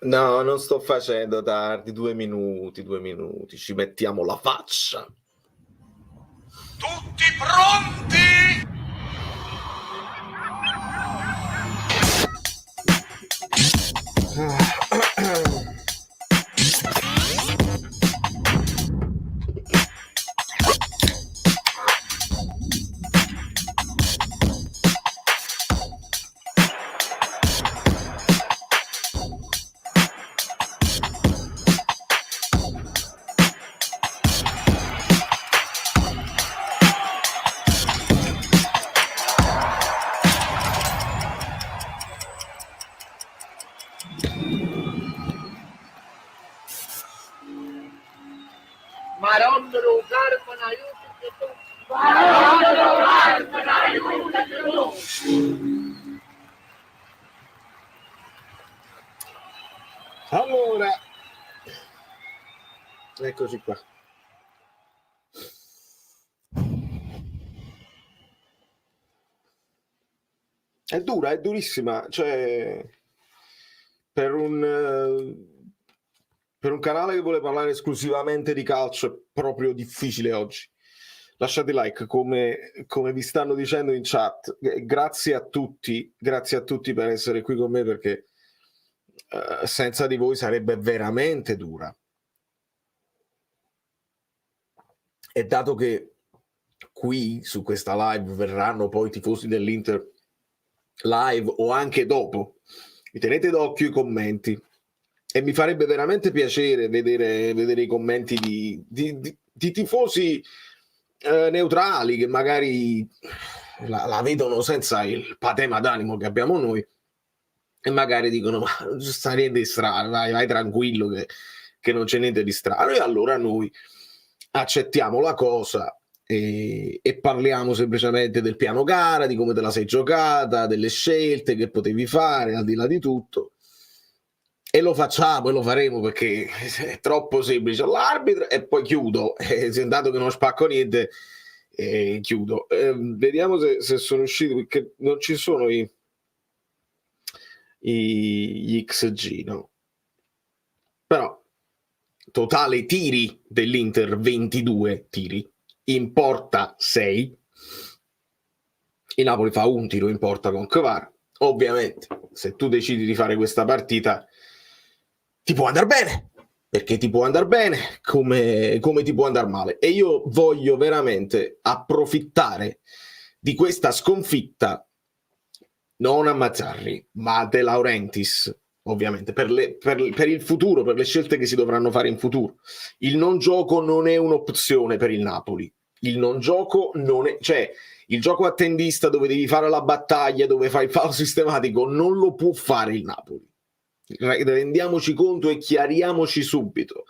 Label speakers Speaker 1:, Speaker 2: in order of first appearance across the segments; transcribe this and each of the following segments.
Speaker 1: No, non sto facendo tardi, 2 minuti, ci mettiamo la faccia.
Speaker 2: Tutti pronti?
Speaker 3: Marondolo Carpana aiuti tu. Marondolo Carpana aiuti tu.
Speaker 1: Allora, eccoci qua. È dura, è durissima, cioè per un canale che vuole parlare esclusivamente di calcio è proprio difficile oggi. Lasciate like come vi stanno dicendo in chat. Grazie a tutti per essere qui con me, perché senza di voi sarebbe veramente dura. E dato che qui su questa live verranno poi i tifosi dell'Inter live o anche dopo, vi tenete d'occhio i commenti e mi farebbe veramente piacere vedere i commenti di tifosi neutrali che magari la vedono senza il patema d'animo che abbiamo noi e magari dicono: ma non ci sta niente di strano, vai tranquillo che non c'è niente di strano. E allora noi accettiamo la cosa e parliamo semplicemente del piano gara, di come te la sei giocata, delle scelte che potevi fare al di là di tutto, e lo facciamo e lo faremo perché è troppo semplice. L'arbitro, e poi chiudo, dato che non spacco niente, chiudo. Vediamo se sono usciti, perché non ci sono gli XG, no? Però totale tiri dell'Inter 22 tiri, in porta 6, il Napoli fa un tiro in porta con Kvara. Ovviamente se tu decidi di fare questa partita ti può andare bene, perché ti può andare bene come ti può andare male, e io voglio veramente approfittare di questa sconfitta, non a Mazzarri ma De Laurentiis, ovviamente per il futuro, per le scelte che si dovranno fare in futuro. Il non gioco non è un'opzione per il Napoli, il non gioco non è, cioè il gioco attendista dove devi fare la battaglia, dove fai il fallo sistematico, non lo può fare il Napoli. Rendiamoci conto e chiariamoci subito.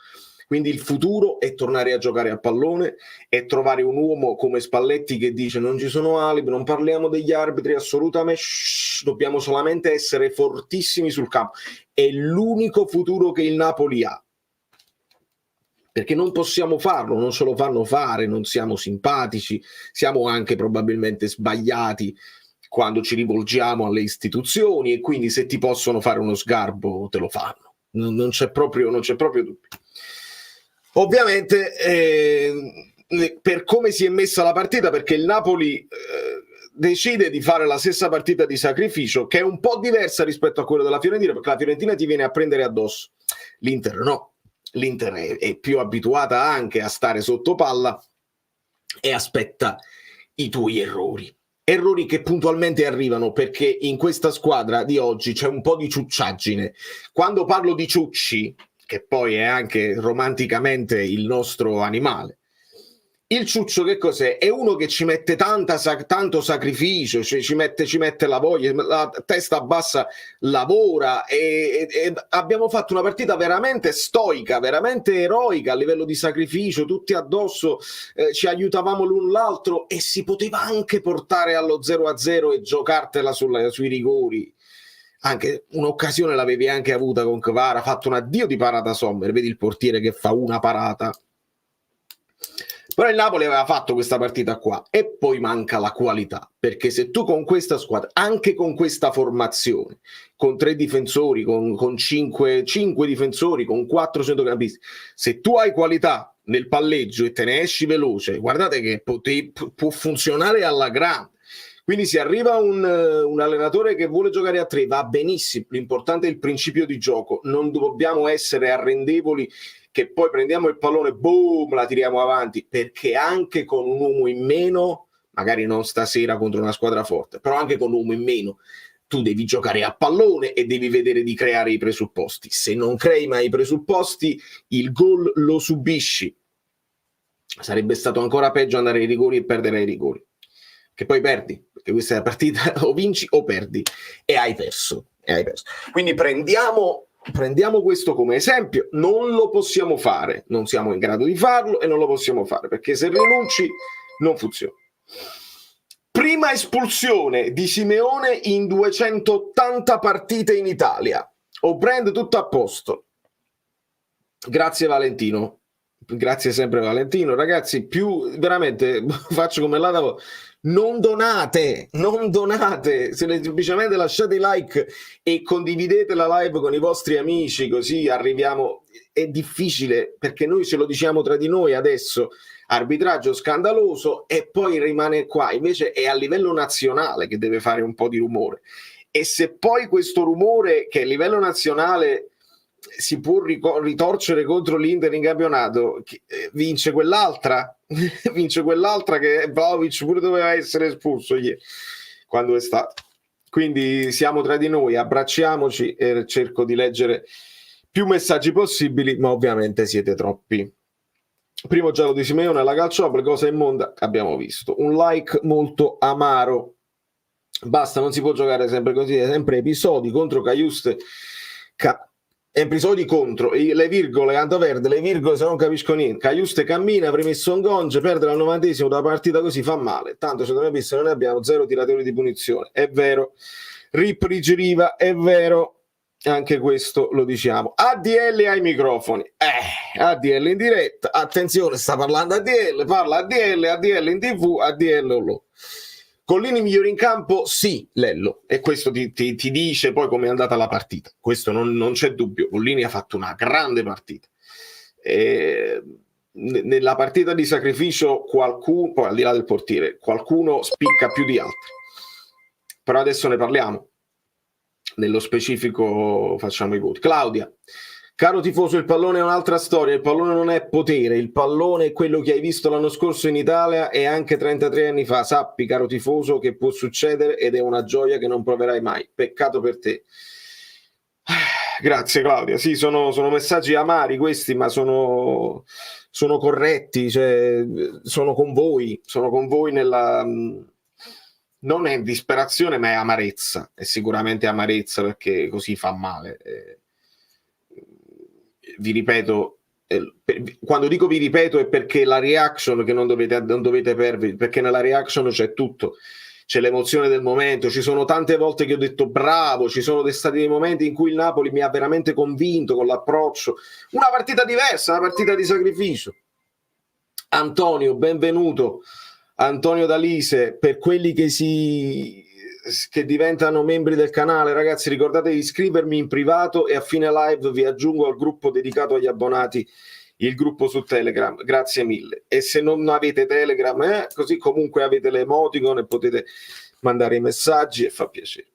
Speaker 1: Quindi il futuro è tornare a giocare a pallone e trovare un uomo come Spalletti che dice: non ci sono alibi, non parliamo degli arbitri, assolutamente, dobbiamo solamente essere fortissimi sul campo. È l'unico futuro che il Napoli ha, perché non possiamo farlo, non ce lo fanno fare, non siamo simpatici, siamo anche probabilmente sbagliati quando ci rivolgiamo alle istituzioni, e quindi se ti possono fare uno sgarbo te lo fanno, non c'è proprio dubbio. Ovviamente per come si è messa la partita, perché il Napoli decide di fare la stessa partita di sacrificio, che è un po' diversa rispetto a quella della Fiorentina, perché la Fiorentina ti viene a prendere addosso, l'Inter no, l'Inter è più abituata anche a stare sotto palla e aspetta i tuoi errori che puntualmente arrivano, perché in questa squadra di oggi c'è un po' di ciucciaggine. Quando parlo di ciucci, che poi è anche romanticamente il nostro animale, il ciuccio che cos'è? È uno che ci mette tanto sacrificio, ci mette la voglia, la testa bassa lavora, e abbiamo fatto una partita veramente stoica, veramente eroica a livello di sacrificio, tutti addosso, ci aiutavamo l'un l'altro e si poteva anche portare allo 0-0 e giocartela sui rigori. Anche un'occasione l'avevi anche avuta con Kvara, ha fatto un addio di parata Sommer, vedi il portiere che fa una parata. Però il Napoli aveva fatto questa partita qua e poi manca la qualità, perché se tu con questa squadra, anche con questa formazione, con 3 difensori, con 5 difensori, con 4 centrocampisti, se tu hai qualità nel palleggio e te ne esci veloce, guardate che può funzionare alla grande. Quindi se arriva un allenatore che vuole giocare a 3, va benissimo, l'importante è il principio di gioco, non dobbiamo essere arrendevoli che poi prendiamo il pallone, boom, la tiriamo avanti, perché anche con un uomo in meno, magari non stasera contro una squadra forte, però anche con un uomo in meno, tu devi giocare a pallone e devi vedere di creare i presupposti. Se non crei mai i presupposti, il gol lo subisci. Sarebbe stato ancora peggio andare ai rigori e perdere ai rigori, che poi perdi, perché questa è la partita, o vinci o perdi, e hai perso. Quindi prendiamo questo come esempio, non lo possiamo fare, non siamo in grado di farlo e non lo possiamo fare, perché se rinunci non funziona. Prima espulsione di Simeone in 280 partite in Italia. Prende tutto a posto. Grazie Valentino. Grazie sempre Valentino. Ragazzi, più veramente faccio come la non donate, semplicemente lasciate i like e condividete la live con i vostri amici, così arriviamo. È difficile perché noi ce lo diciamo tra di noi adesso, arbitraggio scandaloso, e poi rimane qua, invece è a livello nazionale che deve fare un po' di rumore, e se poi questo rumore che a livello nazionale si può ritorcere contro l'Inter in campionato, vince quell'altra che Vlahovic pure doveva essere espulso ieri, quando è stato. Quindi siamo tra di noi, abbracciamoci e cerco di leggere più messaggi possibili, ma ovviamente siete troppi. Primo giallo di Simeone alla Calciopoli, cosa immonda, abbiamo visto. Un like molto amaro. Basta, non si può giocare sempre così, sempre episodi contro Cajuste, episodi contro le virgole, canto verde, le virgole se non capisco niente. Cajuste cammina, premesso un gonge, perdere al 90esimo una partita così fa male, tanto se non ne abbiamo 0 tiratori di punizione, è vero. Rip Rigiriva, è vero, anche questo lo diciamo. ADL ai microfoni, ADL in diretta, attenzione, sta parlando ADL, parla ADL in TV, ADL lo. Collini migliore in campo? Sì, Lello, e questo ti dice poi come è andata la partita, questo non c'è dubbio. Collini ha fatto una grande partita, nella partita di sacrificio qualcuno, poi al di là del portiere, qualcuno spicca più di altri, però adesso ne parliamo, nello specifico facciamo i voti. Claudia: caro tifoso, il pallone è un'altra storia, il pallone non è potere, il pallone è quello che hai visto l'anno scorso in Italia e anche 33 anni fa. Sappi, caro tifoso, che può succedere ed è una gioia che non proverai mai. Peccato per te. Grazie Claudia, sì, sono messaggi amari questi, ma sono corretti, cioè, sono con voi nella... Non è disperazione, ma è amarezza, è sicuramente amarezza, perché così fa male. Vi ripeto, quando dico vi ripeto è perché la reaction che non dovete perdervi, perché nella reaction c'è tutto, c'è l'emozione del momento, ci sono tante volte che ho detto bravo, ci sono stati dei momenti in cui il Napoli mi ha veramente convinto con l'approccio, una partita diversa, una partita di sacrificio. Antonio, benvenuto. Antonio D'Alise, per quelli che diventano membri del canale, ragazzi, ricordate di iscrivermi in privato e a fine live vi aggiungo al gruppo dedicato agli abbonati, il gruppo su Telegram, grazie mille. E se non avete Telegram, così comunque avete le emoticon e potete mandare i messaggi e fa piacere.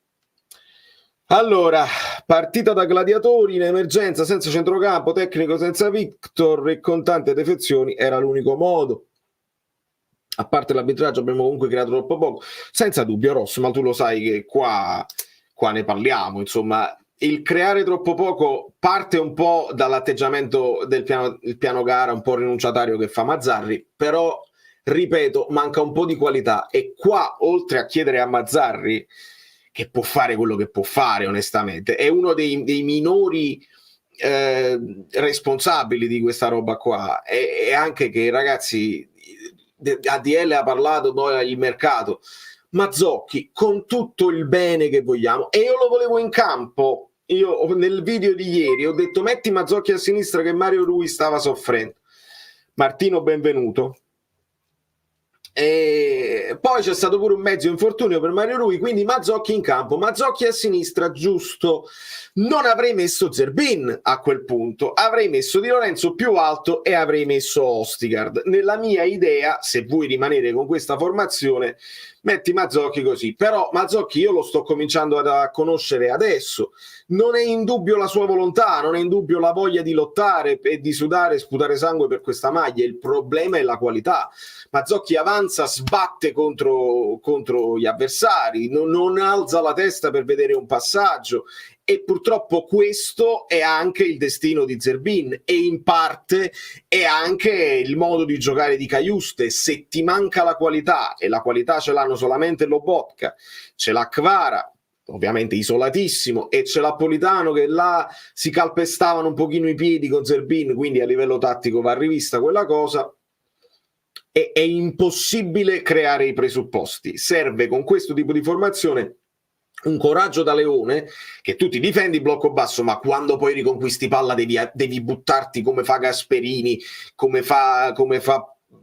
Speaker 1: Allora, partita da gladiatori in emergenza, senza centrocampo, tecnico senza Victor e con tante defezioni, era l'unico modo. A parte l'arbitraggio abbiamo comunque creato troppo poco, senza dubbio Ross, ma tu lo sai che qua ne parliamo, insomma, il creare troppo poco parte un po' dall'atteggiamento del piano gara un po' rinunciatario che fa Mazzarri, però ripeto, manca un po' di qualità, e qua oltre a chiedere a Mazzarri, che può fare quello che può fare onestamente, è uno dei minori responsabili di questa roba qua, e anche che ragazzi, ADL ha parlato poi il mercato, Mazzocchi, con tutto il bene che vogliamo, e io lo volevo in campo, io nel video di ieri ho detto metti Mazzocchi a sinistra che Mario Rui stava soffrendo. Martino, benvenuto. E poi c'è stato pure un mezzo infortunio per Mario Rui, quindi Mazzocchi in campo, Mazzocchi a sinistra, giusto. Non avrei messo Zerbin a quel punto, avrei messo Di Lorenzo più alto e avrei messo Ostigard. Nella mia idea, se vuoi rimanere con questa formazione, metti Mazzocchi così. Però Mazzocchi io lo sto cominciando a conoscere adesso, non è in dubbio la sua volontà, non è in dubbio la voglia di lottare e di sudare e sputare sangue per questa maglia. Il problema è la qualità. Mazzocchi avanza, sbatte contro gli avversari, non alza la testa per vedere un passaggio, e purtroppo questo è anche il destino di Zerbin e in parte è anche il modo di giocare di Cajuste. Se ti manca la qualità, e la qualità ce l'hanno solamente Lobotka, ce l'ha Kvara, ovviamente isolatissimo, e c'è l'Apolitano che là si calpestavano un pochino i piedi con Zerbin, quindi a livello tattico va rivista quella cosa. È impossibile creare i presupposti. Serve con questo tipo di formazione un coraggio da leone, che tu ti difendi blocco basso, ma quando poi riconquisti palla devi buttarti come fa Gasperini, come fa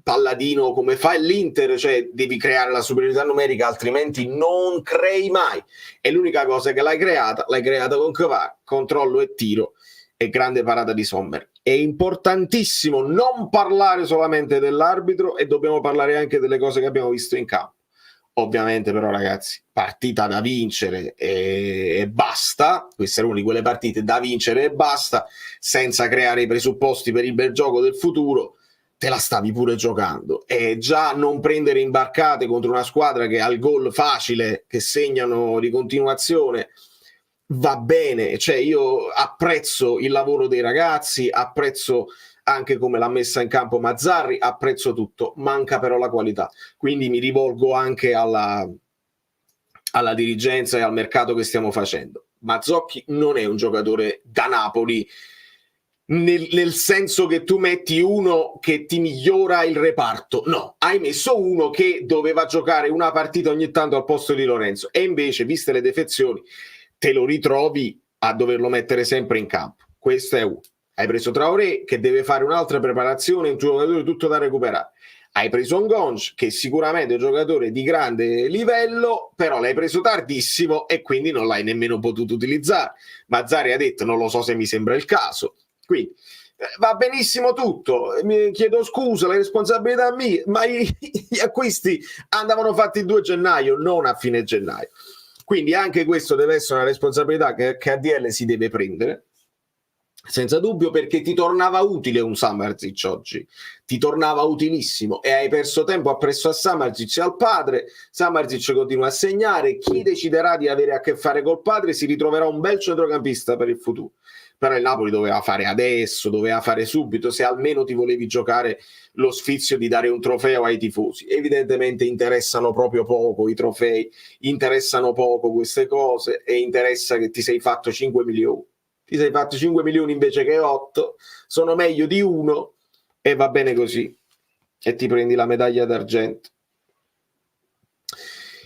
Speaker 1: Palladino, come fa l'Inter, cioè devi creare la superiorità numerica, altrimenti non crei mai. E l'unica cosa che l'hai creata con Kvara, controllo e tiro e grande parata di Sommer. È importantissimo non parlare solamente dell'arbitro, e dobbiamo parlare anche delle cose che abbiamo visto in campo. Ovviamente però ragazzi, partita da vincere e basta. Questa è una di quelle partite da vincere e basta, senza creare i presupposti per il bel gioco del futuro. Te la stavi pure giocando, e già non prendere imbarcate contro una squadra che ha il gol facile, che segnano di continuazione, va bene. Cioè io apprezzo il lavoro dei ragazzi, apprezzo anche come l'ha messa in campo Mazzarri, apprezzo tutto, manca però la qualità. Quindi mi rivolgo anche alla dirigenza e al mercato che stiamo facendo. Mazzocchi non è un giocatore da Napoli, nel senso che tu metti uno che ti migliora il reparto. No, hai messo uno che doveva giocare una partita ogni tanto al posto di Lorenzo, e invece, viste le defezioni, te lo ritrovi a doverlo mettere sempre in campo. Questo è uno. Hai preso Traoré, che deve fare un'altra preparazione, un giocatore tutto da recuperare. Hai preso Ngonge, che sicuramente è un giocatore di grande livello, però l'hai preso tardissimo e quindi non l'hai nemmeno potuto utilizzare. Mazzarri ha detto non lo so se mi sembra il caso. Quindi va benissimo tutto, mi chiedo scusa, la responsabilità mia, ma gli acquisti andavano fatti il 2 gennaio, non a fine gennaio. Quindi anche questo deve essere una responsabilità che ADL si deve prendere, senza dubbio, perché ti tornava utile un Samardžić oggi, ti tornava utilissimo, e hai perso tempo appresso a Samardžić e al padre. Samardžić continua a segnare, chi deciderà di avere a che fare col padre si ritroverà un bel centrocampista per il futuro. Però il Napoli doveva fare adesso, doveva fare subito, se almeno ti volevi giocare lo sfizio di dare un trofeo ai tifosi. Evidentemente interessano proprio poco i trofei, interessano poco queste cose, e interessa che ti sei fatto 5 milioni. Ti sei fatto 5 milioni invece che 8, sono meglio di 1, e va bene così, e ti prendi la medaglia d'argento.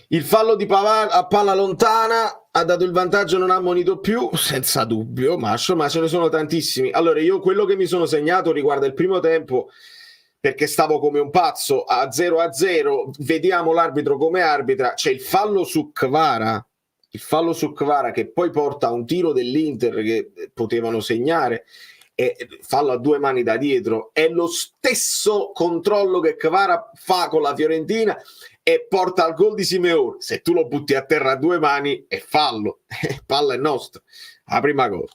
Speaker 1: Il fallo di Pavard a palla lontana ha dato il vantaggio, non ha ammonito più, senza dubbio, ma ce ne sono tantissimi. Allora, io quello che mi sono segnato riguarda il primo tempo, perché stavo come un pazzo a 0-0, vediamo l'arbitro come arbitra. C'è il fallo su Kvara, che poi porta a un tiro dell'Inter che potevano segnare, e fallo a 2 mani da dietro. È lo stesso controllo che Kvara fa con la Fiorentina e porta al gol di Simeone. Se tu lo butti a terra a 2 mani è fallo, palla è nostra. La prima cosa,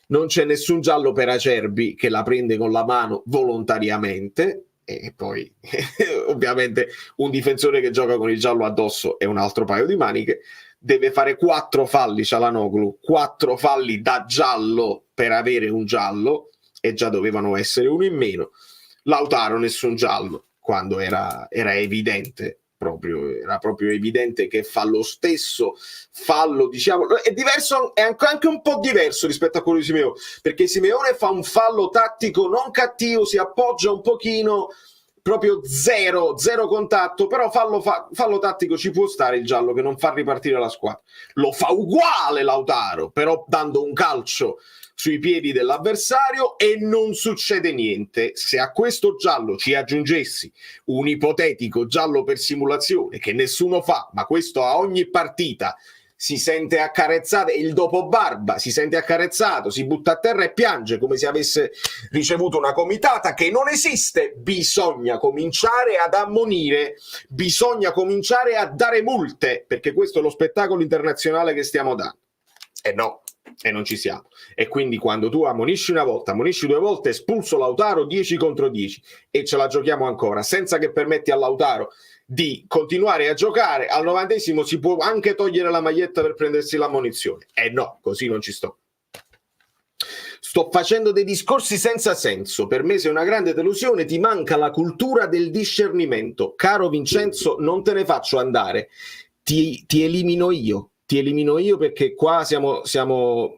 Speaker 1: non c'è nessun giallo per Acerbi, che la prende con la mano volontariamente, e poi ovviamente un difensore che gioca con il giallo addosso è un altro paio di maniche. Deve fare 4 falli Çalhanoğlu, 4 falli da giallo per avere un giallo, e già dovevano essere uno in meno. Lautaro nessun giallo, quando era evidente, era proprio evidente che fa lo stesso fallo, diciamo, è diverso, è anche un po' diverso rispetto a quello di Simeone, perché Simeone fa un fallo tattico non cattivo, si appoggia un pochino, proprio zero contatto, però fallo tattico ci può stare il giallo che non fa ripartire la squadra. Lo fa uguale Lautaro, però dando un calcio sui piedi dell'avversario e non succede niente. Se a questo giallo ci aggiungessi un ipotetico giallo per simulazione che nessuno fa, ma questo a ogni partita si sente accarezzato, il dopo barba si sente accarezzato, si butta a terra e piange come se avesse ricevuto una comitata che non esiste, bisogna cominciare ad ammonire, bisogna cominciare a dare multe, perché questo è lo spettacolo internazionale che stiamo dando. E no, e non ci siamo. E quindi quando tu ammonisci una volta, ammonisci due volte, espulso Lautaro 10 contro 10 e ce la giochiamo ancora, senza che permetti a Lautaro di continuare a giocare, al 90esimo si può anche togliere la maglietta per prendersi l'ammonizione. E no, così non ci sto. Sto facendo dei discorsi senza senso. Per me sei una grande delusione, ti manca la cultura del discernimento. Caro Vincenzo, non te ne faccio andare, ti elimino io. Ti elimino io perché qua siamo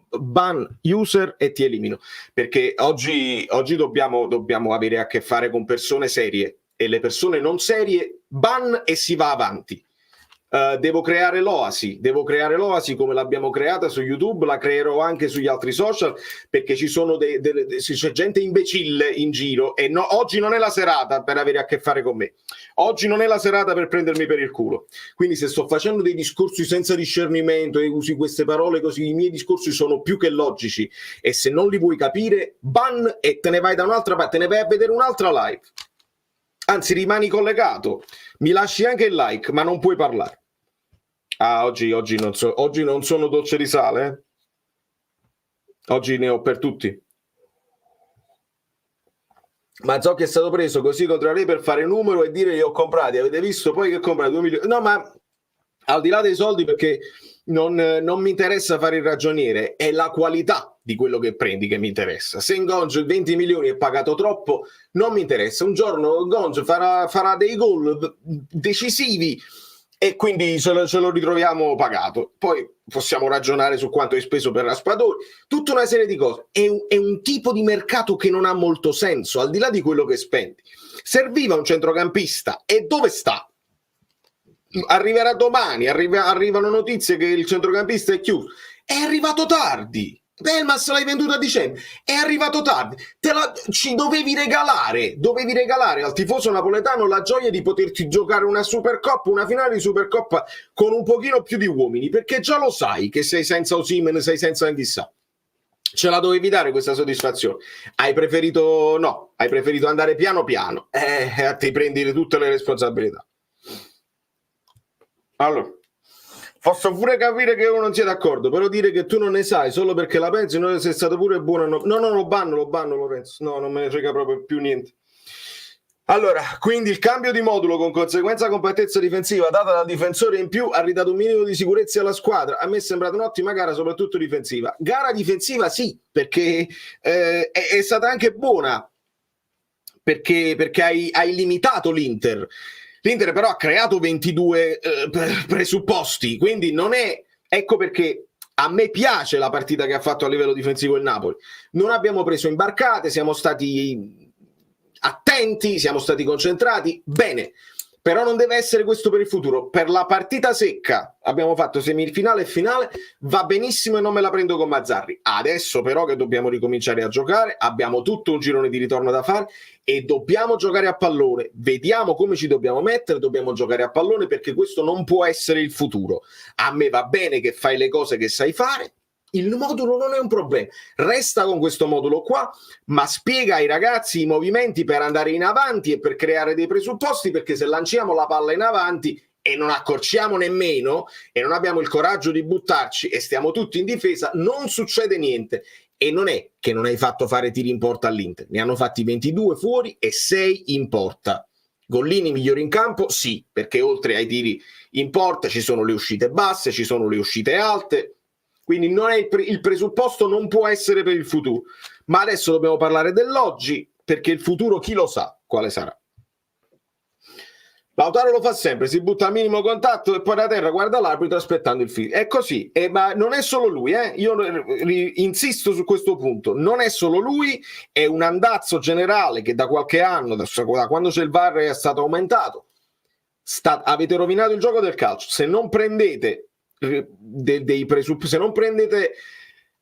Speaker 1: ban user e ti elimino. Perché oggi dobbiamo avere a che fare con persone serie. E le persone non serie ban e si va avanti. Devo creare l'oasi come l'abbiamo creata su YouTube, la creerò anche sugli altri social perché ci sono c'è gente imbecille in giro e no, oggi non è la serata per avere a che fare con me, oggi non è la serata per prendermi per il culo. Quindi se sto facendo dei discorsi senza discernimento e usi queste parole così, i miei discorsi sono più che logici e se non li vuoi capire ban e te ne vai da un'altra parte, te ne vai a vedere un'altra live. Anzi, rimani collegato, mi lasci anche il like, ma non puoi parlare. Ah, oggi non sono dolce di sale? Oggi ne ho per tutti. Mazzocchi è stato preso così contro lei per fare numero e dire li ho comprati. Avete visto poi che compra 2 milioni? No, ma al di là dei soldi, perché non mi interessa fare il ragioniere, è la qualità di quello che prendi che mi interessa. Se in Gonzo 20 milioni è pagato troppo, non mi interessa. Un giorno Gonzo farà dei gol decisivi e quindi ce lo ritroviamo pagato. Poi possiamo ragionare su quanto hai speso per Raspadori, tutta una serie di cose. È un tipo di mercato che non ha molto senso, al di là di quello che spendi. Serviva un centrocampista e dove sta? Arriverà domani, arrivano notizie che il centrocampista è chiuso. È arrivato tardi. Belmas l'hai venduto a dicembre, è arrivato tardi. Ci dovevi regalare al tifoso napoletano la gioia di poterti giocare una Supercoppa, una finale di Supercoppa con un pochino più di uomini, perché già lo sai che sei senza Osimhen, sei senza Ndissà. Ce la dovevi dare questa soddisfazione. Hai preferito andare piano piano. Ti prendi tutte le responsabilità. Allora, posso pure capire che uno non sia d'accordo, però dire che tu non ne sai solo perché la pensi, non sei stato pure buono. No, lo banno Lorenzo. No, non me ne frega proprio più niente. Allora, quindi il cambio di modulo con conseguenza compattezza difensiva data dal difensore in più ha ridato un minimo di sicurezza alla squadra. A me è sembrata un'ottima gara, soprattutto difensiva. Gara difensiva sì, perché è stata anche buona, perché hai limitato l'Inter. L'Inter però ha creato 22 presupposti, quindi non è... Ecco perché a me piace la partita che ha fatto a livello difensivo il Napoli. Non abbiamo preso imbarcate, siamo stati attenti, siamo stati concentrati, bene. Però non deve essere questo per il futuro. Per la partita secca abbiamo fatto semifinale e finale, va benissimo e non me la prendo con Mazzarri. Adesso però che dobbiamo ricominciare a giocare, abbiamo tutto un girone di ritorno da fare e dobbiamo giocare a pallone. Vediamo come ci dobbiamo mettere, dobbiamo giocare a pallone perché questo non può essere il futuro. A me va bene che fai le cose che sai fare, il modulo non è un problema, resta con questo modulo qua, ma spiega ai ragazzi i movimenti per andare in avanti e per creare dei presupposti, perché se lanciamo la palla in avanti e non accorciamo nemmeno e non abbiamo il coraggio di buttarci e stiamo tutti in difesa, non succede niente. E non è che non hai fatto fare tiri in porta all'Inter, ne hanno fatti 22 fuori e 6 in porta. Gollini migliore in campo? Sì, perché oltre ai tiri in porta ci sono le uscite basse, ci sono le uscite alte. Quindi non è il presupposto non può essere per il futuro. Ma adesso dobbiamo parlare dell'oggi, perché il futuro chi lo sa quale sarà. Lautaro lo fa sempre, si butta al minimo contatto e poi da terra guarda l'arbitro aspettando il fischio. È così, ma non è solo lui, io insisto su questo punto, non è solo lui, è un andazzo generale che da qualche anno, da quando c'è il VAR è stato aumentato, avete rovinato il gioco del calcio. Se non prendete dei presupposti, se non prendete,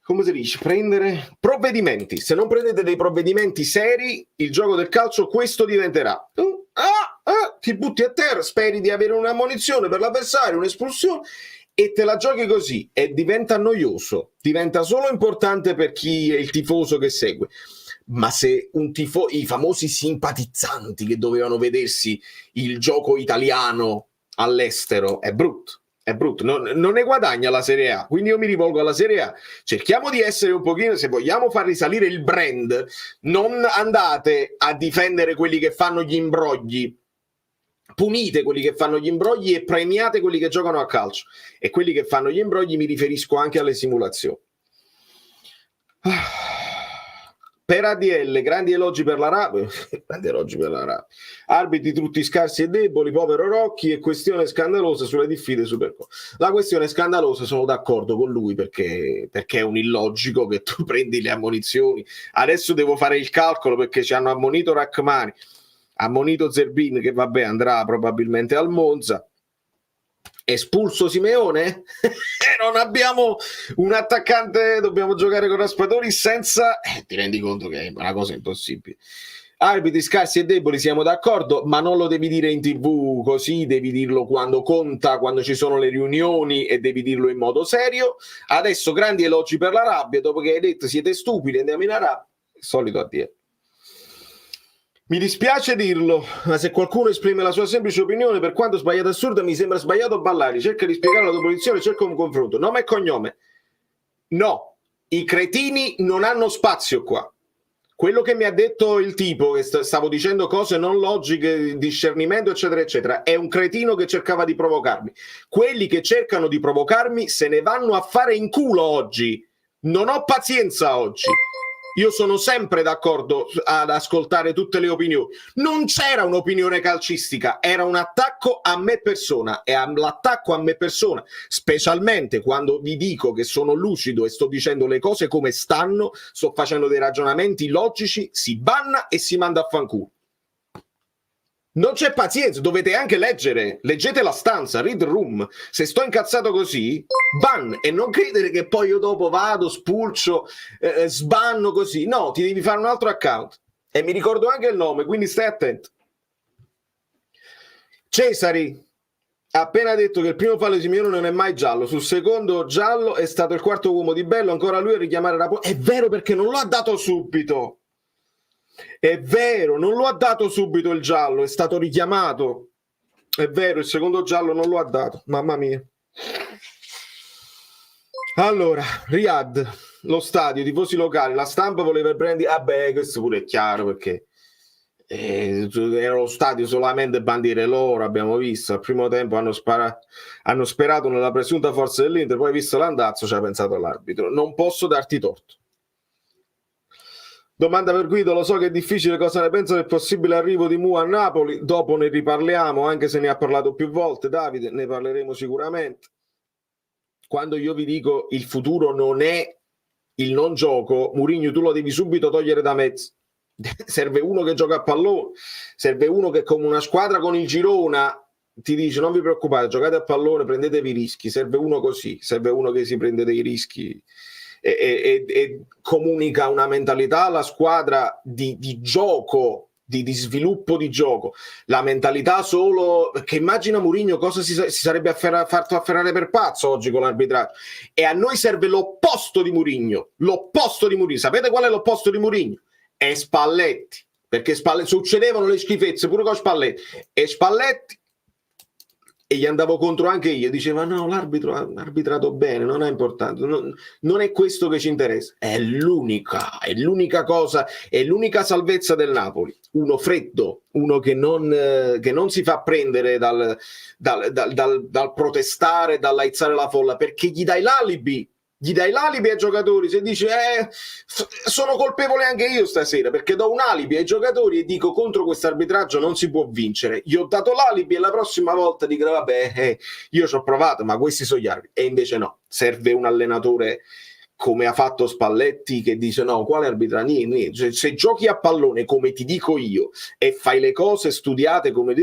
Speaker 1: come si dice, prendere provvedimenti, se non prendete dei provvedimenti seri, il gioco del calcio questo diventerà. Ti butti a terra, speri di avere un'ammonizione per l'avversario, un'espulsione e te la giochi così e diventa noioso, diventa solo importante per chi è il tifoso che segue. Ma se i famosi simpatizzanti che dovevano vedersi il gioco italiano all'estero, è brutto. Non ne guadagna la Serie A, quindi io mi rivolgo alla Serie A. Cerchiamo di essere un pochino, se vogliamo far risalire il brand, non andate a difendere quelli che fanno gli imbrogli, punite quelli che fanno gli imbrogli e premiate quelli che giocano a calcio. E quelli che fanno gli imbrogli mi riferisco anche alle simulazioni. Per ADL, grandi elogi per la RAB, grandi elogi per la RAB. Arbitri tutti scarsi e deboli, povero Rocchi, e questione scandalosa sulle diffide Supercoppa. La questione scandalosa, sono d'accordo con lui, perché è un illogico che tu prendi le ammonizioni. Adesso devo fare il calcolo perché ci hanno ammonito Rachmani, ammonito Zerbin, che vabbè andrà probabilmente al Monza. Espulso Simeone? Non abbiamo un attaccante, dobbiamo giocare con Raspadori senza... ti rendi conto che è una cosa impossibile. Arbitri scarsi e deboli, siamo d'accordo, ma non lo devi dire in TV così, devi dirlo quando conta, quando ci sono le riunioni, e devi dirlo in modo serio. Adesso grandi elogi per la rabbia, dopo che hai detto siete stupidi, andiamo in rabbia, solito ADL. Mi dispiace dirlo, ma se qualcuno esprime la sua semplice opinione, per quanto sbagliata e assurda, mi sembra sbagliato ballare. Cerca di spiegare la tua posizione, cerca un confronto. Nome e cognome. No, i cretini non hanno spazio qua. Quello che mi ha detto il tipo, che stavo dicendo cose non logiche, discernimento, eccetera, eccetera, è un cretino che cercava di provocarmi. Quelli che cercano di provocarmi se ne vanno a fare in culo oggi. Non ho pazienza oggi. Io sono sempre d'accordo ad ascoltare tutte le opinioni. Non c'era un'opinione calcistica, era un attacco a me persona, e l'attacco a me persona, specialmente quando vi dico che sono lucido e sto dicendo le cose come stanno, sto facendo dei ragionamenti logici, si banna e si manda a fanculo. Non c'è pazienza, dovete anche leggere, leggete la stanza, read room. Se sto incazzato così, ban, e non credere che poi io dopo vado, spulcio, sbanno così. No, ti devi fare un altro account. E mi ricordo anche il nome, quindi stai attento. Cesari ha appena detto che il primo fallo di Simeone non è mai giallo, sul secondo giallo è stato il quarto uomo di Bello, ancora lui a richiamare la... È vero, perché non lo ha dato subito. È vero, non lo ha dato subito il giallo, è stato richiamato. È vero, il secondo giallo non lo ha dato. Mamma mia. Allora, Riyadh, lo stadio, i tifosi locali, la stampa voleva il branding. Vabbè, questo pure è chiaro, perché era lo stadio solamente bandiere loro, abbiamo visto. Al primo tempo hanno sperato nella presunta forza dell'Inter, poi visto l'andazzo ci ha pensato l'arbitro. Non posso darti torto. Domanda per Guido, lo so che è difficile, cosa ne pensa del possibile arrivo di Mu a Napoli? Dopo ne riparliamo, anche se ne ha parlato più volte, Davide, ne parleremo sicuramente. Quando io vi dico il futuro non è il non gioco, Mourinho tu lo devi subito togliere da mezzo. Serve uno che gioca a pallone, serve uno che come una squadra con il Girona ti dice non vi preoccupate, giocate a pallone, prendetevi i rischi, serve uno così, serve uno che si prende dei rischi e comunica una mentalità alla squadra di gioco, di sviluppo di gioco. La mentalità solo, che immagina Mourinho cosa si sarebbe fatto afferrare per pazzo oggi con l'arbitraggio, e a noi serve l'opposto di Mourinho. Sapete qual è l'opposto di Mourinho? È Spalletti, perché succedevano le schifezze pure con Spalletti, e Spalletti, e gli andavo contro anche io, diceva no, l'arbitro ha arbitrato bene, non è importante, non è questo che ci interessa. È l'unica cosa, è l'unica salvezza del Napoli. Uno freddo, uno che non si fa prendere dal protestare, dall'aizzare la folla, perché gli dai l'alibi gli dai l'alibi ai giocatori, se dici sono colpevole anche io stasera perché do un alibi ai giocatori e dico contro questo arbitraggio non si può vincere, gli ho dato l'alibi e la prossima volta dico vabbè io ci ho provato ma questi sono gli arbitri, e invece no, serve un allenatore come ha fatto Spalletti che dice no, quale arbitraggio, niente. Se giochi a pallone come ti dico io e fai le cose studiate come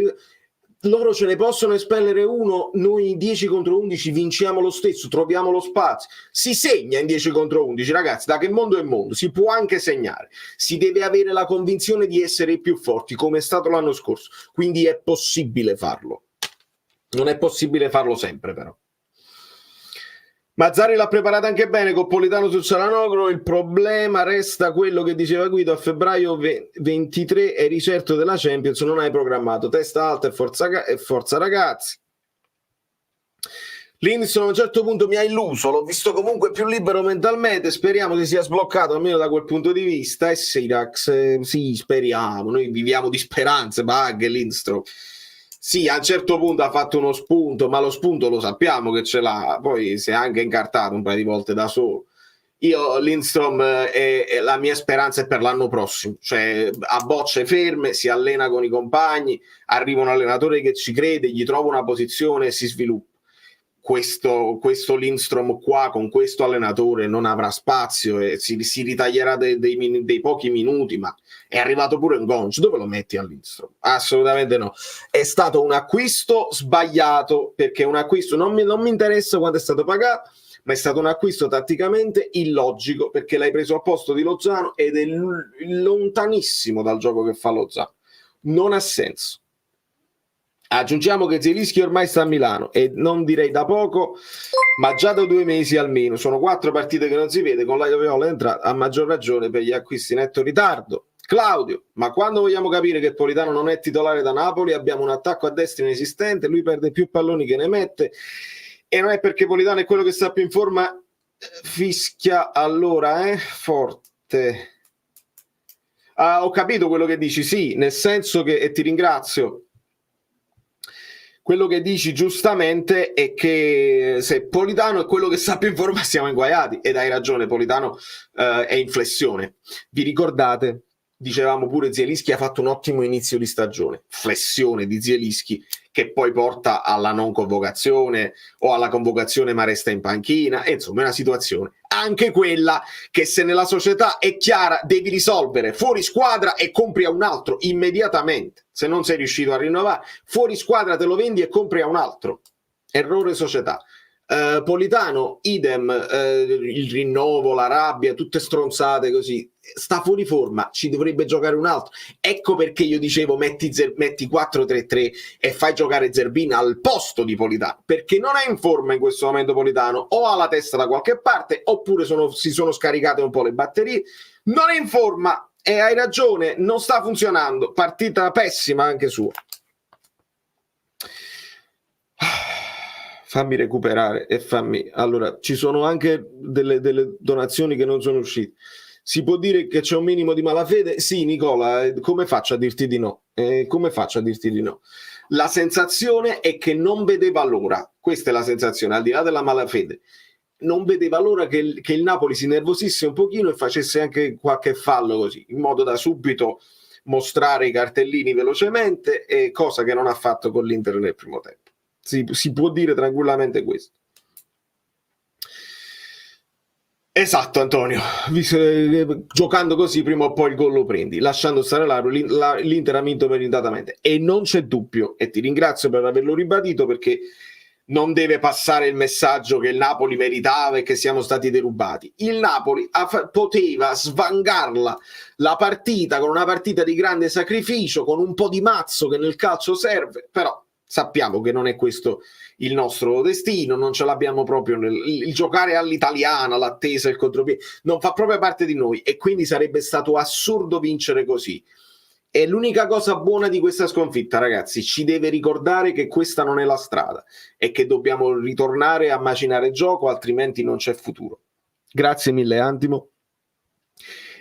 Speaker 1: loro ce ne possono espellere uno, noi 10 contro 11 vinciamo lo stesso, troviamo lo spazio. Si segna in 10 contro 11, ragazzi, da che mondo è mondo? Si può anche segnare. Si deve avere la convinzione di essere i più forti, come è stato l'anno scorso. Quindi è possibile farlo. Non è possibile farlo sempre, però. Mazzarri l'ha preparata anche bene con Politano su Cialanoglu, il problema resta quello che diceva Guido, a febbraio 23 eri certo della Champions, non hai programmato, testa alta e forza ragazzi. Lindstrom a un certo punto mi ha illuso, l'ho visto comunque più libero mentalmente, speriamo che sia sbloccato almeno da quel punto di vista, e Sirax, sì, speriamo, noi viviamo di speranze, Bug e Lindstrom. Sì, a un certo punto ha fatto uno spunto, ma lo spunto lo sappiamo che ce l'ha, poi si è anche incartato un paio di volte da solo. Io, Lindstrom, la mia speranza è per l'anno prossimo, cioè a bocce ferme, si allena con i compagni, arriva un allenatore che ci crede, gli trova una posizione e si sviluppa. Questo Lindstrom qua con questo allenatore non avrà spazio e si ritaglierà dei pochi minuti, ma è arrivato pure un Gonch, dove lo metti a Lindstrom? Assolutamente no, è stato un acquisto sbagliato, perché un acquisto non mi interessa quanto è stato pagato, ma è stato un acquisto tatticamente illogico, perché l'hai preso al posto di Lozano ed è lontanissimo dal gioco che fa Lozano, non ha senso. Aggiungiamo che Zielinski ormai sta a Milano e non direi da poco, ma già da 2 mesi almeno. Sono 4 partite che non si vede, con la Viola entrata, a maggior ragione per gli acquisti netto ritardo. Claudio, ma quando vogliamo capire che Politano non è titolare da Napoli, abbiamo un attacco a destra inesistente, lui perde più palloni che ne mette e non è perché Politano è quello che sta più in forma, fischia allora, forte. Ho capito quello che dici, sì, nel senso che, e ti ringrazio, quello che dici giustamente è che se Politano è quello che sta più in forma siamo inguaiati, ed hai ragione, Politano è in flessione. Vi ricordate? Dicevamo pure Zielinski ha fatto un ottimo inizio di stagione, flessione di Zielinski che poi porta alla non convocazione o alla convocazione ma resta in panchina, e insomma è una situazione anche quella che se nella società è chiara devi risolvere fuori squadra e compri a un altro immediatamente, se non sei riuscito a rinnovare fuori squadra te lo vendi e compri a un altro, errore società. Politano idem, il rinnovo, la rabbia, tutte stronzate così, sta fuori forma, ci dovrebbe giocare un altro. Ecco perché io dicevo metti 4-3-3 e fai giocare Zerbin al posto di Politano, perché non è in forma in questo momento Politano, o ha la testa da qualche parte oppure si sono scaricate un po' le batterie, non è in forma e hai ragione, non sta funzionando, partita pessima anche sua. Fammi recuperare e fammi... Allora, ci sono anche delle donazioni che non sono uscite. Si può dire che c'è un minimo di malafede? Sì, Nicola, come faccio a dirti di no? Come faccio a dirti di no? La sensazione è che non vedeva l'ora, questa è la sensazione, al di là della malafede. Non vedeva l'ora che il Napoli si nervosisse un pochino e facesse anche qualche fallo così, in modo da subito mostrare i cartellini velocemente, cosa che non ha fatto con l'Inter nel primo tempo. Si può dire tranquillamente questo. Esatto, Antonio, giocando così prima o poi il gol lo prendi, lasciando stare l'Inter ha vinto meritatamente e non c'è dubbio, e ti ringrazio per averlo ribadito, perché non deve passare il messaggio che il Napoli meritava e che siamo stati derubati. Il Napoli poteva svangarla la partita con una partita di grande sacrificio, con un po' di mazzo che nel calcio serve, però sappiamo che non è questo il nostro destino, non ce l'abbiamo proprio il giocare all'italiana, l'attesa, il contropiede, non fa proprio parte di noi, e quindi sarebbe stato assurdo vincere così. E l'unica cosa buona di questa sconfitta, ragazzi, ci deve ricordare che questa non è la strada e che dobbiamo ritornare a macinare gioco, altrimenti non c'è futuro. Grazie mille Antimo.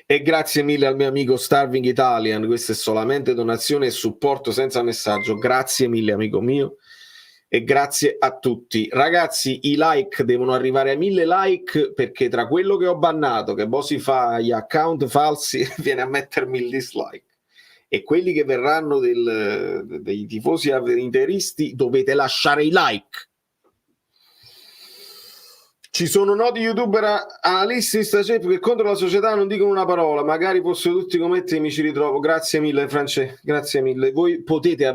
Speaker 1: E grazie mille al mio amico Starving Italian, questa è solamente donazione e supporto senza messaggio, grazie mille amico mio. e grazie a tutti. Ragazzi, i like devono arrivare a 1000 like, perché tra quello che ho bannato, che poi si fa gli account falsi, viene a mettermi il dislike, e quelli che verranno dei tifosi interisti, dovete lasciare i like. Ci sono noti youtuber analisti in sta chat che contro la società non dicono una parola, magari fossero tutti come te, mi ci ritrovo. Grazie mille, France, grazie mille. Voi potete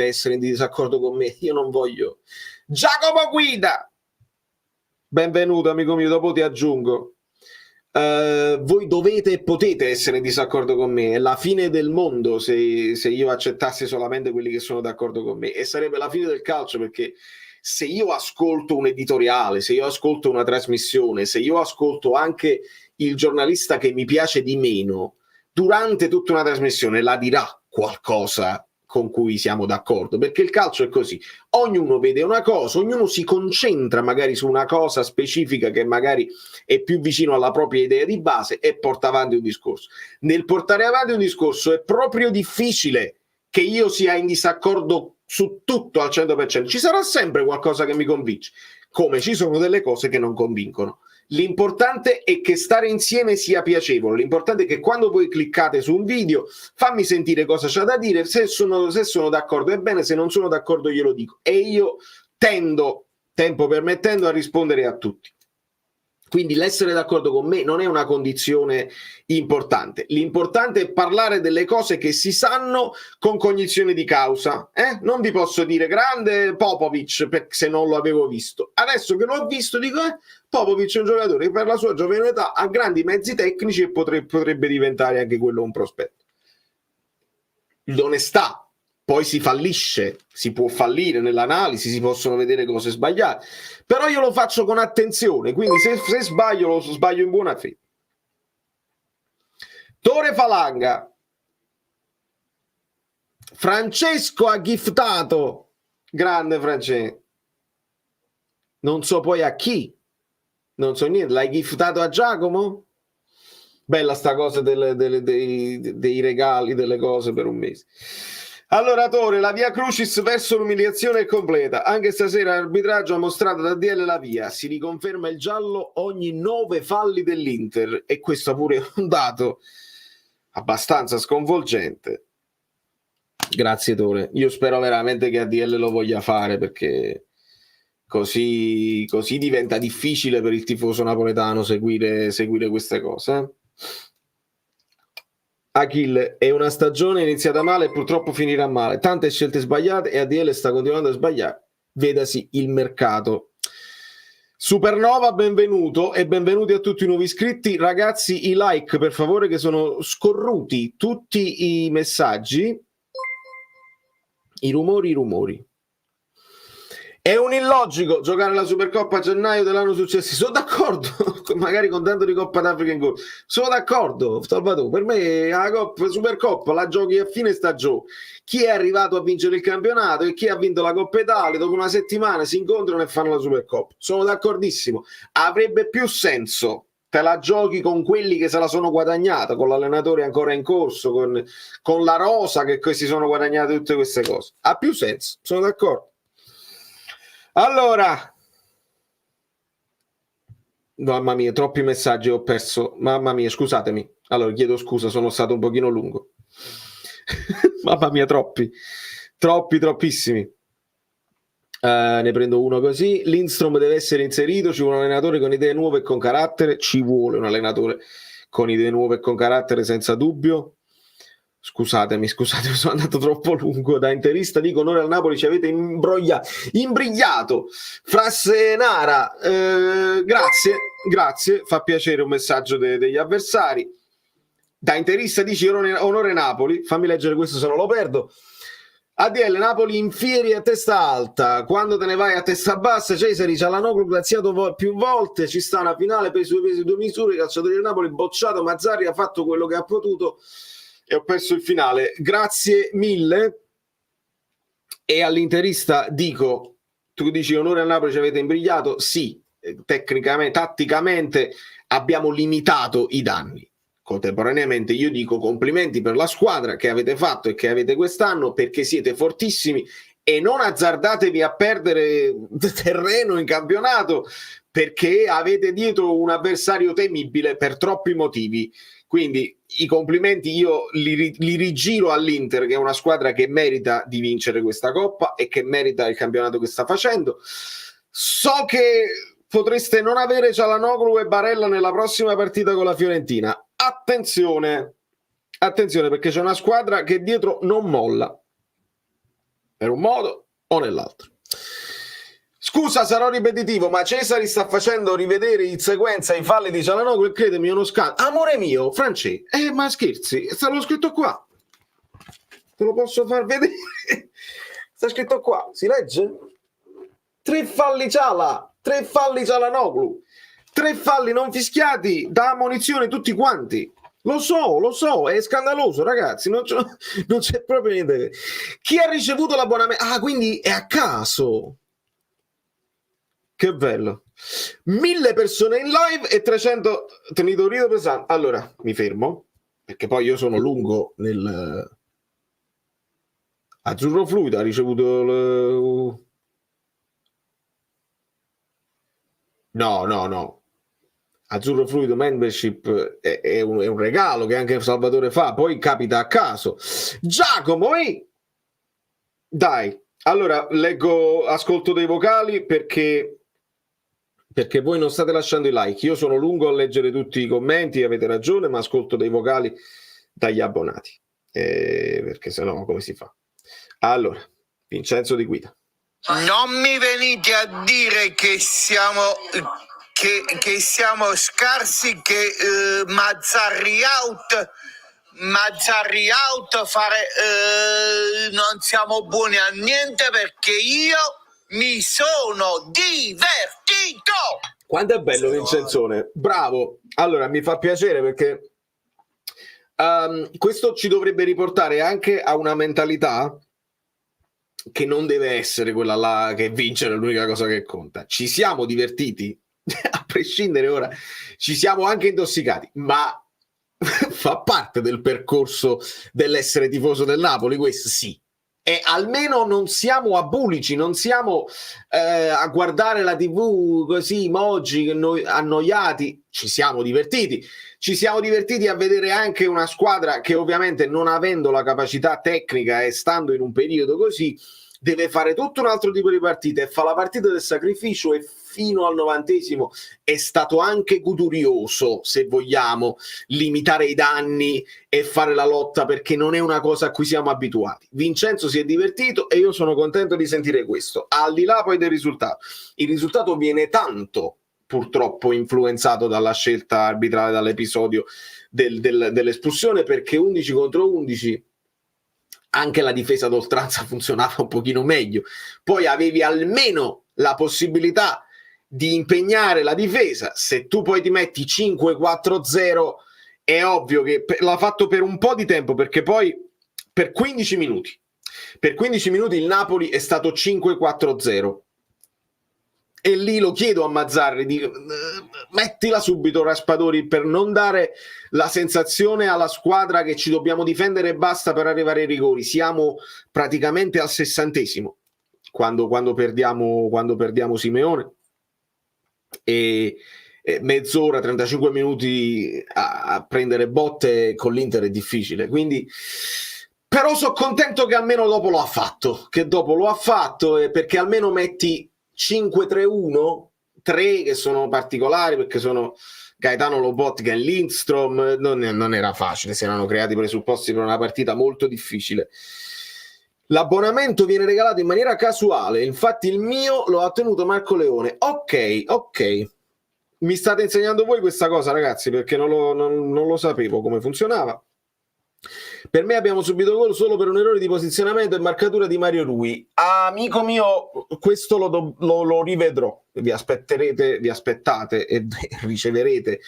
Speaker 1: essere in disaccordo con me, io non voglio. Giacomo Guida, benvenuto amico mio, dopo ti aggiungo. Voi dovete e potete essere in disaccordo con me, è la fine del mondo se io accettassi solamente quelli che sono d'accordo con me, e sarebbe la fine del calcio, perché se io ascolto un editoriale, se io ascolto una trasmissione, se io ascolto anche il giornalista che mi piace di meno, durante tutta una trasmissione la dirà qualcosa con cui siamo d'accordo, perché il calcio è così, ognuno vede una cosa, ognuno si concentra magari su una cosa specifica che magari è più vicino alla propria idea di base e porta avanti un discorso. Nel portare avanti un discorso è proprio difficile che io sia in disaccordo su tutto al 100%, ci sarà sempre qualcosa che mi convince, come ci sono delle cose che non convincono. L'importante è che stare insieme sia piacevole, l'importante è che quando voi cliccate su un video fammi sentire cosa c'è da dire, se sono d'accordo è bene, se non sono d'accordo glielo dico, e io tendo, tempo permettendo, a rispondere a tutti. Quindi l'essere d'accordo con me non è una condizione importante. L'importante è parlare delle cose che si sanno con cognizione di causa. Non vi posso dire grande Popovic se non lo avevo visto. Adesso che l'ho visto dico Popovic è un giocatore che per la sua giovane età ha grandi mezzi tecnici e potrebbe diventare anche quello un prospetto. L'onestà. Poi si fallisce, si può fallire nell'analisi, si possono vedere cose sbagliate, però io lo faccio con attenzione, quindi se sbaglio lo sbaglio in buona fede. Tore Falanga, Francesco ha giftato, grande Francesco, non so poi a chi, non so niente, l'hai giftato a Giacomo? Bella sta cosa dei regali, delle cose per un mese. Allora Tore, la via Crucis verso l'umiliazione è completa, anche stasera l'arbitraggio ha mostrato da DL la via, si riconferma il giallo ogni 9 falli dell'Inter, e questo pure è un dato abbastanza sconvolgente. Grazie Tore, io spero veramente che ADL lo voglia fare, perché così diventa difficile per il tifoso napoletano seguire queste cose. Achille, è una stagione iniziata male e purtroppo finirà male, tante scelte sbagliate e ADL sta continuando a sbagliare, vedasi il mercato. Supernova, benvenuto e benvenuti a tutti i nuovi iscritti. Ragazzi, i like per favore, che sono scorruti tutti i messaggi. I rumori. È un illogico giocare la Supercoppa a gennaio dell'anno successivo. Sono d'accordo, magari con tanto di Coppa d'Africa in corso. Sono d'accordo, Salvatore. Per me la Supercoppa la giochi a fine stagione. Chi è arrivato a vincere il campionato e chi ha vinto la Coppa Italia, dopo una settimana si incontrano e fanno la Supercoppa. Sono d'accordissimo. Avrebbe più senso te la giochi con quelli che se la sono guadagnata, con l'allenatore ancora in corso, con la rosa che questi sono guadagnate tutte queste cose. Ha più senso, sono d'accordo. Allora, mamma mia, troppi messaggi ho perso, mamma mia, scusatemi. Allora, chiedo scusa, sono stato un pochino lungo. Mamma mia, troppissimi. Ne prendo uno così. Lindstrom deve essere inserito, ci vuole un allenatore con idee nuove e con carattere, ci vuole un allenatore con idee nuove e con carattere, senza dubbio. Scusatemi, sono andato troppo lungo. Da interista dico onore al Napoli, ci avete imbrigliato. Frassenara, grazie, fa piacere un messaggio degli avversari. Da interista dici onore Napoli, fammi leggere questo se non lo perdo. ADL, Napoli in fieri a testa alta, quando te ne vai a testa bassa. Cesari, Cialanoglu graziato più volte, ci sta una finale per i suoi pesi due misure, i calciatori del Napoli bocciato, Mazzarri ha fatto quello che ha potuto e ho perso il finale. Grazie mille. E all'interista dico, tu dici onore al Napoli, ci avete imbrigliato, sì, tecnicamente, tatticamente abbiamo limitato i danni. Contemporaneamente io dico complimenti per la squadra che avete fatto e che avete quest'anno, perché siete fortissimi e non azzardatevi a perdere terreno in campionato, perché avete dietro un avversario temibile per troppi motivi. Quindi i complimenti io li rigiro all'Inter, che è una squadra che merita di vincere questa Coppa e che merita il campionato che sta facendo. So che potreste non avere Çalhanoğlu e Barella nella prossima partita con la Fiorentina. Attenzione, perché c'è una squadra che dietro non molla, per un modo o nell'altro. Scusa, sarò ripetitivo, ma Cesari sta facendo rivedere in sequenza i falli di Çalhanoğlu e credemi è uno scandalo. Amore mio, Francesco, ma scherzi, sta scritto qua. Te lo posso far vedere? Sta scritto qua, si legge? 3 falli Ciala, 3 falli Çalhanoğlu, 3 falli non fischiati da ammonizione tutti quanti. Lo so, è scandaloso, ragazzi, non c'è proprio niente. Chi ha ricevuto l'abbonamento? Ah, quindi è a caso. Che bello. 1000 persone in live e 300 tenuto rito pesante. Allora, mi fermo, perché poi io sono lungo nel... Azzurro Fluido ha ricevuto... No. Azzurro Fluido membership è un regalo che anche Salvatore fa, poi capita a caso. Giacomo, dai, allora ascolto dei vocali perché voi non state lasciando i like. Io sono lungo a leggere tutti i commenti, avete ragione, ma ascolto dei vocali dagli abbonati, perché sennò come si fa? Allora, Vincenzo Di Guida.
Speaker 2: Non mi venite a dire che siamo scarsi, che Mazzarri out non siamo buoni a niente, perché io mi sono divertito.
Speaker 1: Quanto è bello Vincenzone, bravo. Allora mi fa piacere perché questo ci dovrebbe riportare anche a una mentalità che non deve essere quella là che vincere è l'unica cosa che conta. Ci siamo divertiti, a prescindere ora, ci siamo anche intossicati, ma fa parte del percorso dell'essere tifoso del Napoli, questo sì. E almeno non siamo abulici, non siamo a guardare la TV così emoji, annoiati. Ci siamo divertiti a vedere anche una squadra che ovviamente non avendo la capacità tecnica e stando in un periodo così deve fare tutto un altro tipo di partita e fa la partita del sacrificio, e fino al 90° è stato anche godurioso, se vogliamo, limitare i danni e fare la lotta, perché non è una cosa a cui siamo abituati. Vincenzo si è divertito e io sono contento di sentire questo, al di là poi del risultato. Il risultato viene tanto purtroppo influenzato dalla scelta arbitrale, dall'episodio dell'espulsione, perché 11 contro 11 anche la difesa d'oltranza funzionava un pochino meglio, poi avevi almeno la possibilità di impegnare la difesa. Se tu poi ti metti 5-4-0 è ovvio che l'ha fatto per un po' di tempo, perché poi per 15 minuti il Napoli è stato 5-4-0 e lì lo chiedo a Mazzarri di mettila subito Raspadori, per non dare la sensazione alla squadra che ci dobbiamo difendere e basta per arrivare ai rigori. Siamo praticamente al 60° quando perdiamo Simeone, e mezz'ora, 35 minuti a prendere botte con l'Inter è difficile. Quindi però sono contento che almeno dopo lo ha fatto, perché almeno metti 5-3-1, 3 che sono particolari perché sono Gaetano, Lobotka e Lindstrom. Non era facile, si erano creati i presupposti per una partita molto difficile. L'abbonamento viene regalato in maniera casuale, infatti il mio lo ha tenuto Marco Leone. Ok, mi state insegnando voi questa cosa, ragazzi, perché non lo sapevo come funzionava. Per me abbiamo subito gol solo per un errore di posizionamento e marcatura di Mario Rui. Amico mio, questo lo rivedrò. Vi aspettate e riceverete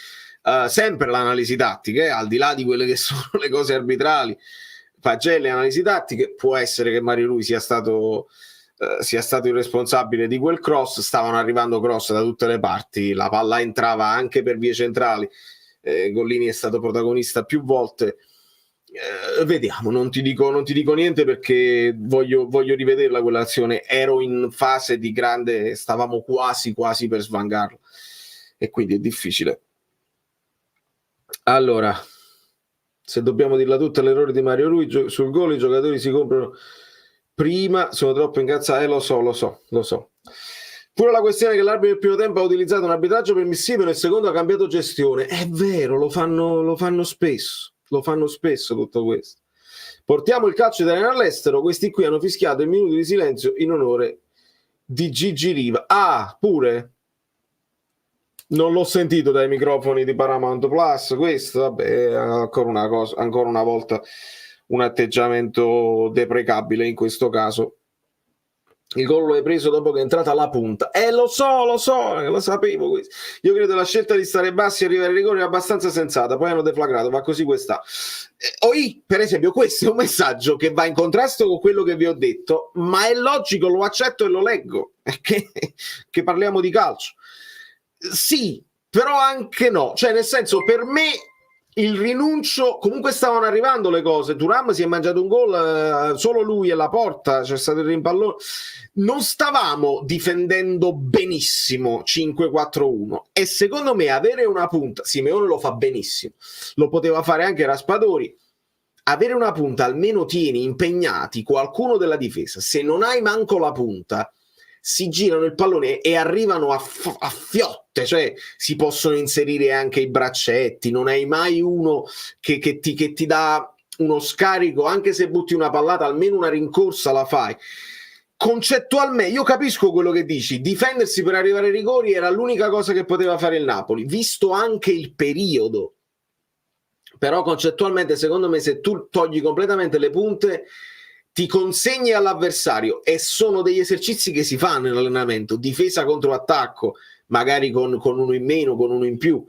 Speaker 1: sempre l'analisi tattica, al di là di quelle che sono le cose arbitrali, pagelle, analisi tattiche. Può essere che Mario Rui sia stato il responsabile di quel cross. Stavano arrivando cross da tutte le parti, la palla entrava anche per vie centrali. Gollini è stato protagonista più volte. Vediamo, non ti dico niente perché voglio rivederla quell'azione. Ero in fase di grande, stavamo quasi per svangarla e quindi è difficile. Allora, se dobbiamo dirla tutta, l'errore di Mario Rui sul gol, i giocatori si comprano prima, sono troppo incazzati, lo so. Pure la questione che l'arbitro nel primo tempo ha utilizzato un arbitraggio permissivo e nel secondo ha cambiato gestione, è vero, lo fanno spesso tutto questo. Portiamo il calcio italiano all'estero, questi qui hanno fischiato il minuto di silenzio in onore di Gigi Riva. Ah, pure? Non l'ho sentito dai microfoni di Paramount Plus, questo, vabbè, ancora una volta un atteggiamento deprecabile in questo caso. Il gol lo hai preso dopo che è entrata la punta. Lo sapevo questo. Io credo la scelta di stare bassi e arrivare ai rigori è abbastanza sensata, poi hanno deflagrato, va così questa. Per esempio, questo è un messaggio che va in contrasto con quello che vi ho detto, ma è logico, lo accetto e lo leggo, che parliamo di calcio. Sì, però anche no, cioè nel senso, per me il rinuncio, comunque stavano arrivando le cose, Thuram si è mangiato un gol, solo lui e la porta, c'è stato il rimpallone, non stavamo difendendo benissimo 5-4-1 e secondo me avere una punta, Simeone lo fa benissimo, lo poteva fare anche Raspadori, avere una punta almeno tieni impegnati qualcuno della difesa, se non hai manco la punta si girano il pallone e arrivano a fiotte, cioè si possono inserire anche i braccetti, non hai mai uno che ti dà uno scarico, anche se butti una pallata, almeno una rincorsa la fai. Concettualmente, io capisco quello che dici, difendersi per arrivare ai rigori era l'unica cosa che poteva fare il Napoli, visto anche il periodo. Però concettualmente, secondo me, se tu togli completamente le punte, ti consegni all'avversario e sono degli esercizi che si fanno nell'allenamento, difesa contro attacco, magari con uno in meno, con uno in più,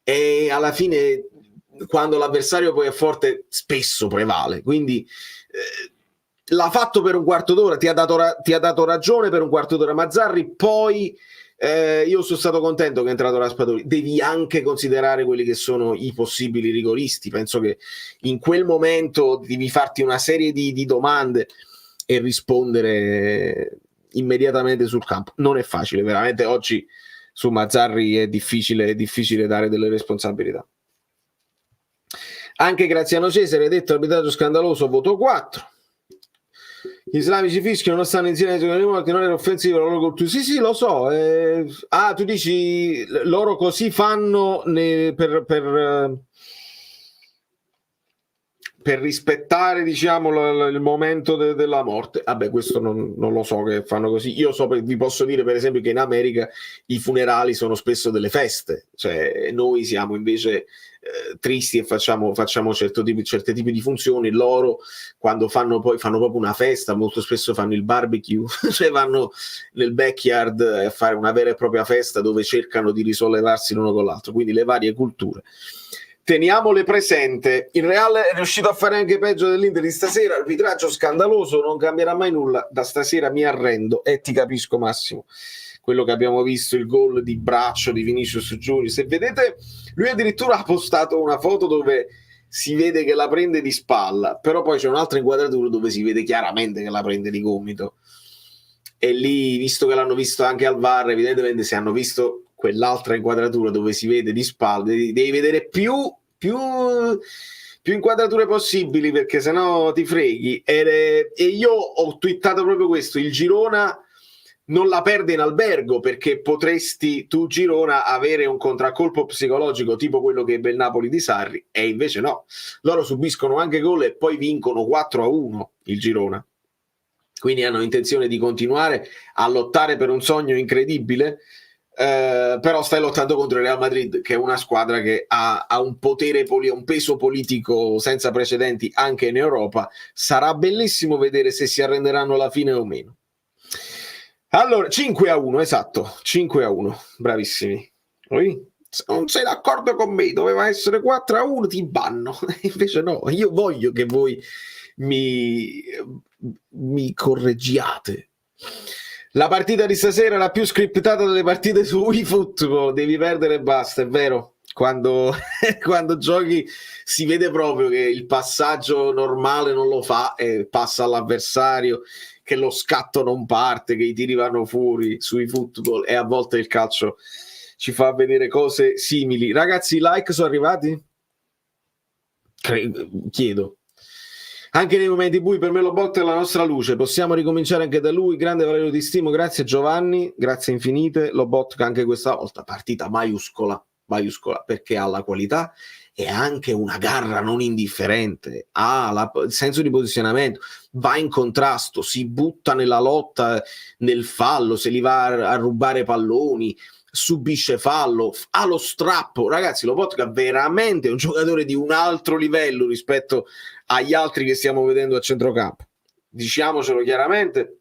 Speaker 1: e alla fine quando l'avversario poi è forte spesso prevale, quindi l'ha fatto per un quarto d'ora, ti ha dato ragione per un quarto d'ora Mazzarri, poi io sono stato contento che è entrato Raspadori. Devi anche considerare quelli che sono i possibili rigoristi, penso che in quel momento devi farti una serie di domande e rispondere immediatamente sul campo. Non è facile, veramente oggi su Mazzarri è difficile dare delle responsabilità. Anche Graziano Cesare, detto arbitraggio scandaloso, voto 4. Gli islamici fischiano, non stanno insieme ai giocatori morti, non era offensivo la loro cultura. Sì, lo so. Tu dici loro così fanno per rispettare, diciamo, il momento della morte. Vabbè, questo non lo so che fanno così. Io vi posso dire, per esempio, che in America i funerali sono spesso delle feste. Cioè, noi siamo invece tristi e facciamo certi tipi di funzioni. Loro, quando fanno proprio una festa, molto spesso fanno il barbecue, cioè vanno nel backyard a fare una vera e propria festa dove cercano di risollevarsi l'uno con l'altro. Quindi le varie culture. Teniamole presente. Il Real è riuscito a fare anche peggio dell'Inter di stasera, arbitraggio scandaloso, non cambierà mai nulla, da stasera mi arrendo e ti capisco Massimo. Quello che abbiamo visto, il gol di braccio di Vinicius Junior, se vedete, lui addirittura ha postato una foto dove si vede che la prende di spalla, però poi c'è un'altra inquadratura dove si vede chiaramente che la prende di gomito, e lì, visto che l'hanno visto anche al VAR, evidentemente se hanno visto quell'altra inquadratura dove si vede di spalla, devi vedere più inquadrature possibili, perché sennò ti freghi. E io ho twittato proprio questo: il Girona non la perde in albergo, perché potresti tu Girona avere un contraccolpo psicologico tipo quello che ebbe il Napoli di Sarri, e invece no, loro subiscono anche gol e poi vincono 4-1 il Girona, quindi hanno intenzione di continuare a lottare per un sogno incredibile. Però stai lottando contro il Real Madrid, che è una squadra che ha un potere, un peso politico senza precedenti anche in Europa. Sarà bellissimo vedere se si arrenderanno alla fine o meno. Allora, 5-1, esatto, 5-1, bravissimi. Se non sei d'accordo con me, doveva essere 4-1, ti banno. Invece no, io voglio che voi mi correggiate. La partita di stasera è la più scriptata delle partite su eFootball, devi perdere e basta, è vero. quando giochi si vede proprio che il passaggio normale non lo fa e passa all'avversario, che lo scatto non parte, che i tiri vanno fuori sui football, e a volte il calcio ci fa vedere cose simili. Ragazzi, i like sono arrivati? Chiedo. Anche nei momenti bui per me Lobotka è la nostra luce, possiamo ricominciare anche da lui. Grande Valerio, ti stimo, grazie Giovanni, grazie infinite. Lobotka anche questa volta partita maiuscola, perché ha la qualità e anche una garra non indifferente, ha il senso di posizionamento, va in contrasto, si butta nella lotta, nel fallo, se li va a rubare palloni, subisce fallo, ha lo strappo. Ragazzi, Lobotka veramente è un giocatore di un altro livello rispetto agli altri che stiamo vedendo a centrocampo, diciamocelo chiaramente.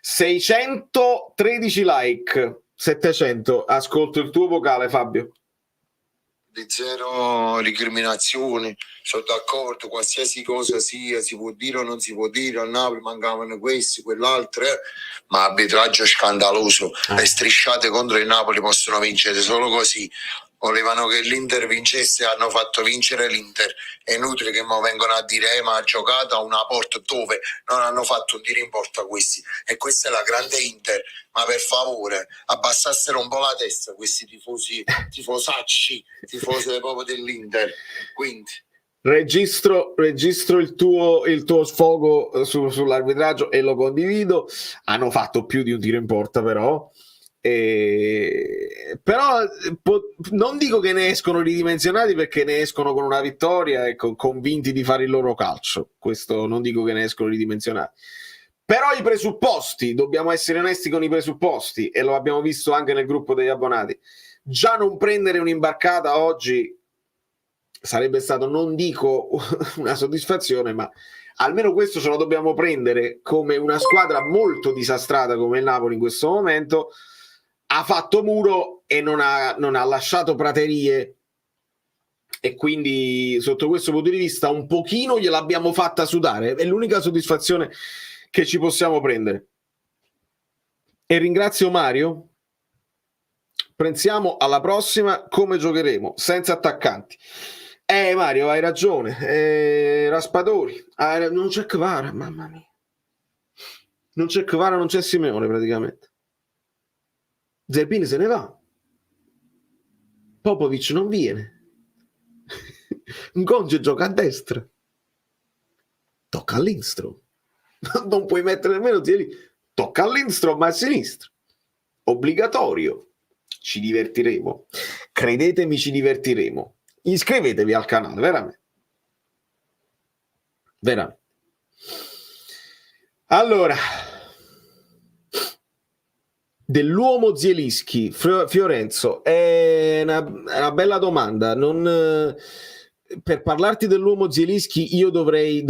Speaker 1: 613 like, 700. Ascolto il tuo vocale, Fabio.
Speaker 2: Di zero recriminazioni, sono d'accordo, qualsiasi cosa sia, si può dire o non si può dire, a Napoli mancavano questi, quell'altro, ma arbitraggio scandaloso, le strisciate contro il Napoli possono vincere solo così. Volevano che l'Inter vincesse, hanno fatto vincere l'Inter. È inutile che mi vengono a dire ma ha giocato a una porta, dove non hanno fatto un tiro in porta questi, e questa è la grande Inter. Ma per favore abbassassero un po' la testa questi tifosacci proprio dell'Inter. Quindi
Speaker 1: registro il tuo sfogo sull'arbitraggio e lo condivido. Hanno fatto più di un tiro in porta, però non dico che ne escono ridimensionati, perché ne escono con una vittoria e convinti di fare il loro calcio. Questo non dico che ne escono ridimensionati, però i presupposti, dobbiamo essere onesti con i presupposti, e lo abbiamo visto anche nel gruppo degli abbonati. Già non prendere un'imbarcata oggi sarebbe stato, non dico una soddisfazione, ma almeno questo ce lo dobbiamo prendere come una squadra molto disastrata come il Napoli in questo momento. Ha fatto muro e non ha lasciato praterie, e quindi sotto questo punto di vista un pochino gliel'abbiamo fatta sudare. È l'unica soddisfazione che ci possiamo prendere. E ringrazio Mario. Pensiamo alla prossima come giocheremo, senza attaccanti. Mario, hai ragione. Raspadori, non c'è Kvara, mamma mia. Non c'è Kvara, non c'è Simeone praticamente. Zerbini se ne va, Popovic non viene, Ngonge gioca a destra, tocca a Lindstrom. Non puoi mettere nemmeno Zieli, tocca a Lindstrom a sinistra, obbligatorio. Ci divertiremo, credetemi, ci divertiremo. Iscrivetevi al canale, veramente. Allora, dell'uomo Zielinski, Fiorenzo, è una bella domanda. Per parlarti dell'uomo Zielinski io dovrei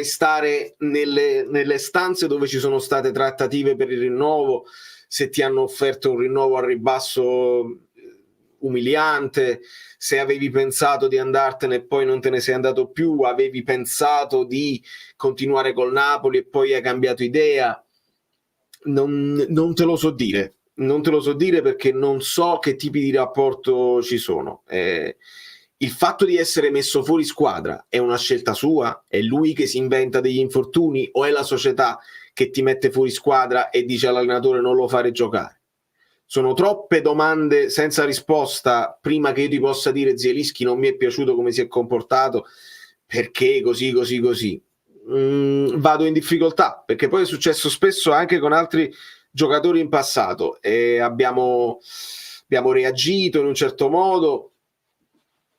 Speaker 1: stare nelle stanze dove ci sono state trattative per il rinnovo, se ti hanno offerto un rinnovo a ribasso umiliante, se avevi pensato di andartene e poi non te ne sei andato più, avevi pensato di continuare col Napoli e poi hai cambiato idea. Non te lo so dire, perché non so che tipi di rapporto ci sono. Il fatto di essere messo fuori squadra è una scelta sua? È lui che si inventa degli infortuni, o è la società che ti mette fuori squadra e dice all'allenatore non lo fare giocare? Sono troppe domande senza risposta prima che io ti possa dire Zielinski non mi è piaciuto come si è comportato, perché così. Vado in difficoltà, perché poi è successo spesso anche con altri giocatori in passato e abbiamo reagito in un certo modo.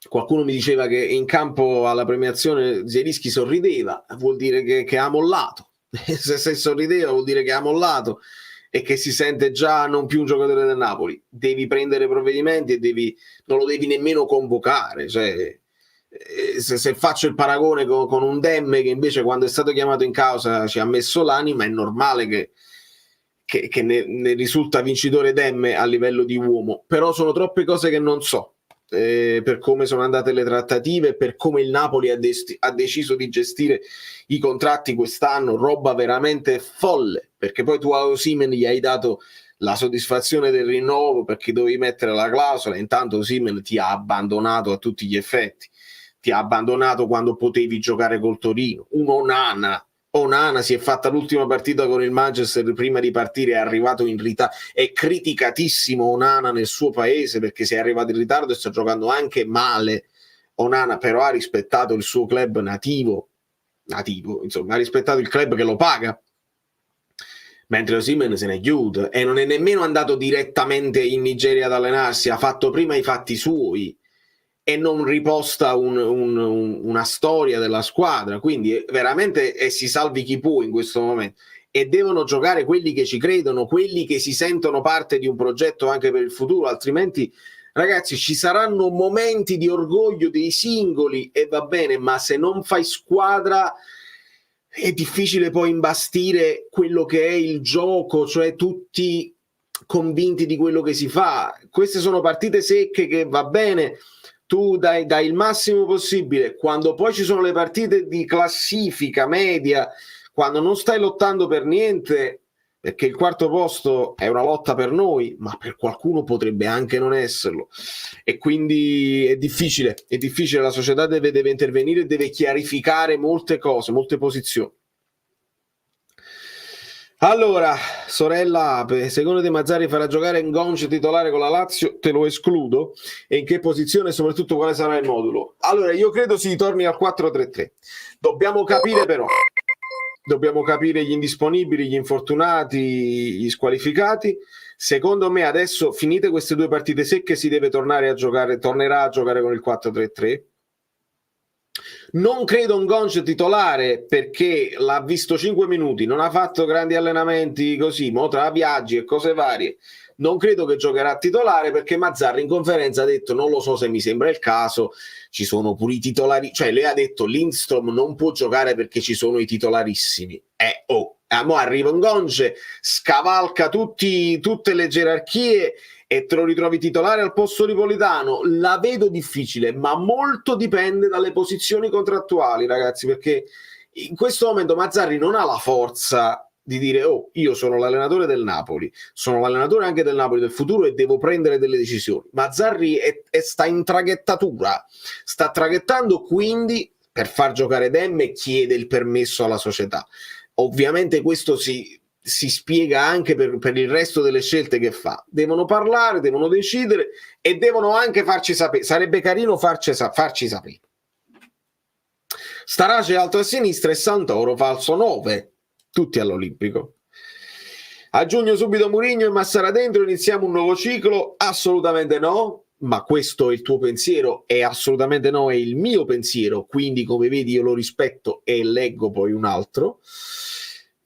Speaker 1: Qualcuno mi diceva che in campo alla premiazione Zielinski sorrideva, vuol dire che ha mollato. Se sorrideva vuol dire che ha mollato e che si sente già non più un giocatore del Napoli. Devi prendere provvedimenti e non lo devi nemmeno convocare, cioè se faccio il paragone con un Demme che invece quando è stato chiamato in causa ci ha messo l'anima, è normale che ne risulta vincitore Demme a livello di uomo. Però sono troppe cose che non so, per come sono andate le trattative, per come il Napoli ha deciso di gestire i contratti quest'anno, roba veramente folle, perché poi tu a Osimhen gli hai dato la soddisfazione del rinnovo perché dovevi mettere la clausola, intanto Osimhen ti ha abbandonato a tutti gli effetti, ti ha abbandonato quando potevi giocare col Torino. Onana si è fatta l'ultima partita con il Manchester prima di partire, è arrivato in ritardo, è criticatissimo Onana nel suo paese perché si è arrivato in ritardo e sta giocando anche male. Onana però ha rispettato il suo club nativo, insomma ha rispettato il club che lo paga, mentre Osimhen se ne chiude e non è nemmeno andato direttamente in Nigeria ad allenarsi, ha fatto prima i fatti suoi e non riposta una storia della squadra, quindi veramente si salvi chi può in questo momento, e devono giocare quelli che ci credono, quelli che si sentono parte di un progetto anche per il futuro, altrimenti ragazzi ci saranno momenti di orgoglio dei singoli e va bene, ma se non fai squadra è difficile poi imbastire quello che è il gioco, cioè tutti convinti di quello che si fa. Queste sono partite secche che va bene, tu dai il massimo possibile, quando poi ci sono le partite di classifica media, quando non stai lottando per niente, perché il quarto posto è una lotta per noi, ma per qualcuno potrebbe anche non esserlo, e quindi è difficile, la società deve intervenire, deve chiarificare molte cose, molte posizioni. Allora, sorella Ape, secondo te Mazzarri farà giocare Ngonce titolare con la Lazio? Te lo escludo. E in che posizione e soprattutto quale sarà il modulo? Allora, io credo si torni al 4-3-3. Dobbiamo capire gli indisponibili, gli infortunati, gli squalificati. Secondo me adesso, finite queste due partite secche, si deve tornerà a giocare con il 4-3-3. Non credo Ngonce titolare perché l'ha visto 5 minuti, non ha fatto grandi allenamenti così, mo tra viaggi e cose varie. Non credo che giocherà titolare perché Mazzarri in conferenza ha detto non lo so se mi sembra il caso, ci sono pure i titolari, cioè lei ha detto Lindstrom non può giocare perché ci sono i titolarissimi. Mo arriva Ngonce, scavalca tutte le gerarchie e te lo ritrovi titolare al posto di Politano. La vedo difficile, ma molto dipende dalle posizioni contrattuali, ragazzi, perché in questo momento Mazzarri non ha la forza di dire io sono l'allenatore del Napoli, sono l'allenatore anche del Napoli del futuro e devo prendere delle decisioni. Mazzarri sta in traghettatura, sta traghettando, quindi per far giocare Demme chiede il permesso alla società. Ovviamente questo si spiega anche per il resto delle scelte che fa. Devono parlare, devono decidere e devono anche farci sapere. Sarebbe carino farci sapere. Starace alto a sinistra e Santoro falso 9, tutti all'Olimpico. A giugno subito Mourinho e Massara dentro, iniziamo un nuovo ciclo? Assolutamente no, ma questo è il tuo pensiero e assolutamente no è il mio pensiero, quindi come vedi io lo rispetto e leggo poi un altro.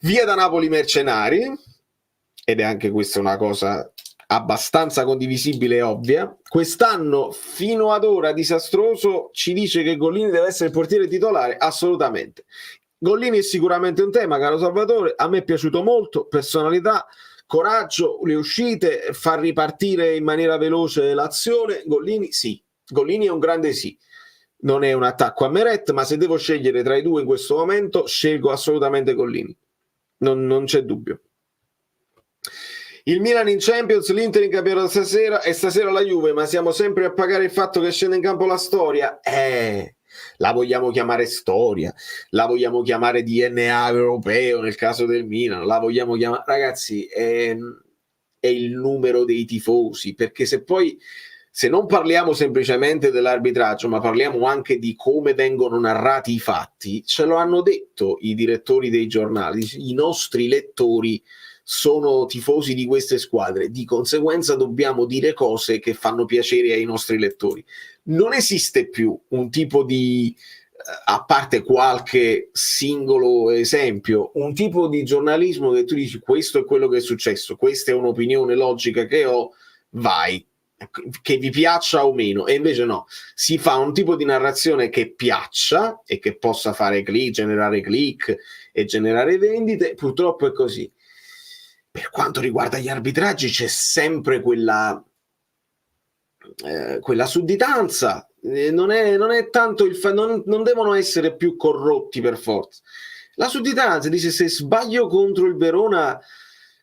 Speaker 1: Via da Napoli mercenari, ed è anche questa una cosa abbastanza condivisibile e ovvia. Quest'anno fino ad ora disastroso, ci dice che Gollini deve essere il portiere titolare? Assolutamente. Gollini è sicuramente un tema, caro Salvatore, a me è piaciuto molto, personalità, coraggio, le uscite, far ripartire in maniera veloce l'azione. Gollini sì, Gollini è un grande sì. Non è un attacco a Meret, ma se devo scegliere tra i due in questo momento scelgo assolutamente Gollini. Non c'è dubbio. Il Milan in Champions, l'Inter in campionato stasera e stasera la Juve, ma siamo sempre a pagare il fatto che scende in campo la storia? La vogliamo chiamare storia, la vogliamo chiamare DNA europeo nel caso del Milan, la vogliamo chiamare, ragazzi, è il numero dei tifosi, perché se non parliamo semplicemente dell'arbitraggio, ma parliamo anche di come vengono narrati i fatti, ce lo hanno detto i direttori dei giornali, i nostri lettori sono tifosi di queste squadre, di conseguenza dobbiamo dire cose che fanno piacere ai nostri lettori. Non esiste più un tipo di, a parte qualche singolo esempio, un tipo di giornalismo che tu dici questo è quello che è successo, questa è un'opinione logica che ho, vai, che vi piaccia o meno, e invece no, si fa un tipo di narrazione che piaccia e che possa fare generare click e generare vendite. Purtroppo è così. Per quanto riguarda gli arbitraggi c'è sempre quella sudditanza, non è tanto non devono essere più corrotti per forza. La sudditanza dice se sbaglio contro il Verona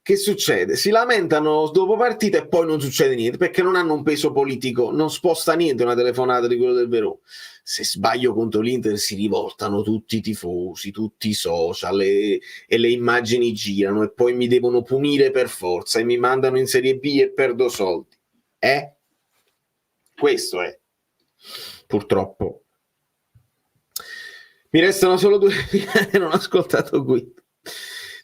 Speaker 1: che succede? Si lamentano dopo partita e poi non succede niente perché non hanno un peso politico, non sposta niente una telefonata di quello del Verona. Se sbaglio contro l'Inter si rivoltano tutti i tifosi, tutti i social e le immagini girano e poi mi devono punire per forza e mi mandano in Serie B e perdo soldi. Questo è, purtroppo. Mi restano solo 2 e non ho ascoltato qui.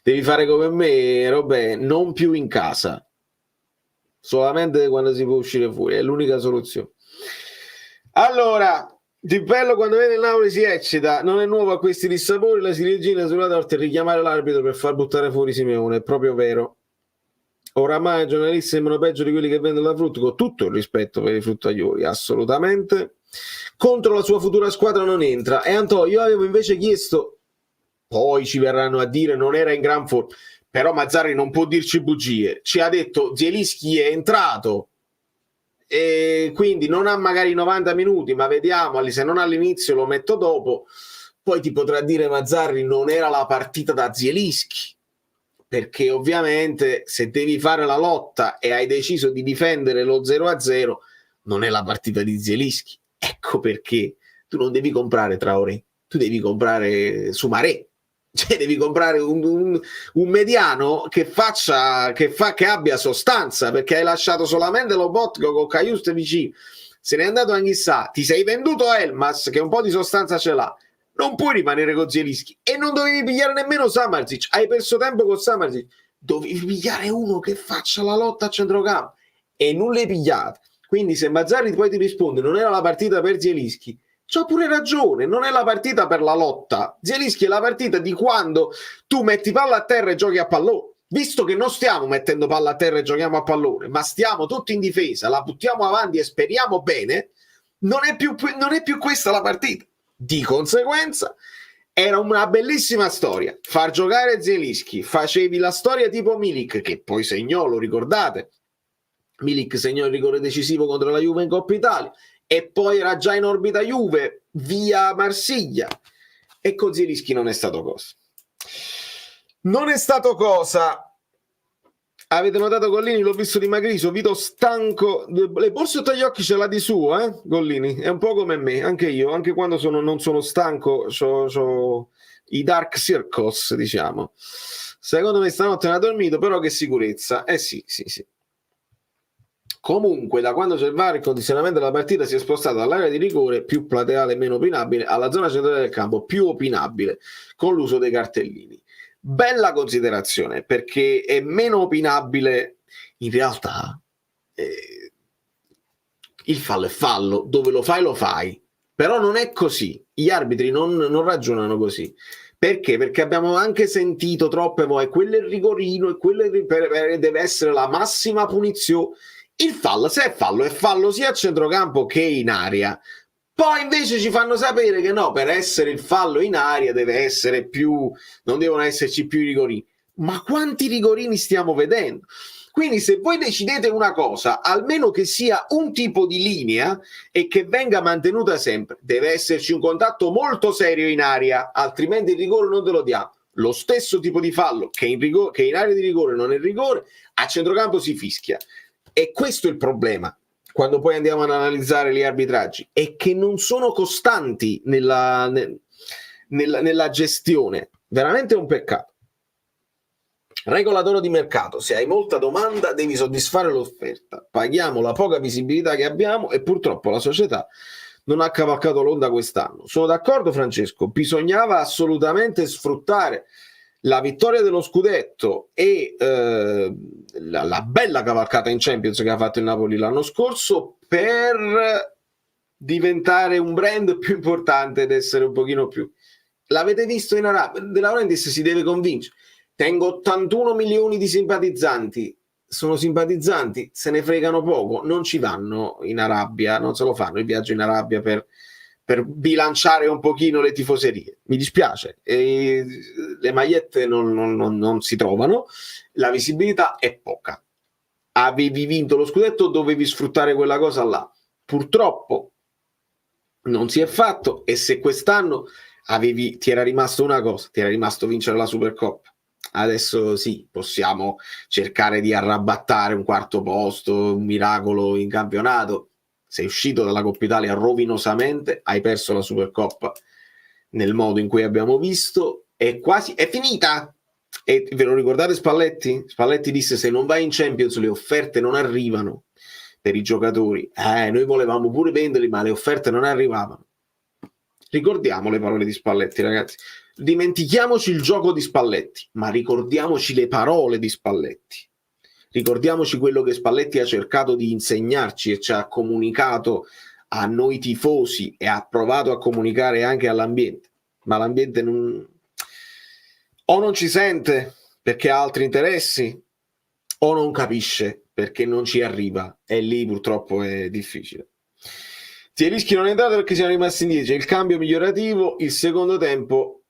Speaker 1: Devi fare come me, Robè, non più in casa, solamente quando si può uscire fuori, è l'unica soluzione. Allora, Di Bello quando vede il Napoli si eccita, non è nuovo a questi dissapori, la ciliegina sulla torta e richiamare l'arbitro per far buttare fuori Simeone, è proprio vero. Oramai i giornalisti sembrano peggio di quelli che vendono la frutta, con tutto il rispetto per i fruttaioli, assolutamente. Contro la sua futura squadra non entra. E Antonio, io avevo invece chiesto, poi ci verranno a dire non era in gran forma, però Mazzarri non può dirci bugie, ci ha detto Zielinski è entrato e quindi non ha magari 90 minuti, ma vediamo, se non all'inizio lo metto dopo, poi ti potrà dire Mazzarri non era la partita da Zielinski, perché ovviamente se devi fare la lotta e hai deciso di difendere lo 0-0 non è la partita di Zielinski. Ecco perché tu non devi comprare Traoré, tu devi comprare Soumaré, cioè devi comprare un mediano che abbia sostanza, perché hai lasciato solamente Lobotka con Cajuste vicino, se n'è andato Anghissà, ti sei venduto Elmas che un po' di sostanza ce l'ha, non puoi rimanere con Zielinski e non dovevi pigliare nemmeno Samardzic, hai perso tempo con Samardzic, dovevi pigliare uno che faccia la lotta a centrocampo e non l'hai pigliato. Quindi se Mazzarri poi ti risponde non era la partita per Zielinski, c'ha pure ragione, non è la partita per la lotta. Zielinski è la partita di quando tu metti palla a terra e giochi a pallone. Visto che non stiamo mettendo palla a terra e giochiamo a pallone, ma stiamo tutti in difesa, la buttiamo avanti e speriamo bene, non è più questa la partita. Di conseguenza era una bellissima storia far giocare Zielinski, facevi la storia tipo Milik che poi segnò, lo ricordate, Milik segnò il rigore decisivo contro la Juve in Coppa Italia e poi era già in orbita Juve via Marsiglia e con Zielinski non è stato cosa. Avete notato Gollini? L'ho visto dimagriso, Vito stanco, le borse sotto gli occhi ce l'ha di suo, Gollini, è un po' come me, anche io, anche quando non sono stanco c'ho i dark circles, diciamo. Secondo me stanotte non ha dormito, però che sicurezza, sì. Comunque da quando c'è il VAR il condizionamento della partita si è spostato dall'area di rigore più plateale meno opinabile alla zona centrale del campo più opinabile con l'uso dei cartellini. Bella considerazione, perché è meno opinabile in realtà il fallo è fallo, dove lo fai, però non è così, gli arbitri non ragionano così. Perché? Perché abbiamo anche sentito troppe volte quello è il rigorino e quello deve essere la massima punizione. Il fallo, se è fallo sia a centrocampo che in area. Poi invece ci fanno sapere che no, per essere il fallo in aria deve essere non devono esserci più rigorini. Ma quanti rigorini stiamo vedendo? Quindi se voi decidete una cosa, almeno che sia un tipo di linea e che venga mantenuta sempre, deve esserci un contatto molto serio in aria, altrimenti il rigore non te lo diamo. Lo stesso tipo di fallo che in area di rigore non è rigore, a centrocampo si fischia. E questo è il problema. Quando poi andiamo ad analizzare gli arbitraggi è che non sono costanti nella gestione, veramente è un peccato. Regola d'oro di mercato: se hai molta domanda devi soddisfare l'offerta, paghiamo la poca visibilità che abbiamo e purtroppo la società non ha cavalcato l'onda quest'anno. Sono d'accordo Francesco, bisognava assolutamente sfruttare la vittoria dello scudetto e la bella cavalcata in Champions che ha fatto il Napoli l'anno scorso per diventare un brand più importante ed essere un pochino più. L'avete visto in Arabia? De Laurentiis si deve convincere. Tengo 81 milioni di simpatizzanti, sono simpatizzanti, se ne fregano poco, non ci vanno in Arabia, non se lo fanno il viaggio in Arabia per bilanciare un pochino le tifoserie. Mi dispiace, le magliette non si trovano, la visibilità è poca. Avevi vinto lo scudetto, dovevi sfruttare quella cosa là. Purtroppo non si è fatto e se quest'anno ti era rimasto una cosa, ti era rimasto vincere la Supercoppa. Adesso sì, possiamo cercare di arrabattare un quarto posto, un miracolo in campionato. Sei uscito dalla Coppa Italia rovinosamente, hai perso la Supercoppa nel modo in cui abbiamo visto, è finita. E ve lo ricordate Spalletti? Spalletti disse: se non vai in Champions le offerte non arrivano per i giocatori. Noi volevamo pure venderli, ma le offerte non arrivavano. Ricordiamo le parole di Spalletti, ragazzi. Dimentichiamoci il gioco di Spalletti, ma ricordiamoci le parole di Spalletti. Ricordiamoci quello che Spalletti ha cercato di insegnarci e ci ha comunicato a noi tifosi e ha provato a comunicare anche all'ambiente. Ma l'ambiente o non ci sente perché ha altri interessi o non capisce perché non ci arriva, e lì purtroppo è difficile. Zielinski non è entrato perché siamo rimasti indietro, il cambio migliorativo, il secondo tempo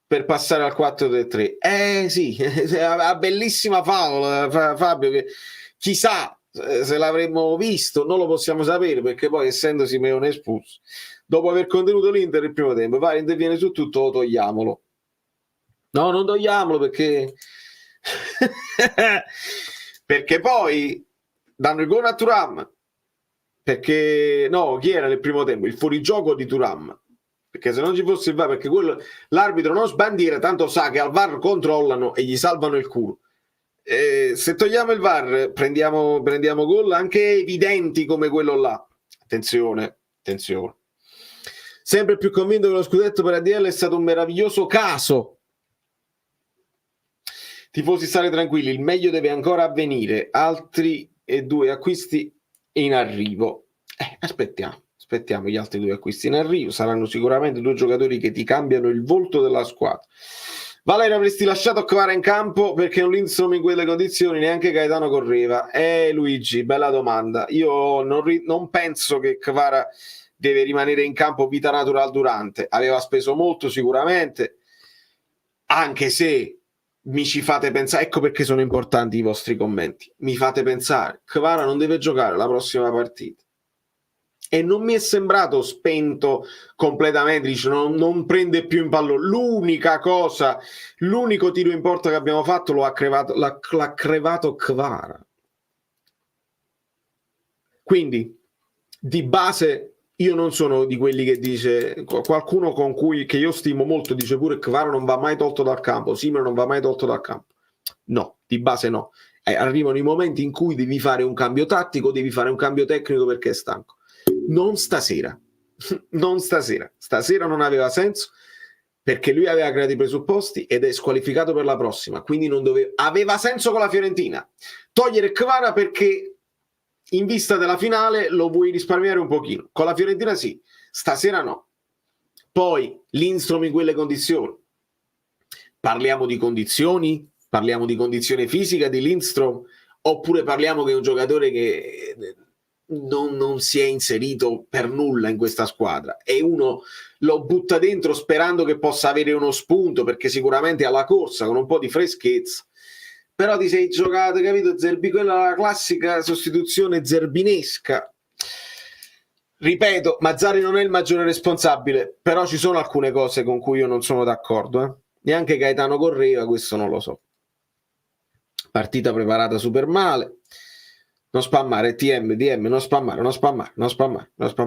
Speaker 1: per passare al 4-3-3. Sì, una bellissima favola, Fabio, che chissà se l'avremmo visto, non lo possiamo sapere perché poi essendo Simeone espulso, dopo aver contenuto l'Inter il primo tempo, VAR interviene su tutto, togliamolo. No, non togliamolo perché perché poi danno il gol a Thuram, perché no, chi era nel primo tempo? Il fuorigioco di Thuram, perché se non ci fosse il VAR, perché l'arbitro non sbandiera, tanto sa che al VAR controllano e gli salvano il culo. Se togliamo il VAR prendiamo gol anche evidenti come quello là. Attenzione. Sempre più convinto che lo scudetto per ADL è stato un meraviglioso caso. Tifosi, stare tranquilli, il meglio deve ancora avvenire, altri 2 acquisti in arrivo. Aspettiamo gli altri 2 acquisti in arrivo, saranno sicuramente 2 giocatori che ti cambiano il volto della squadra. Valerio, avresti lasciato Kvara in campo perché non Lindstrom in quelle condizioni, neanche Gaetano correva. Luigi, bella domanda. Io non penso che Kvara deve rimanere in campo vita natural durante, aveva speso molto sicuramente, anche se mi ci fate pensare, ecco perché sono importanti i vostri commenti, mi fate pensare, Kvara non deve giocare la prossima partita e non mi è sembrato spento completamente, dice non prende più in pallone, l'unico tiro in porta che abbiamo fatto l'ha crevato Kvara, quindi di base io non sono di quelli che dice, qualcuno che io stimo molto dice pure Kvara non va mai tolto dal campo, Simone non va mai tolto dal campo. No, di base no. Arrivano i momenti in cui devi fare un cambio tattico, devi fare un cambio tecnico perché è stanco. Non stasera. Stasera non aveva senso perché lui aveva creato i presupposti ed è squalificato per la prossima, quindi aveva senso con la Fiorentina. Togliere Kvara perché in vista della finale lo vuoi risparmiare un pochino. Con la Fiorentina sì, stasera no. Poi Lindstrom in quelle condizioni. Parliamo di condizioni? Parliamo di condizione fisica di Lindstrom? Oppure parliamo che è un giocatore che non si è inserito per nulla in questa squadra e uno lo butta dentro sperando che possa avere uno spunto perché sicuramente alla corsa con un po' di freschezza, però ti sei giocato, capito, Zerbi, quella è la classica sostituzione zerbinesca. Ripeto, Mazzarri non è il maggiore responsabile, però ci sono alcune cose con cui io non sono d'accordo. Neanche Gaetano correva, questo non lo so. Partita preparata super male. Non spammare, DM, non spammare,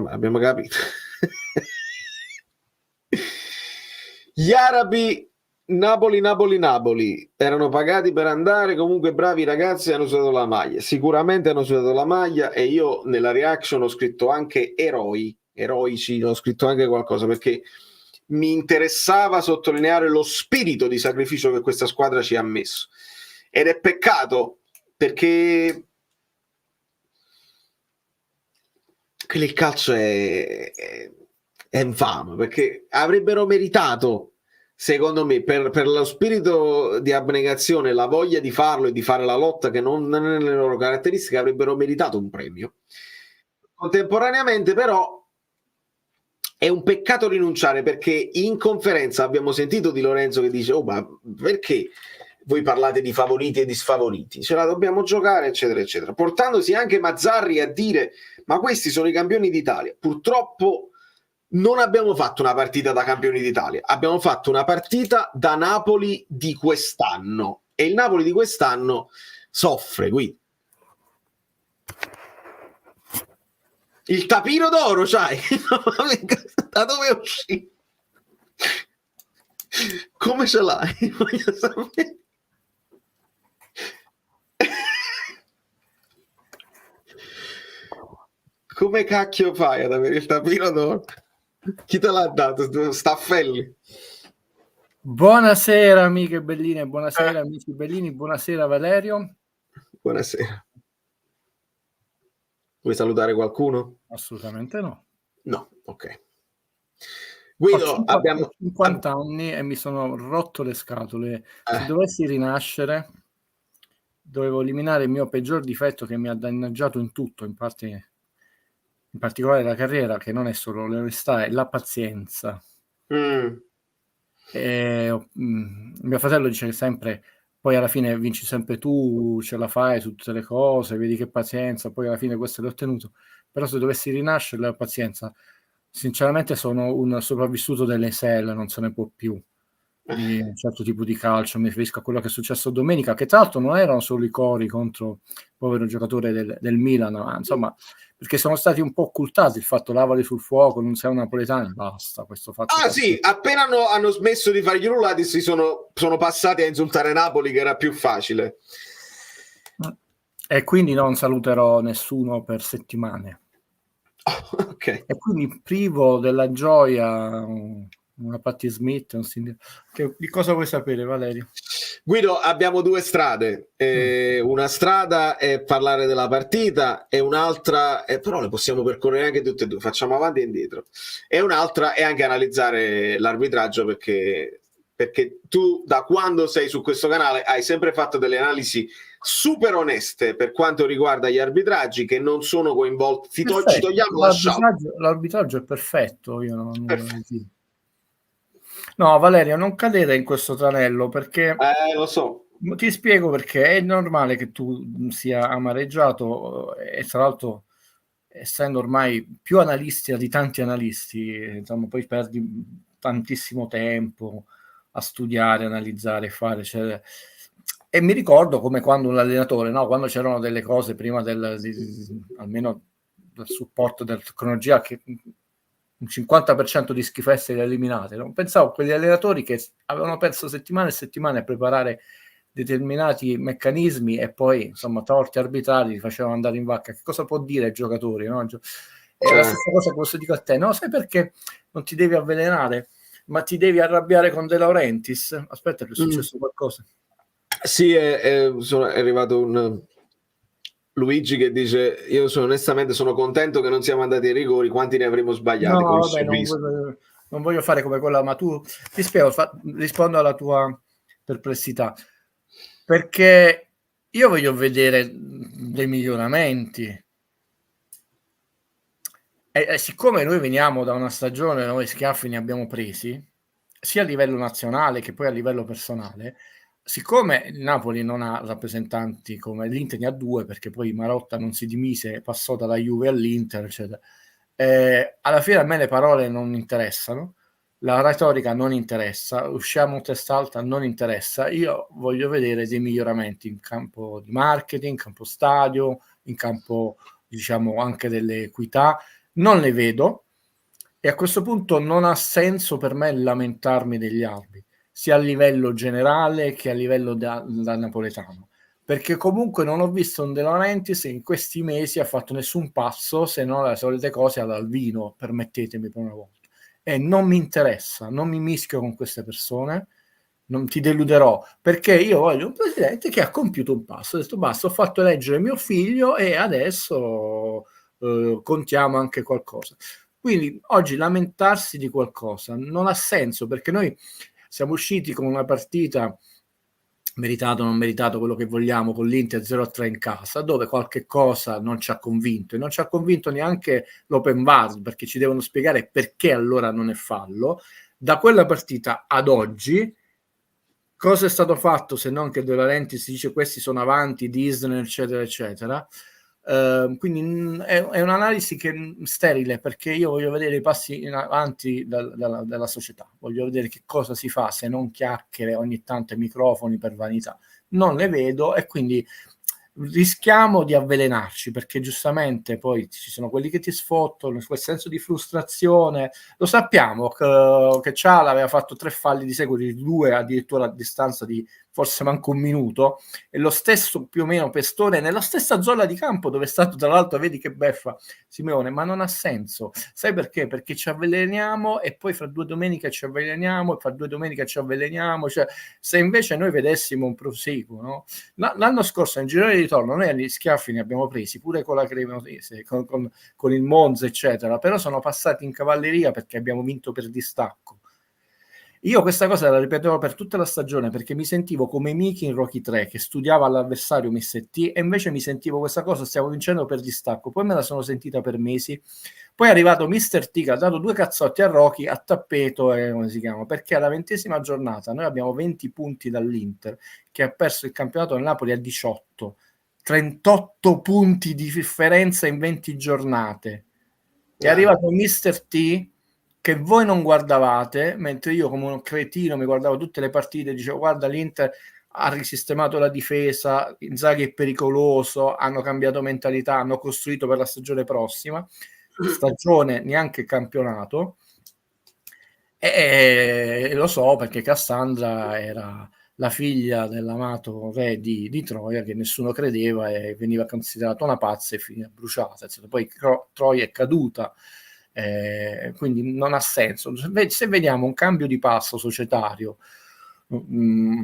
Speaker 1: abbiamo capito. Gli arabi Napoli erano pagati per andare, comunque bravi ragazzi, hanno sudato la maglia, sicuramente hanno sudato la maglia e io nella reaction ho scritto anche eroici, ho scritto anche qualcosa perché mi interessava sottolineare lo spirito di sacrificio che questa squadra ci ha messo ed è peccato perché il calcio è infame, perché avrebbero meritato, secondo me, per lo spirito di abnegazione, la voglia di farlo e di fare la lotta che non nelle loro caratteristiche, avrebbero meritato un premio. Contemporaneamente però è un peccato rinunciare, perché in conferenza abbiamo sentito Di Lorenzo che dice ma perché voi parlate di favoriti e di sfavoriti, ce la dobbiamo giocare eccetera eccetera, portandosi anche Mazzarri a dire ma questi sono i campioni d'Italia. Purtroppo non abbiamo fatto una partita da campioni d'Italia, abbiamo fatto una partita da Napoli di quest'anno, e il Napoli di quest'anno soffre, quindi il tapiro d'oro c'hai. Da dove è uscito? Come ce l'hai? Voglio sapere. Come cacchio fai ad avere il tapiro d'oro? Chi te l'ha dato? Staffelli.
Speaker 4: Buonasera amiche belline, buonasera amici bellini, buonasera Valerio.
Speaker 1: Buonasera. Vuoi salutare qualcuno?
Speaker 4: Assolutamente no.
Speaker 1: No, ok. Guido, abbiamo
Speaker 4: 50 anni e mi sono rotto le scatole. Se dovessi rinascere, dovevo eliminare il mio peggior difetto che mi ha danneggiato in tutto, in particolare la carriera, che non è solo l'onestà, è la pazienza. Mio fratello dice sempre: poi alla fine vinci sempre tu, ce la fai su tutte le cose, vedi che pazienza, poi alla fine questo l'ho ottenuto. Però se dovessi rinascere, la pazienza, sinceramente sono un sopravvissuto dell'Eisel, non se ne può più di un certo tipo di calcio. Mi riferisco a quello che è successo domenica, che tra l'altro non erano solo i cori contro il povero giocatore del Milan, ma insomma, perché sono stati un po' occultati il fatto lavali sul fuoco, non sei un napoletano, basta questo fatto.
Speaker 1: Sì, appena hanno smesso di fare gli ululati sono passati a insultare Napoli, che era più facile.
Speaker 4: E quindi non saluterò nessuno per settimane.
Speaker 1: Okay.
Speaker 4: E quindi privo della gioia una Patti Smith, di cosa vuoi sapere, Valerio?
Speaker 1: Guido, abbiamo due strade. Una strada è parlare della partita e un'altra, però le possiamo percorrere anche tutte e due, facciamo avanti e indietro. E un'altra è anche analizzare l'arbitraggio, perché tu, da quando sei su questo canale, hai sempre fatto delle analisi super oneste per quanto riguarda gli arbitraggi che non sono coinvolti. Ci togliamo
Speaker 4: l'arbitraggio è perfetto, io non No, Valerio, non cadere in questo tranello, perché
Speaker 1: lo so.
Speaker 4: Ti spiego perché è normale che tu sia amareggiato, e tra l'altro, essendo ormai più analisti di tanti analisti, insomma, poi perdi tantissimo tempo a studiare, analizzare, fare, cioè. E mi ricordo come quando un allenatore, no, quando c'erano delle cose prima almeno del supporto della tecnologia, che un 50% di schifezze le eliminate. Non pensavo a quegli allenatori che avevano perso settimane e settimane a preparare determinati meccanismi e poi, insomma, torti arbitrali li facevano andare in vacca. Che cosa può dire ai giocatori, no? È la stessa cosa che posso dire a te, no? Sai perché non ti devi avvelenare, ma ti devi arrabbiare con De Laurentiis? Aspetta, che è successo qualcosa.
Speaker 1: Sì, è arrivato un Luigi che dice: io onestamente sono contento che non siamo andati ai rigori, quanti ne avremmo sbagliati.
Speaker 4: No, vabbè, non voglio fare come quella, ma tu ti spiego, rispondo alla tua perplessità, perché io voglio vedere dei miglioramenti, e siccome noi veniamo da una stagione dove schiaffi ne abbiamo presi sia a livello nazionale che poi a livello personale, siccome il Napoli non ha rappresentanti come l'Inter, ne ha due, perché poi Marotta non si dimise, passò dalla Juve all'Inter, eccetera. Alla fine a me le parole non interessano, la retorica non interessa, usciamo testa alta non interessa. Io voglio vedere dei miglioramenti in campo di marketing, in campo stadio, in campo, diciamo, anche delle equità. Non le vedo, e a questo punto non ha senso per me lamentarmi degli arbitri, sia a livello generale che a livello da napoletano, perché comunque non ho visto un De Laurentiis in questi mesi ha fatto nessun passo, se non le solite cose ad vino, permettetemi per una volta, e non mi interessa, non mi mischio con queste persone, non ti deluderò, perché io voglio un presidente che ha compiuto un passo, ho detto basta, ho fatto eleggere mio figlio e adesso contiamo anche qualcosa. Quindi oggi lamentarsi di qualcosa non ha senso, perché noi siamo usciti con una partita, meritato o non meritato, quello che vogliamo, con l'Inter 0-3 in casa, dove qualche cosa non ci ha convinto, e non ci ha convinto neanche l'open VAR, perché ci devono spiegare perché allora non è fallo. Da quella partita ad oggi cosa è stato fatto, se non che De Laurentiis si dice questi sono avanti, Disney, eccetera eccetera. Quindi è un'analisi sterile, perché io voglio vedere i passi in avanti della società, voglio vedere che cosa si fa, se non chiacchiere ogni tanto ai microfoni per vanità. Non le vedo, e quindi rischiamo di avvelenarci, perché giustamente poi ci sono quelli che ti sfottono, quel senso di frustrazione. Lo sappiamo che Ciala aveva fatto 3 falli di seguito, 2 addirittura a distanza di forse manco un minuto, e lo stesso più o meno Pestone nella stessa zona di campo dove è stato, tra l'altro, vedi che beffa Simeone, ma non ha senso. Sai perché? Perché ci avveleniamo e poi fra 2 domeniche ci avveleniamo e fra 2 domeniche ci avveleniamo. Cioè, se invece noi vedessimo un proseguo, no? L'anno scorso in girone di ritorno noi agli schiaffi ne abbiamo presi pure con la Cremonese, con il Monza eccetera, però sono passati in cavalleria perché abbiamo vinto per distacco. Io questa cosa la ripetevo per tutta la stagione, perché mi sentivo come Miki in Rocky 3 che studiava l'avversario Missetti, e invece mi sentivo questa cosa, stiamo vincendo per distacco. Poi me la sono sentita per mesi. Poi è arrivato Mister T che ha dato 2 cazzotti a Rocky a tappeto, come si chiama, perché alla 20ª giornata noi abbiamo 20 punti dall'Inter che ha perso il campionato del Napoli a 18, 38 punti di differenza in 20 giornate. È arrivato Mister T che voi non guardavate, mentre io come un cretino mi guardavo tutte le partite e dicevo: guarda, l'Inter ha risistemato la difesa, Inzaghi è pericoloso, hanno cambiato mentalità, hanno costruito per la stagione prossima, stagione neanche campionato, e lo so perché Cassandra era la figlia dell'amato re di Troia, che nessuno credeva e veniva considerata una pazza e finiva bruciata. Poi Troia è caduta, quindi non ha senso. Se vediamo un cambio di passo societario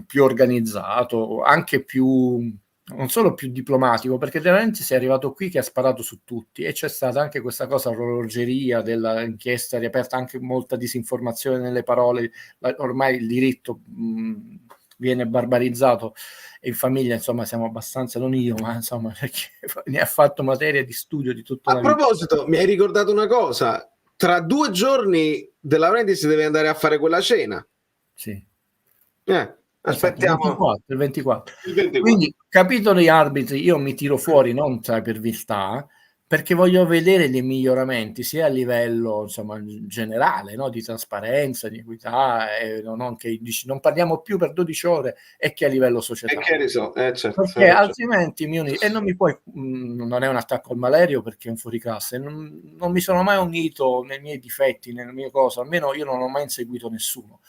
Speaker 4: più organizzato, anche più, non solo più diplomatico, perché De Laurentiis si è arrivato qui che ha sparato su tutti, e c'è stata anche questa cosa, l'orologeria dell'inchiesta riaperta, anche molta disinformazione nelle parole, ormai il diritto viene barbarizzato, e in famiglia insomma siamo abbastanza, non io, ma insomma perché ne ha fatto materia di studio di tutta la vita.
Speaker 1: A proposito, mi hai ricordato una cosa: tra 2 giorni De Laurentiis deve andare a fare quella cena.
Speaker 4: Sì.
Speaker 1: Aspettiamo
Speaker 4: il 24. Quindi, capito gli arbitri, io mi tiro fuori non per viltà, perché voglio vedere dei miglioramenti sia a livello insomma generale, no? Di trasparenza, di equità, e non parliamo più per 12 ore, e che a livello societario.
Speaker 1: Certo,
Speaker 4: perché altrimenti e non mi puoi, non è un attacco al malerio, perché è un fuoriclasse, non mi sono mai unito nei miei difetti, nelle mie cose, almeno io non ho mai inseguito nessuno,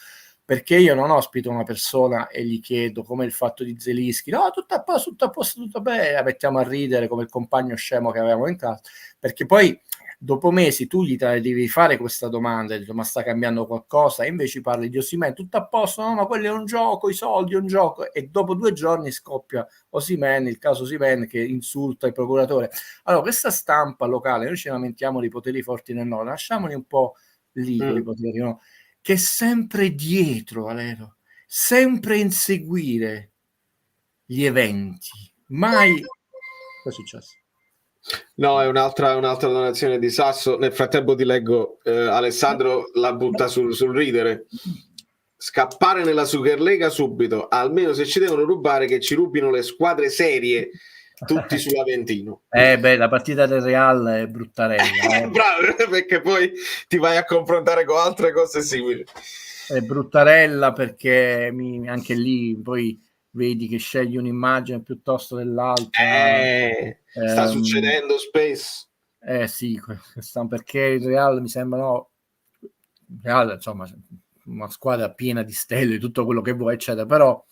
Speaker 4: perché io non ospito una persona e gli chiedo, come il fatto di Zelinski, no, tutto a posto, tutto bene, la mettiamo a ridere come il compagno scemo che avevamo in casa, perché poi dopo mesi tu gli devi fare questa domanda, dico, ma sta cambiando qualcosa? E invece parli di Osimhen, tutto a posto, no, ma quello è un gioco, i soldi è un gioco, e dopo 2 giorni scoppia Osimhen, il caso Osimhen, che insulta il procuratore. Allora, questa stampa locale, noi ci lamentiamo dei poteri forti nel nord, lasciamoli un po' lì con i poteri, no? Che è sempre dietro, Valerio, sempre inseguire gli eventi, mai. Che è successo?
Speaker 1: No, è un'altra donazione di Sasso. Nel frattempo ti leggo, Alessandro la butta sul ridere. Scappare nella Superlega subito, almeno se ci devono rubare che ci rubino le squadre serie, tutti sull'Aventino.
Speaker 4: La partita del Real è bruttarella.
Speaker 1: Bravo, perché poi ti vai a confrontare con altre cose simili.
Speaker 4: È bruttarella perché anche lì poi vedi che scegli un'immagine piuttosto dell'altra.
Speaker 1: Sta succedendo spesso.
Speaker 4: Sì, perché il Real mi sembra, no, Real, insomma, una squadra piena di stelle, tutto quello che vuoi, eccetera, però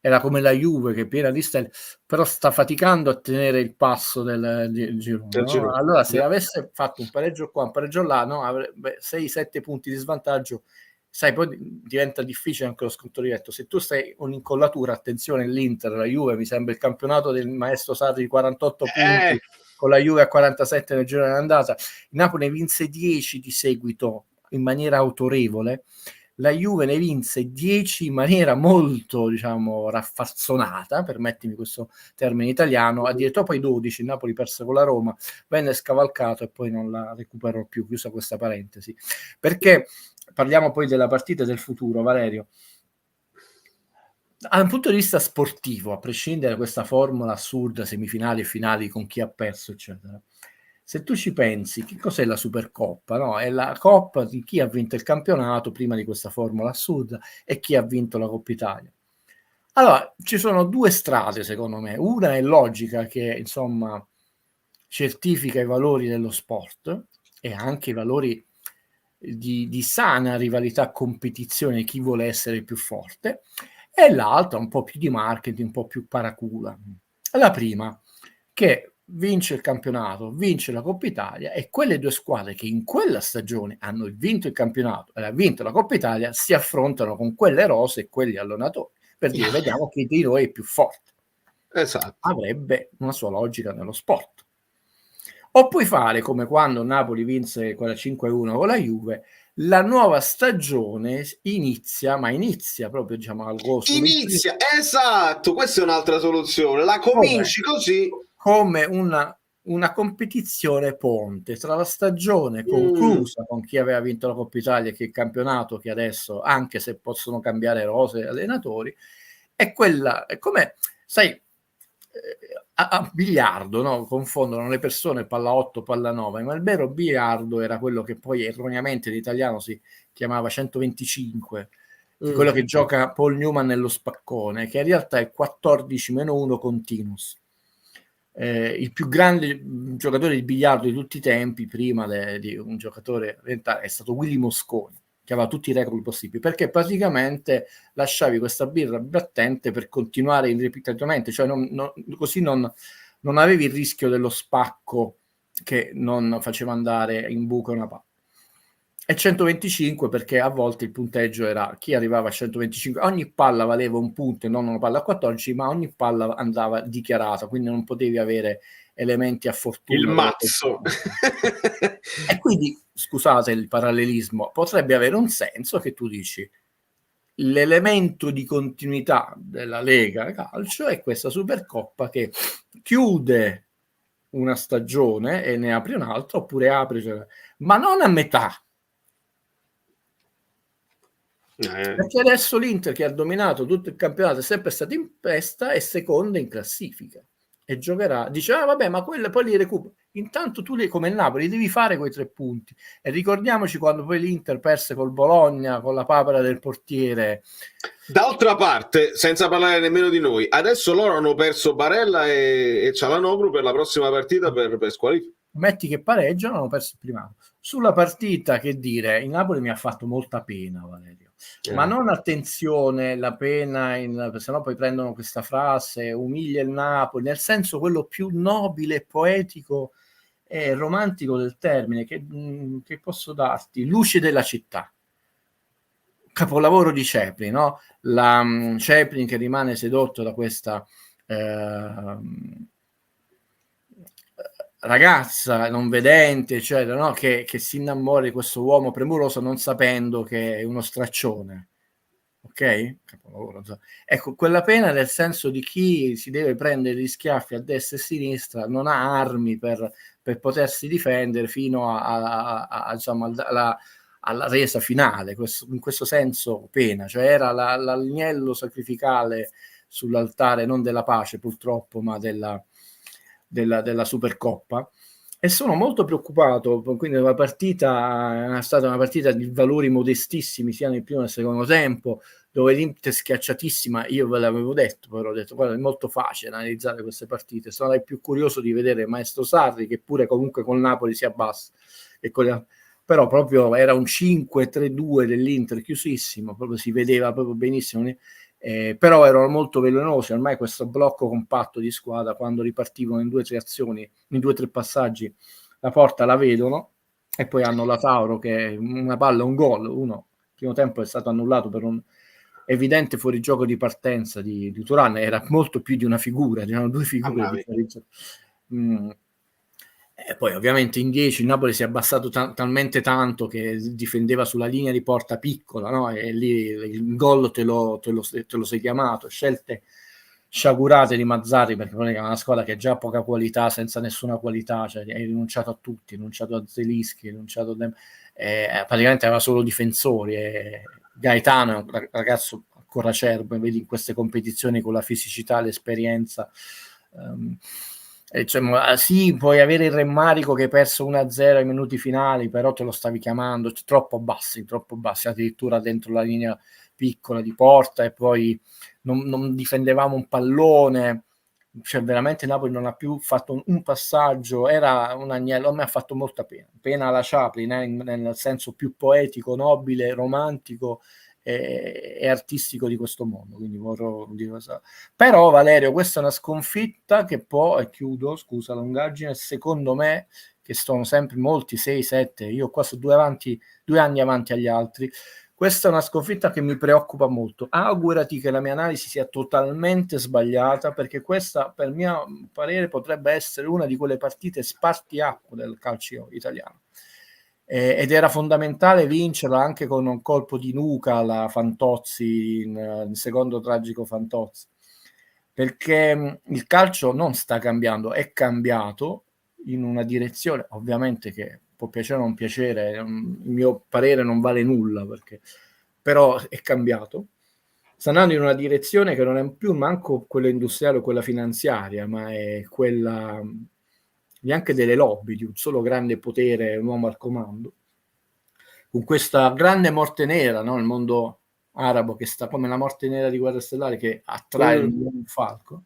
Speaker 4: era come la Juve che è piena di stelle, però sta faticando a tenere il passo del girone, no? Allora, se avesse fatto un pareggio qua, un pareggio là, no? Avrebbe 6-7 punti di svantaggio. Sai, poi diventa difficile anche lo sconto diretto. Se tu stai un'incollatura, attenzione, l'Inter, la Juve, mi sembra il campionato del maestro Sarri di 48 punti, con la Juve a 47 nel girone d'andata. Il Napoli ne vinse 10 di seguito in maniera autorevole, la Juve ne vinse 10 in maniera molto, diciamo, raffazzonata, permettimi questo termine italiano, addirittura poi 12, il Napoli perse con la Roma, venne scavalcato e poi non la recuperò più, chiusa questa parentesi. Perché parliamo poi della partita del futuro, Valerio. Dal punto di vista sportivo, a prescindere da questa formula assurda, semifinali e finali con chi ha perso, eccetera, se tu ci pensi, che cos'è la Supercoppa? No? È la coppa di chi ha vinto il campionato prima di questa formula assurda e chi ha vinto la Coppa Italia. Allora, ci sono due strade, secondo me. Una è logica, che insomma certifica i valori dello sport e anche i valori di sana rivalità, competizione, chi vuole essere il più forte, e l'altra un po' più di marketing, un po' più paracula. La prima, che vince il campionato, vince la Coppa Italia, e quelle due squadre che in quella stagione hanno vinto il campionato e hanno vinto la Coppa Italia si affrontano con quelle rose e quelli allenatori per dire vediamo chi di noi è più forte.
Speaker 1: Esatto.
Speaker 4: Avrebbe una sua logica nello sport. O puoi fare come quando Napoli vinse quella 5-1 con la Juve, la nuova stagione inizia proprio, diciamo, agosto.
Speaker 1: Inizia, esatto, questa è un'altra soluzione, la cominci così.
Speaker 4: Come una competizione ponte tra la stagione conclusa con chi aveva vinto la Coppa Italia e che il campionato, che adesso, anche se possono cambiare rose e allenatori, è quella, è come, sai, a biliardo, no? Confondono le persone palla 8, palla 9, ma il vero biliardo era quello che poi erroneamente in italiano si chiamava 125, quello che gioca Paul Newman nello spaccone, che in realtà è 14-1 continuous. Il più grande giocatore di biliardo di tutti i tempi, prima di un giocatore è stato Willy Mosconi, che aveva tutti i record possibili, perché praticamente lasciavi questa birra battente per continuare ripetutamente, cioè così non avevi il rischio dello spacco che non faceva andare in buco una palla. E 125 perché a volte il punteggio era chi arrivava a 125, ogni palla valeva un punto e non una palla a 14, ma ogni palla andava dichiarata, quindi non potevi avere elementi a fortuna.
Speaker 1: Il mazzo.
Speaker 4: E quindi, scusate il parallelismo, potrebbe avere un senso che tu dici l'elemento di continuità della Lega Calcio è questa Supercoppa che chiude una stagione e ne apre un'altra, oppure apre, ma non a metà. Perché adesso l'Inter, che ha dominato tutto il campionato, è sempre stato in testa e seconda in classifica e giocherà, dice vabbè, ma quello poi li recupera. Intanto tu come il Napoli devi fare quei 3 punti, e ricordiamoci quando poi l'Inter perse col Bologna con la papera del portiere.
Speaker 1: D'altra parte, senza parlare nemmeno di noi, adesso loro hanno perso Barella e Cialanoglu per la prossima partita per squalifica.
Speaker 4: Metti che pareggiano, hanno perso il primo anno. Sulla partita, che dire, il Napoli mi ha fatto molta pena, Valerio, ma non, attenzione, la pena, se no poi prendono questa frase, umilia il Napoli, nel senso quello più nobile, poetico e romantico del termine, che posso darti, luce della città, capolavoro di Chaplin, no? Chaplin che rimane sedotto da questa ragazza non vedente, eccetera, no? Che si innamora di questo uomo premuroso non sapendo che è uno straccione. Ok? Ecco, quella pena nel senso di chi si deve prendere gli schiaffi a destra e a sinistra, non ha armi per potersi difendere fino diciamo, alla resa finale. In questo senso pena, cioè era l'agnello sacrificale sull'altare non della pace purtroppo, ma della Supercoppa, e sono molto preoccupato. Quindi la partita è stata una partita di valori modestissimi sia nel primo che nel secondo tempo, dove l'Inter schiacciatissima, io ve l'avevo detto, però ho detto guarda, è molto facile analizzare queste partite, sarei più curioso di vedere Maestro Sarri, che pure comunque con Napoli si abbassa, però proprio era un 5-3-2 dell'Inter chiusissimo, proprio si vedeva proprio benissimo. Però erano molto velenosi. Ormai questo blocco compatto di squadra, quando ripartivano in 2-3 azioni, in 2-3 passaggi, la porta la vedono, e poi hanno la Tauro che una palla, un gol, uno il primo tempo è stato annullato per un evidente fuorigioco di partenza di Thuram, era molto più di una figura, erano 2 figure di fuorigioco. E poi ovviamente in 10 il Napoli si è abbassato talmente tanto che difendeva sulla linea di porta piccola, no? E lì il gol te lo sei chiamato. Scelte sciagurate di Mazzarri, perché non è una squadra che ha già poca qualità, senza nessuna qualità, cioè hai rinunciato a tutti, rinunciato a Zelischi, praticamente aveva solo difensori, e Gaetano è un ragazzo coracerba, vedi in queste competizioni con la fisicità, l'esperienza. Cioè, sì, puoi avere il rammarico che hai perso 1-0 ai minuti finali, però te lo stavi chiamando troppo bassi, addirittura dentro la linea piccola di porta, e poi non difendevamo un pallone. Cioè, veramente Napoli non ha più fatto un passaggio, era un agnello. A me ha fatto molta pena alla Chaplin, nel senso più poetico, nobile, romantico e artistico di questo mondo. Quindi però Valerio, questa è una sconfitta che può, e chiudo, scusa la lungaggine, secondo me, che sono sempre molti 6-7, io qua sono 2 anni avanti agli altri. Questa è una sconfitta che mi preoccupa molto. Augurati che la mia analisi sia totalmente sbagliata, perché questa, per mio parere, potrebbe essere una di quelle partite spartiacque del calcio italiano. Ed era fondamentale vincerla anche con un colpo di nuca alla Fantozzi, in secondo tragico Fantozzi, perché il calcio non sta cambiando, è cambiato in una direzione, ovviamente, che può piacere o non piacere, il mio parere non vale nulla, però è cambiato. Sta andando in una direzione che non è più manco quella industriale o quella finanziaria, ma è quella neanche delle lobby, di un solo grande potere, un uomo al comando, con questa grande morte nera, no? Il mondo arabo, che sta come la morte nera di Guerra Stellare, che attrae un falco.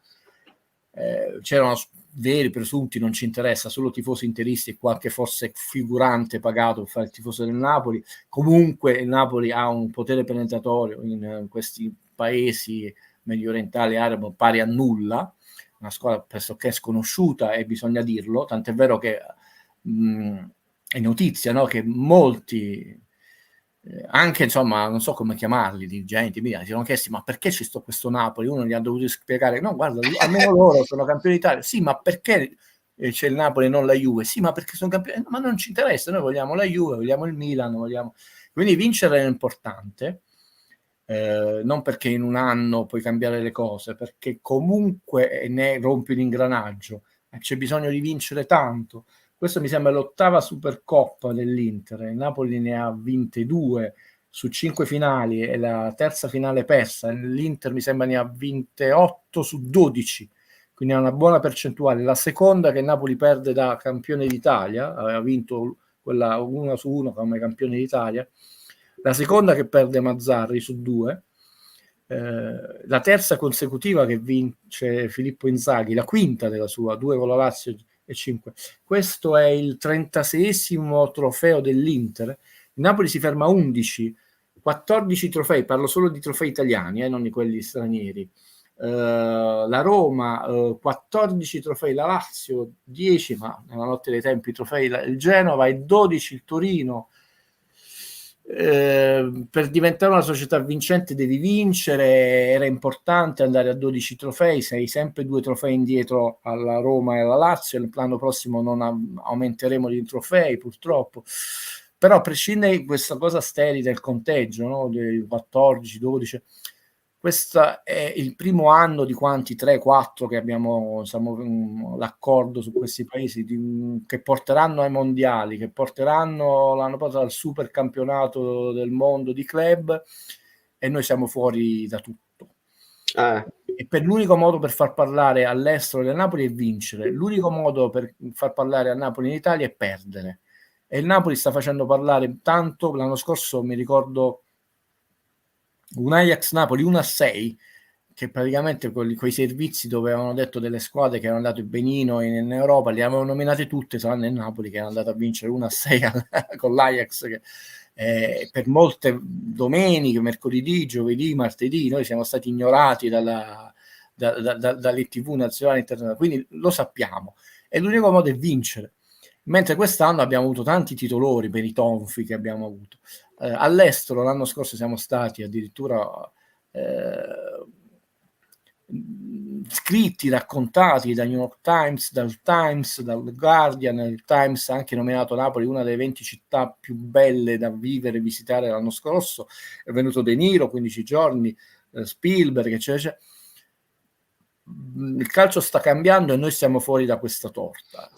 Speaker 4: C'erano veri presunti, non ci interessa, solo tifosi interisti e qualche forse figurante pagato per fare il tifoso del Napoli. Comunque il Napoli ha un potere penetratorio in questi paesi medio orientali, arabo, pari a nulla, una squadra pressoché sconosciuta, e bisogna dirlo, tant'è vero che è notizia, no? Che molti anche, insomma, non so come chiamarli, dirigenti, si sono chiesti: ma perché ci sto questo Napoli? Uno gli ha dovuto spiegare: no, guarda, almeno loro sono campioni d'Italia. Sì, ma perché c'è il Napoli e non la Juve? Sì, ma perché sono campioni? Ma non ci interessa, noi vogliamo la Juve, vogliamo il Milan, vogliamo... Quindi vincere è importante, non perché in un anno puoi cambiare le cose, perché comunque ne rompi l'ingranaggio, c'è bisogno di vincere tanto. Questo mi sembra l'8ª Supercoppa dell'Inter. Il Napoli ne ha vinte 2 su 5 finali e la terza finale persa. L'Inter mi sembra ne ha vinte 8 su 12, quindi ha una buona percentuale. La seconda che Napoli perde da campione d'Italia, aveva vinto quella 1-1 come campione d'Italia. La seconda che perde Mazzarri su 2. La terza consecutiva che vince Filippo Inzaghi, la quinta della sua, 2 con la Lazio e 5. Questo è il 36esimo trofeo dell'Inter. Il Napoli si ferma a 11, 14 trofei, parlo solo di trofei italiani, non di quelli stranieri. La Roma 14 trofei, la Lazio 10, ma nella notte dei tempi trofei il Genova, e 12 il Torino. Per diventare una società vincente devi vincere, era importante andare a 12 trofei, sei sempre 2 trofei indietro alla Roma e alla Lazio, l'anno prossimo non aumenteremo di trofei purtroppo, però a prescindere di questa cosa sterile del conteggio, no? Dei 14, 12, questo è il primo anno di quanti 3-4 che abbiamo, diciamo, l'accordo su questi paesi che porteranno ai mondiali, che porteranno l'anno prossimo al super campionato del mondo di club, e noi siamo fuori da tutto. E per l'unico modo per far parlare all'estero del Napoli è vincere, l'unico modo per far parlare a Napoli in Italia è perdere, e il Napoli sta facendo parlare tanto. L'anno scorso mi ricordo un Ajax Napoli 1-6, che praticamente quei servizi dove avevano detto delle squadre che erano andate benino in Europa, li avevano nominate tutte, tranne il Napoli, che era andato a vincere 1-6 con l'Ajax, che per molte domeniche, mercoledì, giovedì, martedì, noi siamo stati ignorati dalle TV nazionali e internazionali, quindi lo sappiamo, e l'unico modo è vincere. Mentre quest'anno abbiamo avuto tanti titolori per i tonfi che abbiamo avuto. All'estero l'anno scorso siamo stati addirittura scritti, raccontati dal New York Times, dal Guardian. Il Times ha anche nominato Napoli una delle 20 città più belle da vivere e visitare l'anno scorso. È venuto De Niro, 15 giorni, Spielberg, eccetera. Il calcio sta cambiando e noi siamo fuori da questa torta.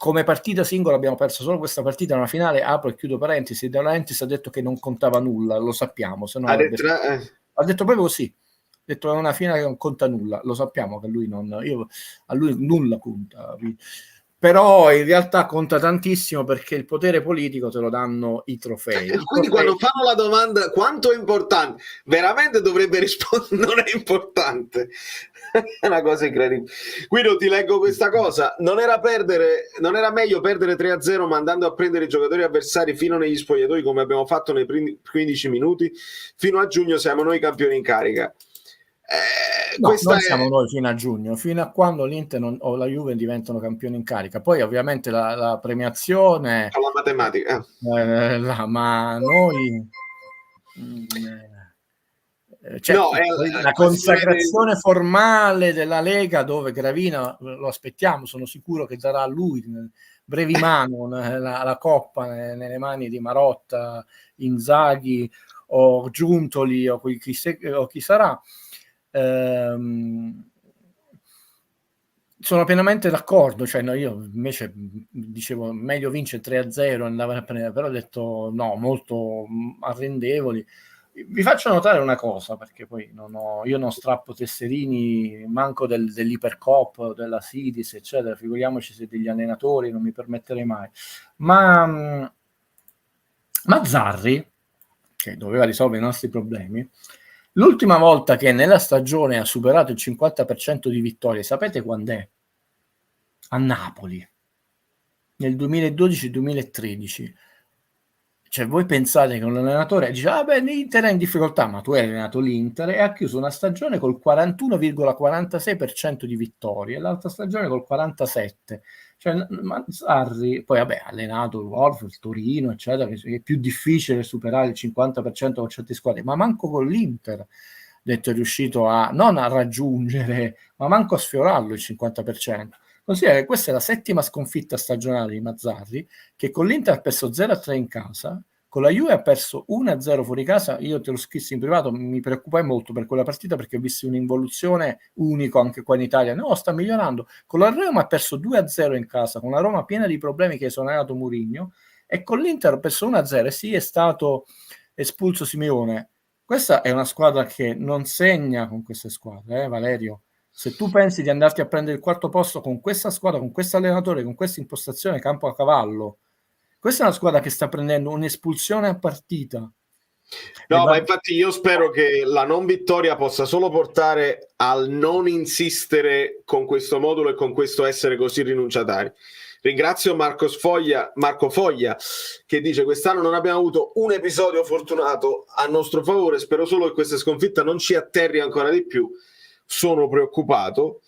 Speaker 4: come partita singola abbiamo perso solo questa partita, nella finale, apro e chiudo parentesi, De Laurentiis ha detto che non contava nulla, lo sappiamo, se no
Speaker 1: ha detto
Speaker 4: proprio così, ha detto che è una finale che non conta nulla, lo sappiamo che a lui nulla conta, però in realtà conta tantissimo perché il potere politico te lo danno i trofei.
Speaker 1: Quindi quando fanno la domanda quanto è importante, veramente dovrebbe rispondere non è importante. È una cosa incredibile. Guido, ti leggo questa cosa. Non era meglio perdere 3-0 mandando a prendere i giocatori avversari fino negli spogliatoi come abbiamo fatto nei primi 15 minuti? Fino a giugno siamo noi campioni in carica.
Speaker 4: No, non siamo noi fino a giugno, fino a quando l'Inter o la Juve diventano campioni in carica. Poi ovviamente la premiazione
Speaker 1: con la matematica,
Speaker 4: ma noi la consacrazione formale della Lega, dove Gravina lo aspettiamo, sono sicuro che darà a lui brevi mano la coppa nelle mani di Marotta, Inzaghi o Giuntoli o chi sarà. Sono pienamente d'accordo, cioè no, io invece dicevo meglio vincere 3-0 andava a prendere, però ho detto no, molto arrendevoli. Vi faccio notare una cosa, perché poi io non strappo tesserini manco dell'Ipercop, della Sidis, eccetera, figuriamoci se degli allenatori, non mi permetterei mai. Ma Mazzarri, che doveva risolvere i nostri problemi, l'ultima volta che nella stagione ha superato il 50% di vittorie, sapete quando è? A Napoli, nel 2012-2013. Cioè, voi pensate che un allenatore dice, l'Inter è in difficoltà, ma tu hai allenato l'Inter e ha chiuso una stagione col 41,46% di vittorie e l'altra stagione col 47%. Cioè, Mazzarri, poi ha allenato il Wolf, il Torino, eccetera, che è più difficile superare il 50% con certe squadre, ma manco con l'Inter detto è riuscito non a raggiungere, ma manco a sfiorarlo il 50%. Considera che questa è la 7ª sconfitta stagionale di Mazzarri, che con l'Inter ha perso 0-3 in casa, con la Juve ha perso 1-0 fuori casa. Io te lo scrissi in privato, mi preoccupai molto per quella partita perché ho visto un'involuzione unico anche qua in Italia. No, sta migliorando. Con la Roma ha perso 2-0 in casa, con la Roma piena di problemi che sono esonerato Mourinho, e con l'Inter ha perso 1-0 e sì, è stato espulso Simeone. Questa è una squadra che non segna con queste squadre, Valerio. Se tu pensi di andarti a prendere il 4º posto con questa squadra, con questo allenatore, con questa impostazione campo a cavallo, questa è una squadra che sta prendendo un'espulsione a partita.
Speaker 1: No, ma infatti io spero che la non vittoria possa solo portare al non insistere con questo modulo e con questo essere così rinunciatari. Ringrazio Marco Foglia che dice: quest'anno non abbiamo avuto un episodio fortunato a nostro favore, spero solo che questa sconfitta non ci atterri ancora di più, sono preoccupato.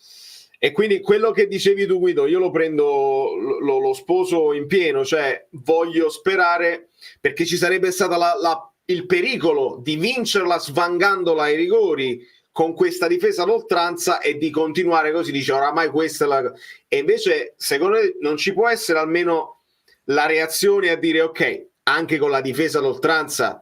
Speaker 1: E quindi quello che dicevi tu, Guido, io lo prendo, lo sposo in pieno, cioè voglio sperare, perché ci sarebbe stato il pericolo di vincerla svangandola ai rigori con questa difesa all'oltranza e di continuare così, dice oramai questa è la... E invece secondo me non ci può essere almeno la reazione a dire ok, anche con la difesa all'oltranza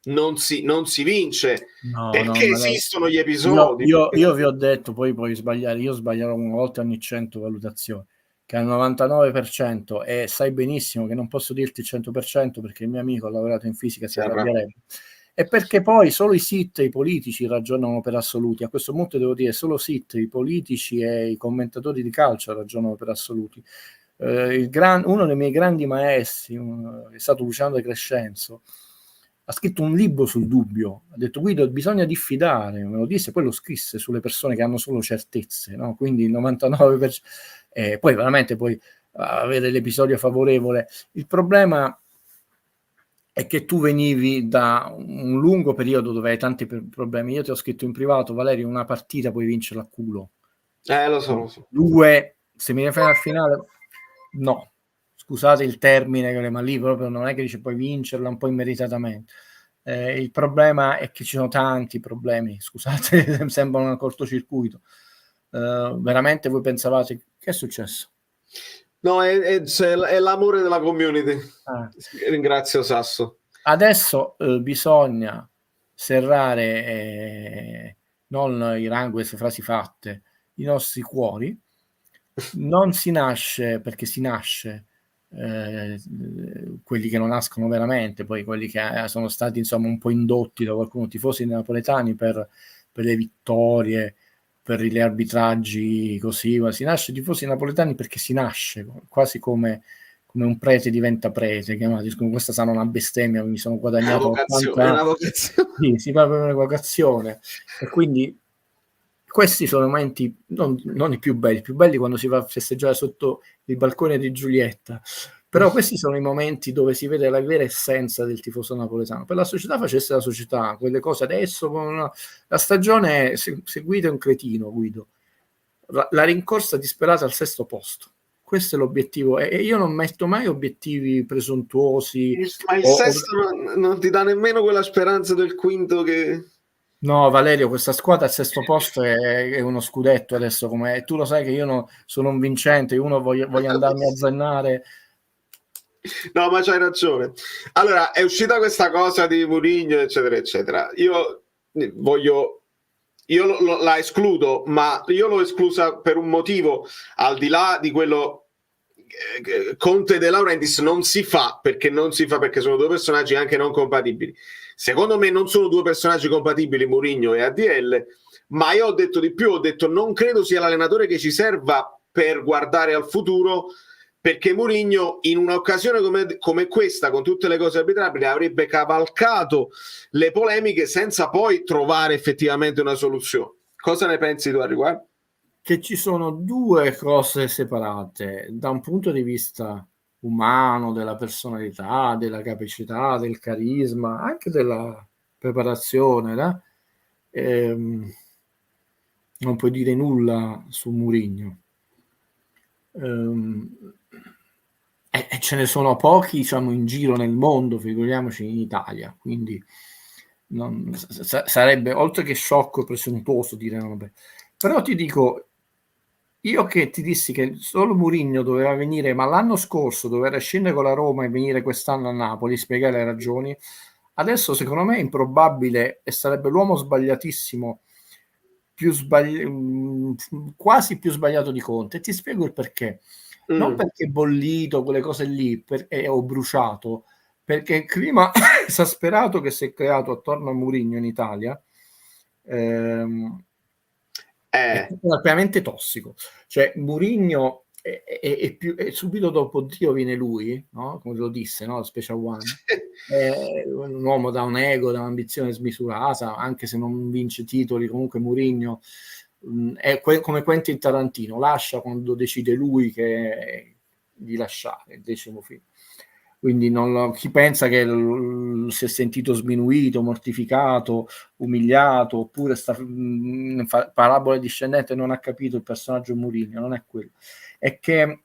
Speaker 1: non si vince, perché esistono gli episodi.
Speaker 4: Io vi ho detto, poi puoi sbagliare, io sbaglierò una volta ogni 100 valutazioni, che al 99%, e sai benissimo che non posso dirti il 100% perché il mio amico ha lavorato in fisica, si arrabbierebbe. E perché poi solo i SIT e i politici ragionano per assoluti. A questo punto devo dire solo SIT, i politici e i commentatori di calcio ragionano per assoluti. Uno dei miei grandi maestri è stato Luciano De Crescenzo, ha scritto un libro sul dubbio, ha detto Guido bisogna diffidare, me lo disse, poi lo scrisse sulle persone che hanno solo certezze, no? Quindi il 99%, poi veramente puoi avere l'episodio favorevole. Il problema è che tu venivi da un lungo periodo dove hai tanti problemi. Io ti ho scritto in privato, Valerio, una partita puoi vincerla a culo.
Speaker 1: Lo so.
Speaker 4: 2, se mi fai al finale, no. Scusate il termine, ma lì proprio non è che dice puoi vincerla un po' immeritatamente. Il problema è che ci sono tanti problemi, scusate, sembra un cortocircuito. Veramente voi pensavate, che è successo?
Speaker 1: No, è l'amore della community. Ringrazio Sasso.
Speaker 4: Adesso bisogna serrare non i ranghi, queste frasi fatte, i nostri cuori, non si nasce perché si nasce, quelli che non nascono veramente, poi quelli che sono stati insomma un po' indotti da qualcuno, tifosi napoletani per le vittorie, per gli arbitraggi così, ma si nasce tifosi napoletani perché si nasce, quasi come un prete diventa prete, chiamati, questa sarà una bestemmia, mi sono guadagnato 80
Speaker 1: È una vocazione.
Speaker 4: sì, si parla di una vocazione, e quindi questi sono i momenti non i più belli quando si va a festeggiare sotto il balcone di Giulietta, però questi sono i momenti dove si vede la vera essenza del tifoso napoletano. Per la società facesse la società, quelle cose adesso, la stagione se Guido è un cretino, Guido, la rincorsa disperata al 6° posto. Questo è l'obiettivo, e io non metto mai obiettivi presuntuosi.
Speaker 1: Ma il sesto non ti dà nemmeno quella speranza del quinto che...
Speaker 4: No, Valerio, questa squadra al 6° posto è uno scudetto adesso, come tu lo sai che io sono un vincente, uno voglio andarmi a zannare.
Speaker 1: No, ma c'hai ragione. Allora, è uscita questa cosa di Mourinho, eccetera, eccetera. Io la escludo, ma io l'ho esclusa per un motivo, al di là di quello. Conte De Laurentiis non si fa perché sono due personaggi anche non compatibili. Secondo me non sono due personaggi compatibili, Mourinho e ADL, ma io ho detto di più, ho detto non credo sia l'allenatore che ci serva per guardare al futuro, perché Mourinho in un'occasione come questa, con tutte le cose arbitrabili, avrebbe cavalcato le polemiche senza poi trovare effettivamente una soluzione. Cosa ne pensi tu al riguardo?
Speaker 4: Che ci sono due cose separate da un punto di vista umano, della personalità, della capacità, del carisma, anche della preparazione, no? Non puoi dire nulla su Mourinho. E ce ne sono pochi, diciamo, in giro nel mondo, figuriamoci in Italia, quindi sarebbe, oltre che sciocco, presuntuoso dire no, vabbè. Però ti dico, io che ti dissi che solo Mourinho doveva venire, ma l'anno scorso doveva scendere con la Roma e venire quest'anno a Napoli, spiegare le ragioni, adesso secondo me è improbabile e sarebbe l'uomo sbagliatissimo, quasi più sbagliato di Conte. Ti spiego il perché. Non perché è bollito, quelle cose lì, o bruciato, perché il clima esasperato che si è creato attorno a Mourinho in Italia è veramente tossico. Cioè Mourinho è subito dopo Dio viene lui, no? Come lo disse, no? Special One. È un uomo da un ego, da un'ambizione smisurata, anche se non vince titoli, comunque Mourinho è come Quentin Tarantino, lascia quando decide lui che di lasciare il 10° film. Quindi chi pensa che si è sentito sminuito, mortificato, umiliato, oppure sta in parabole discendente, non ha capito il personaggio Mourinho, non è quello. È che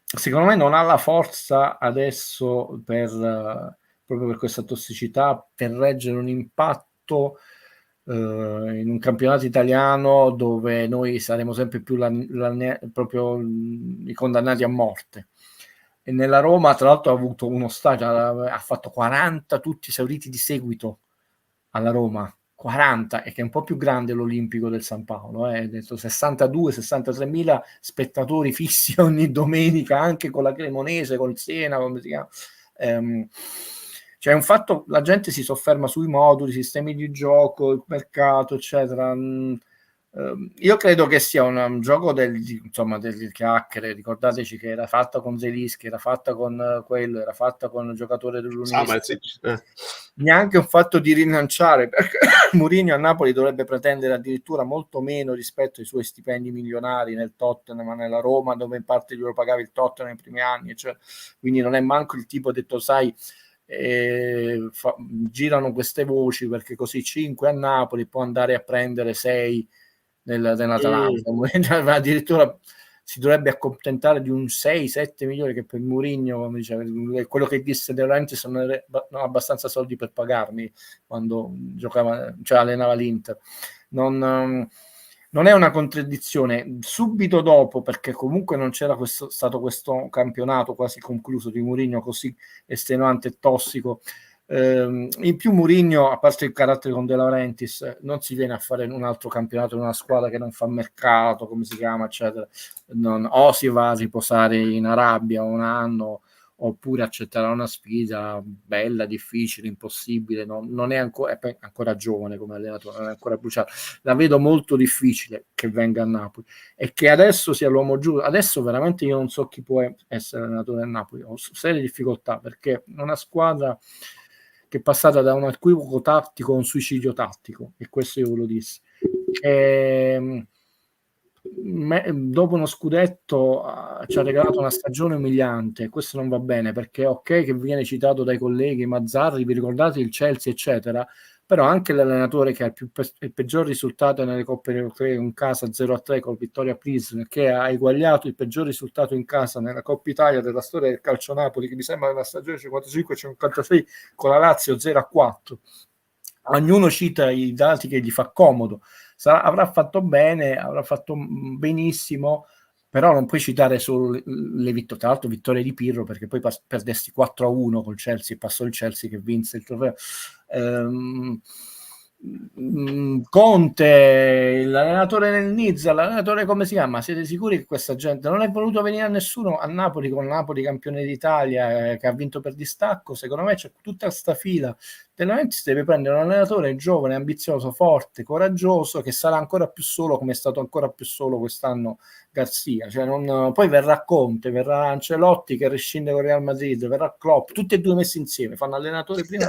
Speaker 4: secondo me non ha la forza adesso proprio per questa tossicità, per reggere un impatto in un campionato italiano dove noi saremo sempre più proprio i condannati a morte. E nella Roma, tra l'altro, ha avuto uno stadio, ha fatto 40 tutti esauriti di seguito alla Roma, 40, e che è un po' più grande l'Olimpico del San Paolo, detto 62-63 mila spettatori fissi ogni domenica, anche con la Cremonese, col Siena, come si chiama. Cioè, un fatto, la gente si sofferma sui moduli, sistemi di gioco, il mercato, eccetera. Io credo che sia un gioco del chiacchiere. Ricordateci che era fatta con Zelinski, era fatta con quello, era fatta con il giocatore dell'Università. Neanche un fatto di rilanciare, perché Mourinho a Napoli dovrebbe pretendere addirittura molto meno rispetto ai suoi stipendi milionari nel Tottenham, ma nella Roma, dove in parte glielo pagava il Tottenham nei primi anni, cioè, quindi non è manco il tipo detto, sai, girano queste voci perché così 5 a Napoli può andare a prendere 6 nell'Atalanta. Addirittura si dovrebbe accontentare di un 6-7 milioni, che per Mourinho, come diceva, quello che disse De Laurentiis, non ha abbastanza soldi per pagarmi quando giocava, cioè allenava l'Inter. Non è una contraddizione. Subito dopo, perché comunque non c'era stato questo campionato quasi concluso di Mourinho così estenuante e tossico, In più Mourinho, a parte il carattere con De Laurentiis, non si viene a fare un altro campionato in una squadra che non fa mercato, come si chiama, eccetera. O si va a riposare in Arabia un anno, oppure accetterà una sfida bella, difficile, impossibile. Non è ancora giovane come allenatore, non è ancora bruciato. La vedo molto difficile che venga a Napoli, e che adesso sia l'uomo giusto. Adesso veramente io non so chi può essere allenatore a Napoli, ho serie difficoltà, perché una squadra che è passata da un equivoco tattico a un suicidio tattico, e questo io ve lo dissi. Dopo uno scudetto ci ha regalato una stagione umiliante. Questo non va bene, perché ok che viene citato dai colleghi Mazzarri, vi ricordate il Chelsea eccetera, però anche l'allenatore che ha il peggior risultato nelle coppe europee in casa 0-3 col Vittoria Prism, che ha eguagliato il peggior risultato in casa nella Coppa Italia della storia del calcio Napoli, che mi sembra nella stagione 55-56 con la Lazio 0-4. Ognuno cita i dati che gli fa comodo. Avrà fatto bene, avrà fatto benissimo, però non puoi citare solo le vittorie. Tra l'altro vittorie di Pirlo, perché poi perdesti 4-1 col Chelsea, passò il Chelsea che vinse il trofeo. Conte, l'allenatore del Nizza, l'allenatore come si chiama? Siete sicuri che questa gente non è voluto venire a nessuno a Napoli, con Napoli campione d'Italia, che ha vinto per distacco? Secondo me c'è tutta questa fila. Veramente si deve prendere un allenatore giovane, ambizioso, forte, coraggioso, che sarà ancora più solo, come è stato ancora più solo quest'anno Garzia. Cioè poi verrà Conte, verrà Ancelotti che rescinde con Real Madrid, verrà Klopp, tutti e due messi insieme, fanno allenatore prima.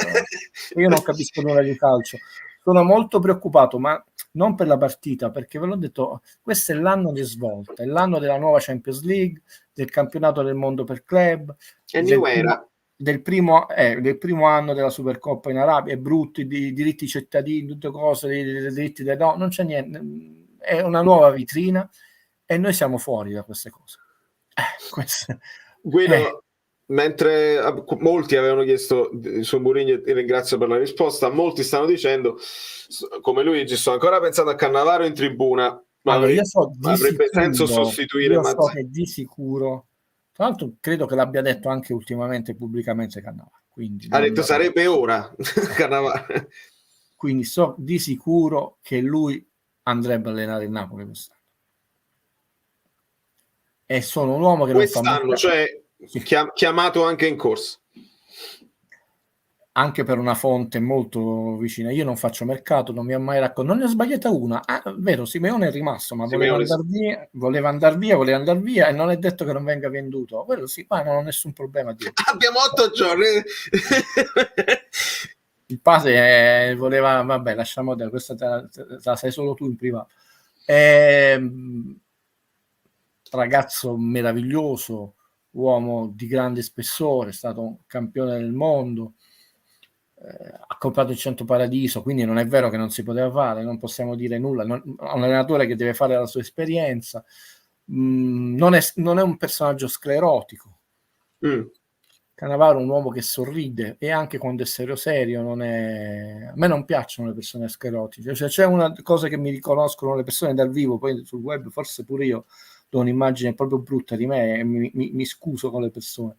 Speaker 4: Io non capisco nulla di calcio. Sono molto preoccupato, ma non per la partita, perché ve l'ho detto, questo è l'anno di svolta, è l'anno della nuova Champions League, del campionato del mondo per club, del primo anno della Supercoppa in Arabia. È brutto, i diritti cittadini, tutte cose, i diritti no, non c'è niente, è una nuova vetrina e noi siamo fuori da queste cose.
Speaker 1: Guido, mentre molti avevano chiesto su Mourinho, ti ringrazio per la risposta, molti stanno dicendo, come Luigi, sto ancora pensando a Cannavaro in tribuna, ma
Speaker 4: allora,
Speaker 1: avrebbe senso sostituire
Speaker 4: Mazzarri. So che di sicuro, tra l'altro credo che l'abbia detto anche ultimamente pubblicamente Cannavaro, quindi
Speaker 1: ha detto sarebbe ora Cannavaro.
Speaker 4: Quindi so di sicuro che lui andrebbe a allenare il Napoli quest'anno, e sono un uomo che
Speaker 1: quest'anno,
Speaker 4: non fa
Speaker 1: cioè chiamato anche in corsa,
Speaker 4: anche per una fonte molto vicina. Io non faccio mercato, non mi ha mai raccontato, non ne ho sbagliata una. Vero, Simeone è rimasto, ma voleva andare via e non è detto che non venga venduto. Quello sì, ma non ho nessun problema.
Speaker 1: Abbiamo 8 giorni.
Speaker 4: Il padre voleva, vabbè, lasciamo da questa te la sai solo tu in privato. Ragazzo meraviglioso, uomo di grande spessore, è stato un campione del mondo, ha comprato il 100 Paradiso, quindi non è vero che non si poteva fare, non possiamo dire nulla. Un allenatore che deve fare la sua esperienza, non è un personaggio sclerotico. Cannavaro è un uomo che sorride, e anche quando è serio non è... A me non piacciono le persone sclerotiche, cioè, c'è una cosa che mi riconoscono le persone dal vivo, poi sul web forse pure io do un'immagine proprio brutta di me e mi scuso con le persone.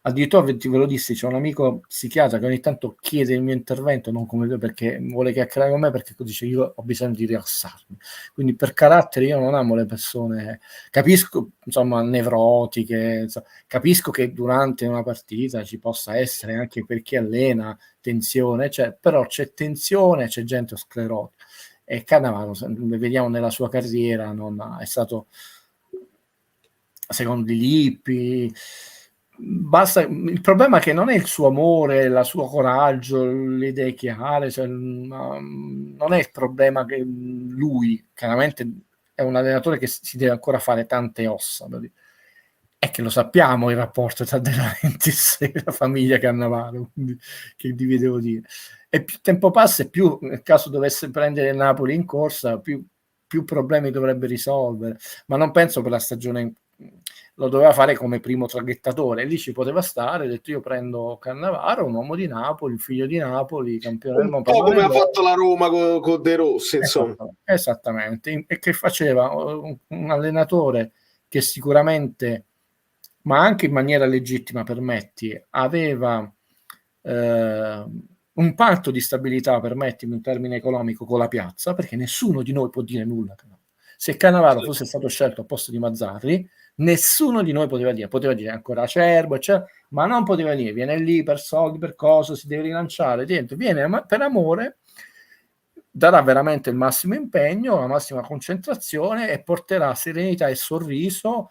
Speaker 4: Addirittura ve lo dissi, c'è un amico psichiatra che ogni tanto chiede il mio intervento, non come perché vuole chiacchierare con me, perché dice io ho bisogno di rilassarmi. Quindi per carattere io non amo le persone, capisco, insomma, nevrotiche, capisco che durante una partita ci possa essere, anche per chi allena, tensione, però c'è tensione, c'è gente sclerotica, e Cannavaro, vediamo nella sua carriera, è stato, secondo Lippi, basta. Il problema è che non è il suo amore, il suo coraggio, le idee chiare, cioè, non è il problema che lui chiaramente è un allenatore che si deve ancora fare tante ossa, è che lo sappiamo il rapporto tra De Laurentiis e la famiglia Cannavaro, quindi che vi devo dire, e più tempo passa e più, nel caso dovesse prendere il Napoli in corsa, più problemi dovrebbe risolvere, ma non penso per la stagione. Lo doveva fare come primo traghettatore, lì ci poteva stare, ha detto io prendo Cannavaro, un uomo di Napoli, un figlio di Napoli, campione del mondo,
Speaker 1: un po' come ha fatto la Roma con De Rossi, insomma.
Speaker 4: Esattamente, e che faceva un allenatore che sicuramente, ma anche in maniera legittima, permetti, aveva un patto di stabilità, permettimi un termine economico, con la piazza, perché nessuno di noi può dire nulla. Se Cannavaro fosse stato scelto al posto di Mazzarri, nessuno di noi poteva dire ancora Acerbo, eccetera, ma non poteva dire viene lì per soldi, per cosa, si deve rilanciare, viene per amore, darà veramente il massimo impegno, la massima concentrazione e porterà serenità e sorriso,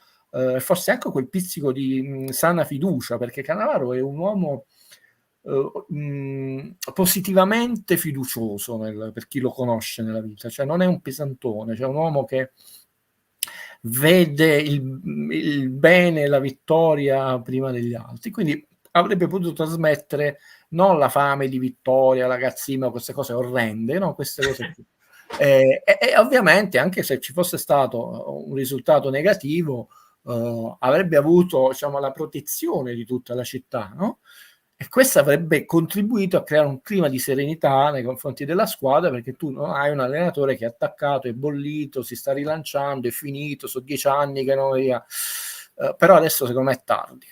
Speaker 4: forse anche quel pizzico di sana fiducia, perché Cannavaro è un uomo positivamente fiducioso per chi lo conosce nella vita, cioè non è un pesantone, cioè un uomo che vede il bene e la vittoria prima degli altri, quindi avrebbe potuto trasmettere non la fame di vittoria, la cazzima, queste cose orrende, no? Queste cose qui. E ovviamente anche se ci fosse stato un risultato negativo, avrebbe avuto, diciamo, la protezione di tutta la città, no? E questo avrebbe contribuito a creare un clima di serenità nei confronti della squadra, perché tu non hai un allenatore che è attaccato, è bollito, si sta rilanciando, è finito, sono 10 anni che non via. Però adesso secondo me è tardi.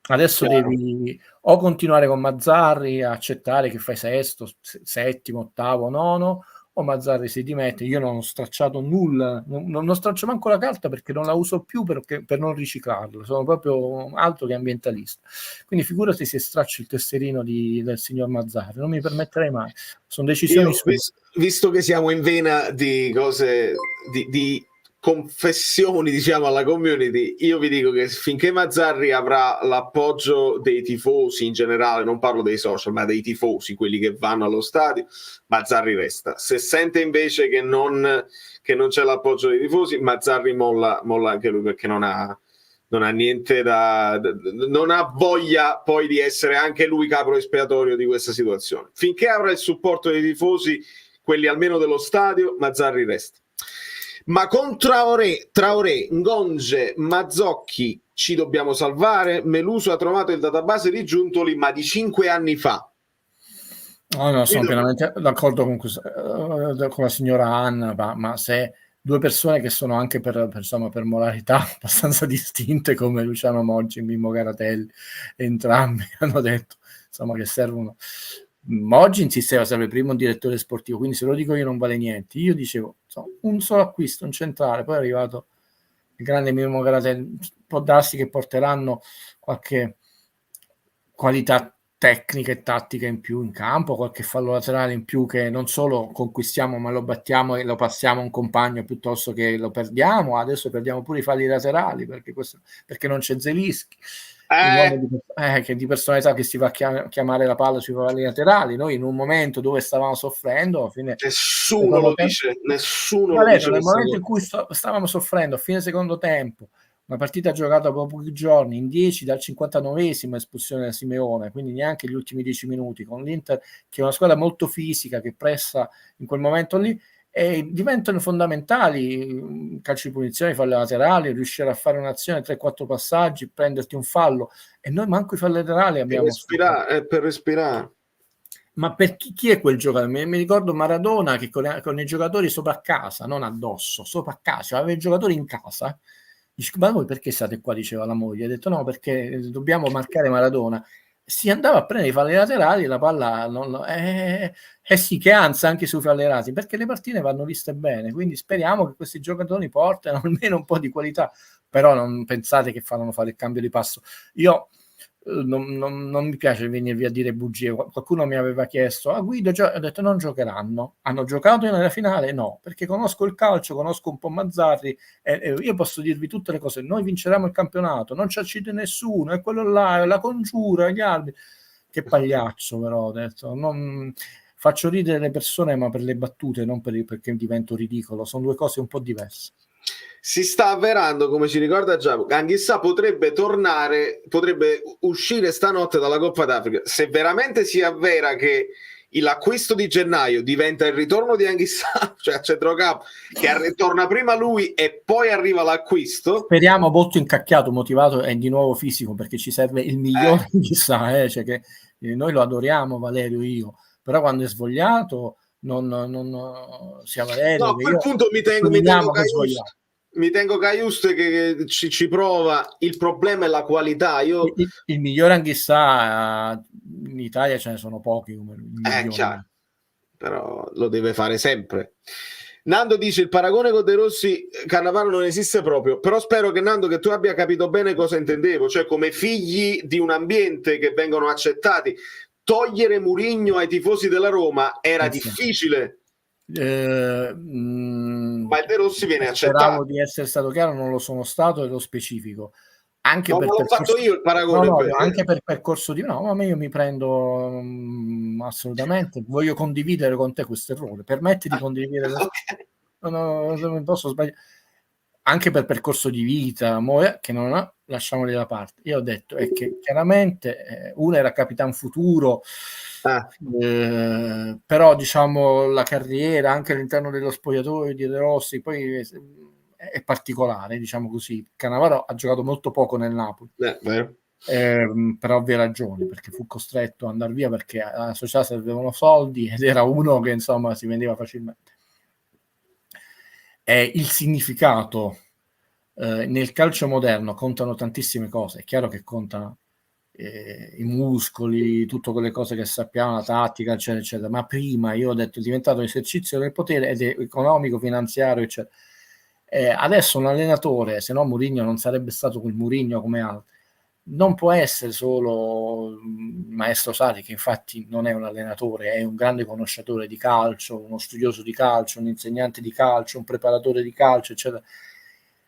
Speaker 4: Adesso devi o continuare con Mazzarri a accettare che fai sesto, settimo, ottavo, nono, o Mazzarri si dimette. Io non ho stracciato nulla, non straccio manco la carta perché non la uso più per non riciclarla, sono proprio altro che ambientalista. Quindi figurati se straccio il tesserino del signor Mazzarri, non mi permetterei mai. Sono decisioni sue.
Speaker 1: Visto che siamo in vena di cose di confessioni, diciamo, alla community, io vi dico che finché Mazzarri avrà l'appoggio dei tifosi in generale, non parlo dei social, ma dei tifosi, quelli che vanno allo stadio, Mazzarri resta. Se sente invece che non c'è l'appoggio dei tifosi, Mazzarri molla anche lui, perché non ha niente non ha voglia poi di essere anche lui capro espiatorio di questa situazione. Finché avrà il supporto dei tifosi, quelli almeno dello stadio, Mazzarri resta. Ma con Traoré, Ngonge, Mazzocchi ci dobbiamo salvare. Meluso ha trovato il database di Giuntoli, ma di 5 anni fa.
Speaker 4: No, sono pienamente d'accordo con la signora Anna, ma se due persone che sono anche per moralità abbastanza distinte come Luciano Moggi e Mimmo Garatelli, entrambi hanno detto insomma che servono. Moggi insisteva sempre prima un direttore sportivo, quindi se lo dico io non vale niente. Io dicevo un solo acquisto, un centrale, poi è arrivato il grande Mimmo Garatelli. Può darsi che porteranno qualche qualità tecnica e tattica in più in campo, qualche fallo laterale in più che non solo conquistiamo ma lo battiamo e lo passiamo a un compagno piuttosto che lo perdiamo. Adesso perdiamo pure i falli laterali perché non c'è Zelischi, che di personalità che si va a chiamare la palla sui falli laterali. Noi in un momento dove stavamo soffrendo, alla fine
Speaker 1: nessuno lo dice
Speaker 4: nel momento in cui stavamo soffrendo a fine secondo tempo, una partita giocata dopo pochi giorni, in 10 dal 59esimo espulsione da Simeone, quindi neanche gli ultimi 10 minuti, con l'Inter che è una squadra molto fisica, che pressa in quel momento lì, e diventano fondamentali calci di punizione, falli laterali, riuscire a fare un'azione, 3-4 passaggi, prenderti un fallo, e noi manco i falli laterali abbiamo.
Speaker 1: Per respirare.
Speaker 4: Ma per chi è quel giocatore? Mi ricordo Maradona che con i giocatori sopra a casa, non addosso, sopra a casa, aveva i giocatori in casa. Dice, ma voi perché state qua? Diceva la moglie. Ha detto no, perché dobbiamo marcare Maradona. Si andava a prendere i falli laterali, la palla sì, che anzi anche sui falli laterali, perché le partite vanno viste bene, quindi speriamo che questi giocatori portino almeno un po' di qualità, però non pensate che faranno fare il cambio di passo. Io non mi piace venirvi a dire bugie. Qualcuno mi aveva chiesto Guido, ho detto non giocheranno. Hanno giocato nella finale? No, perché conosco il calcio, conosco un po' Mazzarri e io posso dirvi tutte le cose. Noi vinceremo il campionato, non ci accide nessuno, è quello là, è la congiura, gli arbitri. Che pagliaccio, però ho detto, faccio ridere le persone, ma per le battute, non perché divento ridicolo, sono due cose un po' diverse.
Speaker 1: Si sta avverando, come ci ricorda Giacomo, Anghissà potrebbe uscire stanotte dalla Coppa d'Africa. Se veramente si avvera che l'acquisto di gennaio diventa il ritorno di Anghissà, cioè a centrocampo, che torna prima lui e poi arriva l'acquisto.
Speaker 4: Speriamo molto incacchiato, motivato e di nuovo fisico, perché ci serve il migliore Anghissà, cioè che noi lo adoriamo, Valerio e io, però quando è svogliato non sia Valerio.
Speaker 1: No, a quel punto mi tengo mi tengo Caius che ci prova. Il problema è la qualità.
Speaker 4: Il migliore Anghissà in Italia ce ne sono pochi come lui.
Speaker 1: Chiaro, però lo deve fare sempre. Nando dice: il paragone con De Rossi Cannavaro non esiste proprio, però spero che Nando che tu abbia capito bene cosa intendevo, cioè come figli di un ambiente che vengono accettati. Togliere Mourinho ai tifosi della Roma era difficile. Ma il De Rossi viene accettato.
Speaker 4: Speravo di essere stato chiaro, non lo sono stato e lo specifico. Anche
Speaker 1: no,
Speaker 4: per
Speaker 1: l'ho fatto io il paragone.
Speaker 4: Anche per percorso di ma io mi prendo assolutamente, voglio condividere con te questo errore, permetti di condividere non posso sbagliare, anche per percorso di vita che non ha, lasciamoli da parte. Io ho detto è che chiaramente uno era Capitan Futuro, però diciamo la carriera anche all'interno dello spogliatoio di De Rossi poi è particolare, diciamo così. Cannavaro ha giocato molto poco nel Napoli, per ovvie ragioni, perché fu costretto ad andare via perché alla società servivano soldi ed era uno che insomma si vendeva facilmente. Il significato nel calcio moderno contano tantissime cose. È chiaro che contano i muscoli, tutte quelle cose che sappiamo, la tattica, eccetera, eccetera. Ma prima io ho detto è diventato un esercizio del potere ed è economico, finanziario, eccetera. Adesso un allenatore, se no Mourinho non sarebbe stato quel Mourinho come altri, non può essere solo Maestro Sarri, che infatti non è un allenatore, è un grande conoscitore di calcio, uno studioso di calcio, un insegnante di calcio, un preparatore di calcio, eccetera,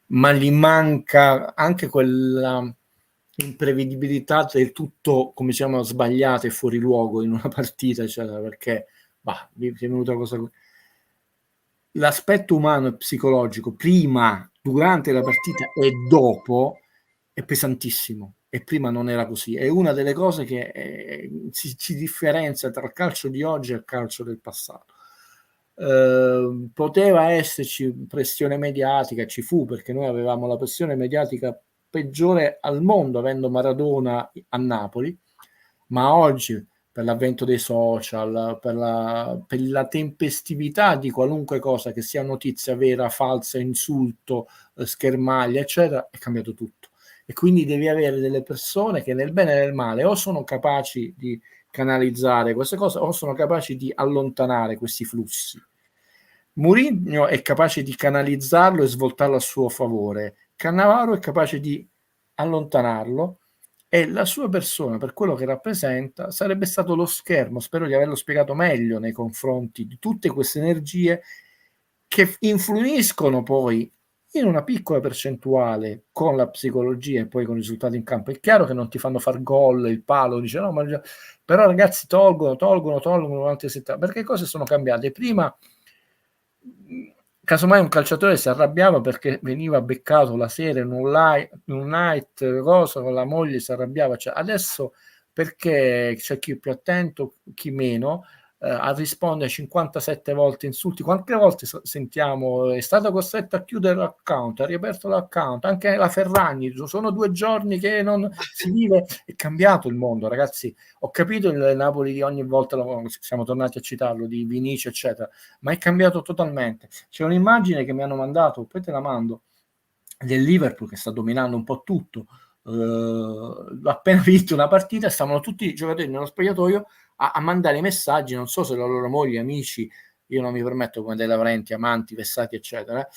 Speaker 4: ma gli manca anche quella imprevedibilità del tutto, come diciamo, sbagliato e fuori luogo in una partita, eccetera, perché mi è venuta cosa. L'aspetto umano e psicologico prima, durante la partita e dopo è pesantissimo, e prima non era così. È una delle cose che ci differenzia tra il calcio di oggi e il calcio del passato. Poteva esserci pressione mediatica, ci fu, perché noi avevamo la pressione mediatica peggiore al mondo avendo Maradona a Napoli, ma oggi per l'avvento dei social, per la tempestività di qualunque cosa, che sia notizia vera, falsa, insulto, schermaglia, eccetera, è cambiato tutto. E quindi devi avere delle persone che nel bene e nel male o sono capaci di canalizzare queste cose o sono capaci di allontanare questi flussi. Mourinho è capace di canalizzarlo e svoltarlo a suo favore. Cannavaro è capace di allontanarlo, e la sua persona, per quello che rappresenta, sarebbe stato lo schermo, spero di averlo spiegato meglio, nei confronti di tutte queste energie che influiscono poi in una piccola percentuale con la psicologia e poi con i risultati in campo. È chiaro che non ti fanno far gol, il palo, dice no, ma però ragazzi tolgono durante 70, perché cose sono cambiate. Prima casomai un calciatore si arrabbiava perché veniva beccato la sera in un night cosa con la moglie, si arrabbiava, cioè, adesso perché c'è chi è più attento, chi meno, a rispondere 57 volte insulti. Quante volte sentiamo è stato costretto a chiudere l'account, ha riaperto l'account, anche la Ferragni, sono 2 giorni che non si vive. È cambiato il mondo, ragazzi. Ho capito il Napoli di ogni volta, siamo tornati a citarlo, di Vinicius eccetera, ma è cambiato totalmente. C'è un'immagine che mi hanno mandato, poi te la mando, del Liverpool che sta dominando un po' tutto, appena vinto una partita, stavano tutti i giocatori nello spogliatoio a mandare i messaggi, non so se la loro moglie, amici, io non mi permetto come dei Laurenti, amanti, vessati eccetera,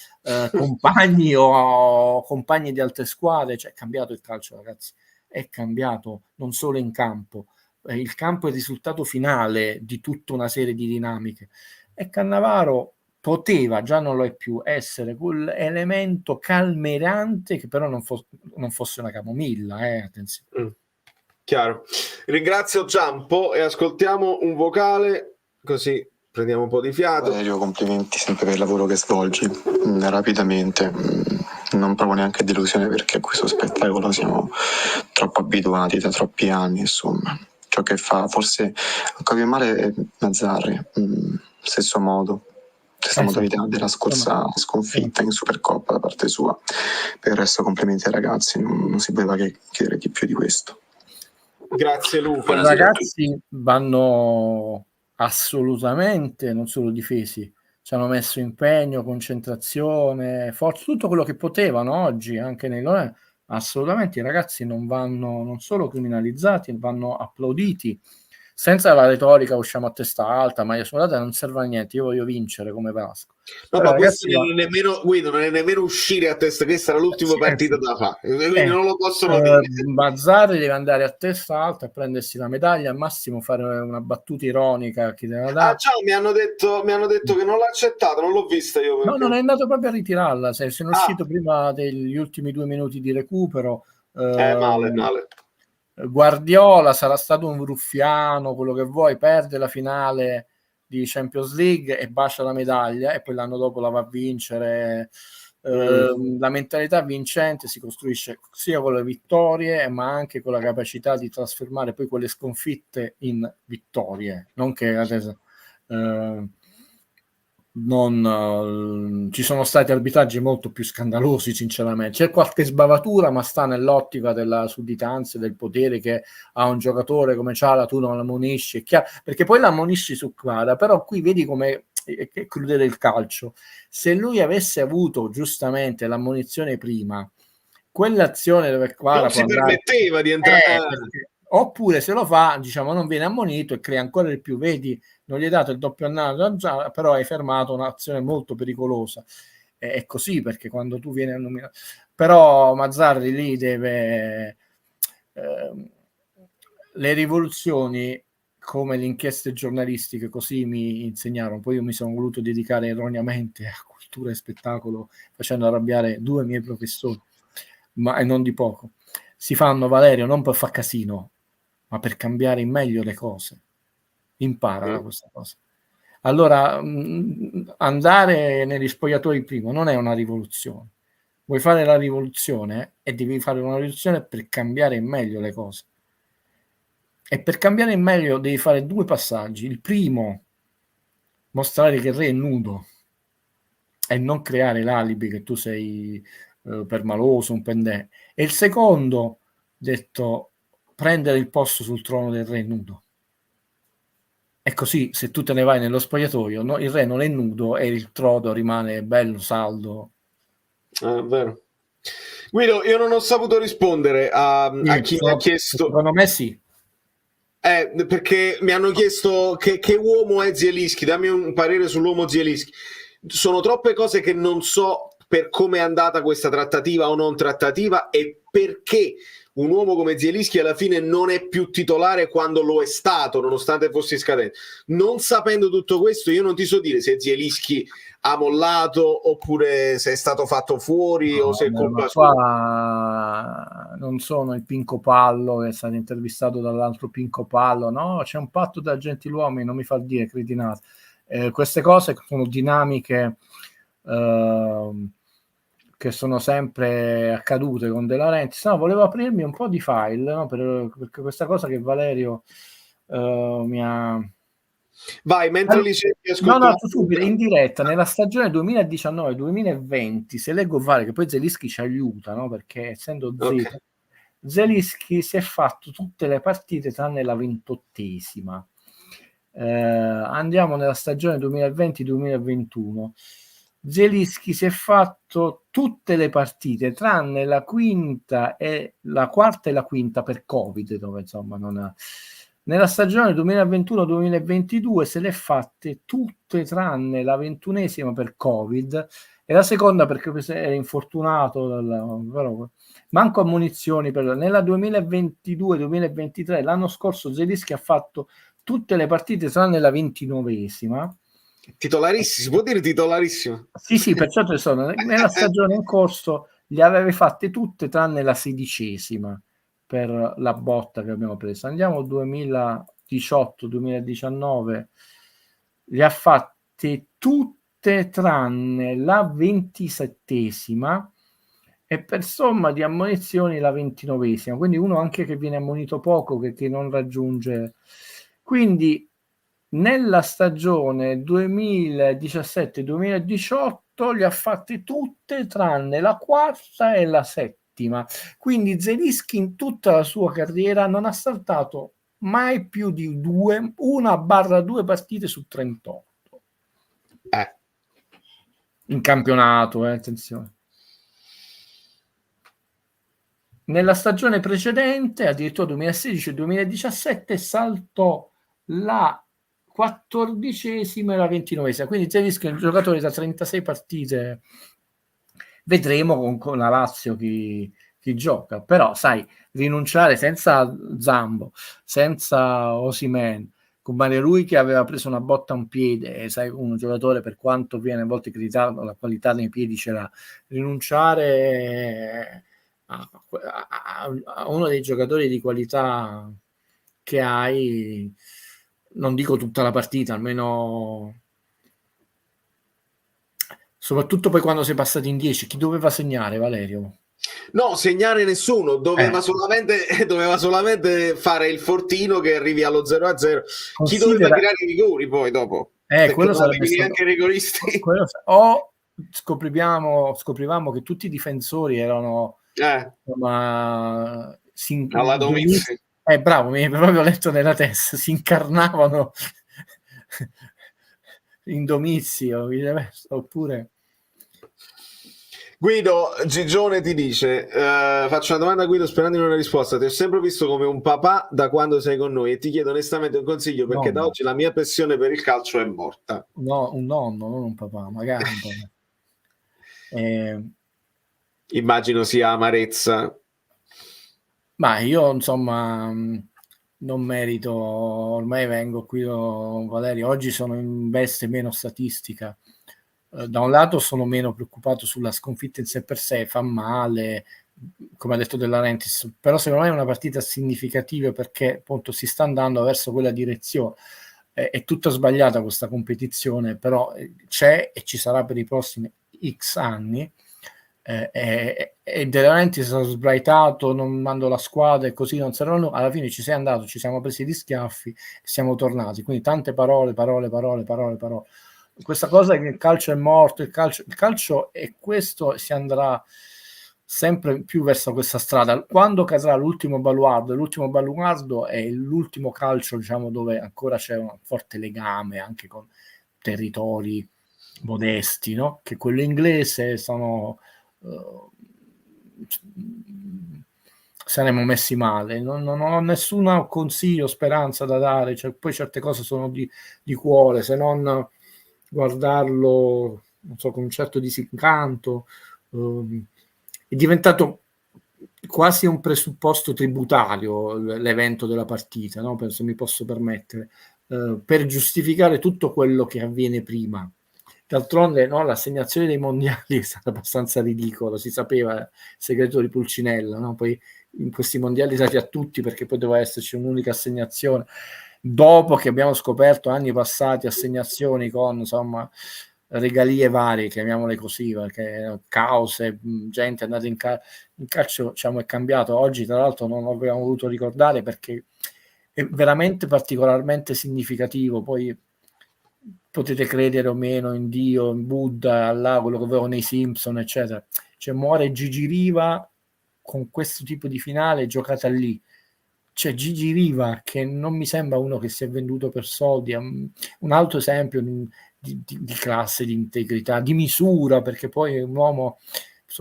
Speaker 4: compagni o compagni di altre squadre. Cioè è cambiato il calcio, ragazzi, è cambiato non solo in campo, il campo è il risultato finale di tutta una serie di dinamiche, e Cannavaro poteva, già non lo è più, essere quell'elemento calmerante che però non fosse una camomilla, attenzione.
Speaker 1: Chiaro. Ringrazio Giampo e ascoltiamo un vocale così prendiamo un po' di fiato.
Speaker 5: Valerio, complimenti sempre per il lavoro che svolgi. Rapidamente, non provo neanche delusione perché a questo spettacolo siamo troppo abituati da troppi anni, insomma. Ciò che fa forse non capire male è Mazzarri, stesso modo, stessa modalità della scorsa sconfitta in Supercoppa da parte sua. Per il resto complimenti ai ragazzi, non si poteva che chiedere di più di questo.
Speaker 1: Grazie Luca.
Speaker 4: I ragazzi vanno assolutamente non solo difesi, ci hanno messo impegno, concentrazione, forza, tutto quello che potevano oggi anche nei loro. Assolutamente i ragazzi non vanno non solo criminalizzati, vanno applauditi. Senza la retorica usciamo a testa alta, ma io scusate, non serve a niente, io voglio vincere come Velasco.
Speaker 1: No,
Speaker 4: Però,
Speaker 1: ma questo
Speaker 4: ragazzi,
Speaker 1: non è nemmeno, Guido, non è nemmeno uscire a testa, che sarà l'ultima partita da fare, quindi non lo possono dire.
Speaker 4: Mazzarri deve andare a testa alta e prendersi la medaglia, al massimo fare una battuta ironica a chi te la dà.
Speaker 1: Ciao, mi hanno detto che non l'ha accettato, non l'ho vista io.
Speaker 4: No, non è andato proprio a ritirarla, se sono uscito prima degli ultimi 2 minuti di recupero.
Speaker 1: Male.
Speaker 4: Guardiola sarà stato un ruffiano, quello che vuoi, perde la finale di Champions League e bacia la medaglia e poi l'anno dopo la va a vincere. La mentalità vincente si costruisce sia con le vittorie ma anche con la capacità di trasformare poi quelle sconfitte in vittorie, non che ci sono stati arbitraggi molto più scandalosi, sinceramente. C'è qualche sbavatura, ma sta nell'ottica della sudditanza e del potere che ha un giocatore come Ciala, tu non l'ammonisci, è chiaro, perché poi l'ammonisci su Quadra, però qui vedi come è crudele il calcio. Se lui avesse avuto giustamente l'ammonizione prima, quell'azione dove Quadra
Speaker 1: non si permetteva di entrare,
Speaker 4: oppure se lo fa, diciamo, non viene ammonito e crea ancora di più, vedi, non gli hai dato il doppio annato, però hai fermato un'azione molto pericolosa. È così, perché quando tu vieni a nominare, però Mazzarri lì deve le rivoluzioni come le inchieste giornalistiche, così mi insegnarono. Poi io mi sono voluto dedicare erroneamente a cultura e spettacolo, facendo arrabbiare 2 miei professori, ma e non di poco. Si fanno, Valerio, non per far casino, ma per cambiare in meglio le cose. Impara da questa cosa. Allora, andare negli spogliatoi prima non è una rivoluzione. Vuoi fare la rivoluzione e devi fare una rivoluzione per cambiare in meglio le cose. E per cambiare in meglio devi fare 2 passaggi. Il primo, mostrare che il re è nudo e non creare l'alibi che tu sei permaloso, un pendente. E il secondo, detto, prendere il posto sul trono del re nudo. E così, se tu te ne vai nello spogliatoio, no, il re non è nudo e il trono rimane bello, saldo.
Speaker 1: Vero. Guido, io non ho saputo rispondere a chi mi ha chiesto.
Speaker 4: Secondo me sì.
Speaker 1: Perché mi hanno chiesto che uomo è Zielinski, dammi un parere sull'uomo Zielinski. Sono troppe cose che non so per come è andata questa trattativa o non trattativa e perché un uomo come Zielinski alla fine non è più titolare quando lo è stato, nonostante fosse scadente. Non sapendo tutto questo, io non ti so dire se Zielinski ha mollato oppure se è stato fatto fuori o se è colpa
Speaker 4: sua. Non sono il Pinco Pallo che è stato intervistato dall'altro Pinco Pallo, no, c'è un patto da gentiluomini, non mi fa dire cretinate. Queste cose sono dinamiche che sono sempre accadute con De Laurentiis. No, volevo aprirmi un po' di file, no, perché questa cosa che Valerio mi ha...
Speaker 1: Vai, mentre li cerchi,
Speaker 4: No, subito, in diretta, nella stagione 2019-2020, se leggo Vale, che poi Zielinski ci aiuta, no? Perché essendo Zielinski si è fatto tutte le partite tranne la 28esima. Andiamo nella stagione 2020-2021. Zielinski si è fatto tutte le partite tranne la quinta e la quarta e la quinta per Covid, dove insomma non ha... Nella stagione 2021-2022 se le è fatte tutte tranne la 21esima per Covid e la seconda perché era infortunato, manco ammonizioni per... Nella 2022-2023 l'anno scorso Zielinski ha fatto tutte le partite tranne la 29esima.
Speaker 1: Titolarissimo, si può dire titolarissimo?
Speaker 4: Sì, perciò sono nella stagione in corso le aveva fatte tutte tranne la 16esima per la botta che abbiamo preso. Andiamo 2018-2019, le ha fatte tutte tranne la 27esima e per somma di ammonizioni la 29esima, quindi uno anche che viene ammonito poco, che non raggiunge. Quindi nella stagione 2017-2018 le ha fatte tutte tranne la quarta e la settima. Quindi Zielinski in tutta la sua carriera non ha saltato mai più di 1/2 partite su 38. in campionato, attenzione. Nella stagione precedente, addirittura 2016-2017, saltò la 14esima e la 29esima, quindi Zelinski è un giocatore da 36 partite. Vedremo con la Lazio chi gioca, però sai, rinunciare senza Zambo, senza Osimhen, con Mario Rui che aveva preso una botta a un piede, sai, un giocatore, per quanto viene a volte criticato, la qualità nei piedi ce l'ha, rinunciare a uno dei giocatori di qualità che hai, non dico tutta la partita, almeno, soprattutto poi quando sei passati in 10, chi doveva segnare, Valerio?
Speaker 1: No, segnare nessuno, doveva solamente fare il fortino che arrivi allo 0-0. Chi doveva tirare i rigori poi dopo?
Speaker 4: Quello
Speaker 1: non avevi neanche i rigoristi.
Speaker 4: O scoprivamo che tutti i difensori erano
Speaker 1: alla Domizzi.
Speaker 4: Bravo, mi hai proprio letto nella testa, si incarnavano in Domizio, oppure...
Speaker 1: Guido, Gigione ti dice, faccio una domanda a Guido sperando in una risposta, ti ho sempre visto come un papà da quando sei con noi e ti chiedo onestamente un consiglio perché da oggi la mia passione per il calcio è morta.
Speaker 4: No, un nonno, non un papà, magari un papà.
Speaker 1: Immagino sia amarezza.
Speaker 4: Ma io insomma non merito, ormai vengo qui, Valerio, oggi sono in veste meno statistica. Da un lato sono meno preoccupato sulla sconfitta in sé per sé, fa male, come ha detto De Laurentiis, però secondo me è una partita significativa perché appunto si sta andando verso quella direzione. È tutta sbagliata questa competizione, però c'è e ci sarà per i prossimi X anni. E De Laurentiis è stato sbraitato, non mando la squadra e così non saranno. Alla fine ci sei andato, ci siamo presi di schiaffi e siamo tornati. Quindi tante parole. Questa cosa che il calcio è morto, il calcio è questo, si andrà sempre più verso questa strada. Quando cadrà l'ultimo baluardo è l'ultimo calcio, diciamo, dove ancora c'è un forte legame anche con territori modesti, no? Che quello inglese saremmo messi male. Non ho nessun consiglio, speranza da dare, cioè, poi certe cose sono di cuore, se non guardarlo, non so, con un certo disincanto. È diventato quasi un presupposto tributario l'evento della partita, no? Se mi posso permettere, per giustificare tutto quello che avviene prima. D'altronde, no, l'assegnazione dei mondiali è stata abbastanza ridicola, si sapeva il segreto di Pulcinella, no? Poi in questi mondiali dati a tutti perché poi doveva esserci un'unica assegnazione. Dopo che abbiamo scoperto anni passati assegnazioni con, insomma, regalie varie, chiamiamole così, perché cause, gente andata in calcio, diciamo, è cambiato. Oggi, tra l'altro, non lo abbiamo voluto ricordare perché è veramente particolarmente significativo. Poi potete credere o meno in Dio, in Buddha, Allah, quello che avevo nei Simpson, eccetera. Cioè, muore Gigi Riva con questo tipo di finale giocata lì. C'è Gigi Riva che non mi sembra uno che si è venduto per soldi, un altro esempio di classe, di integrità, di misura, perché poi è un uomo,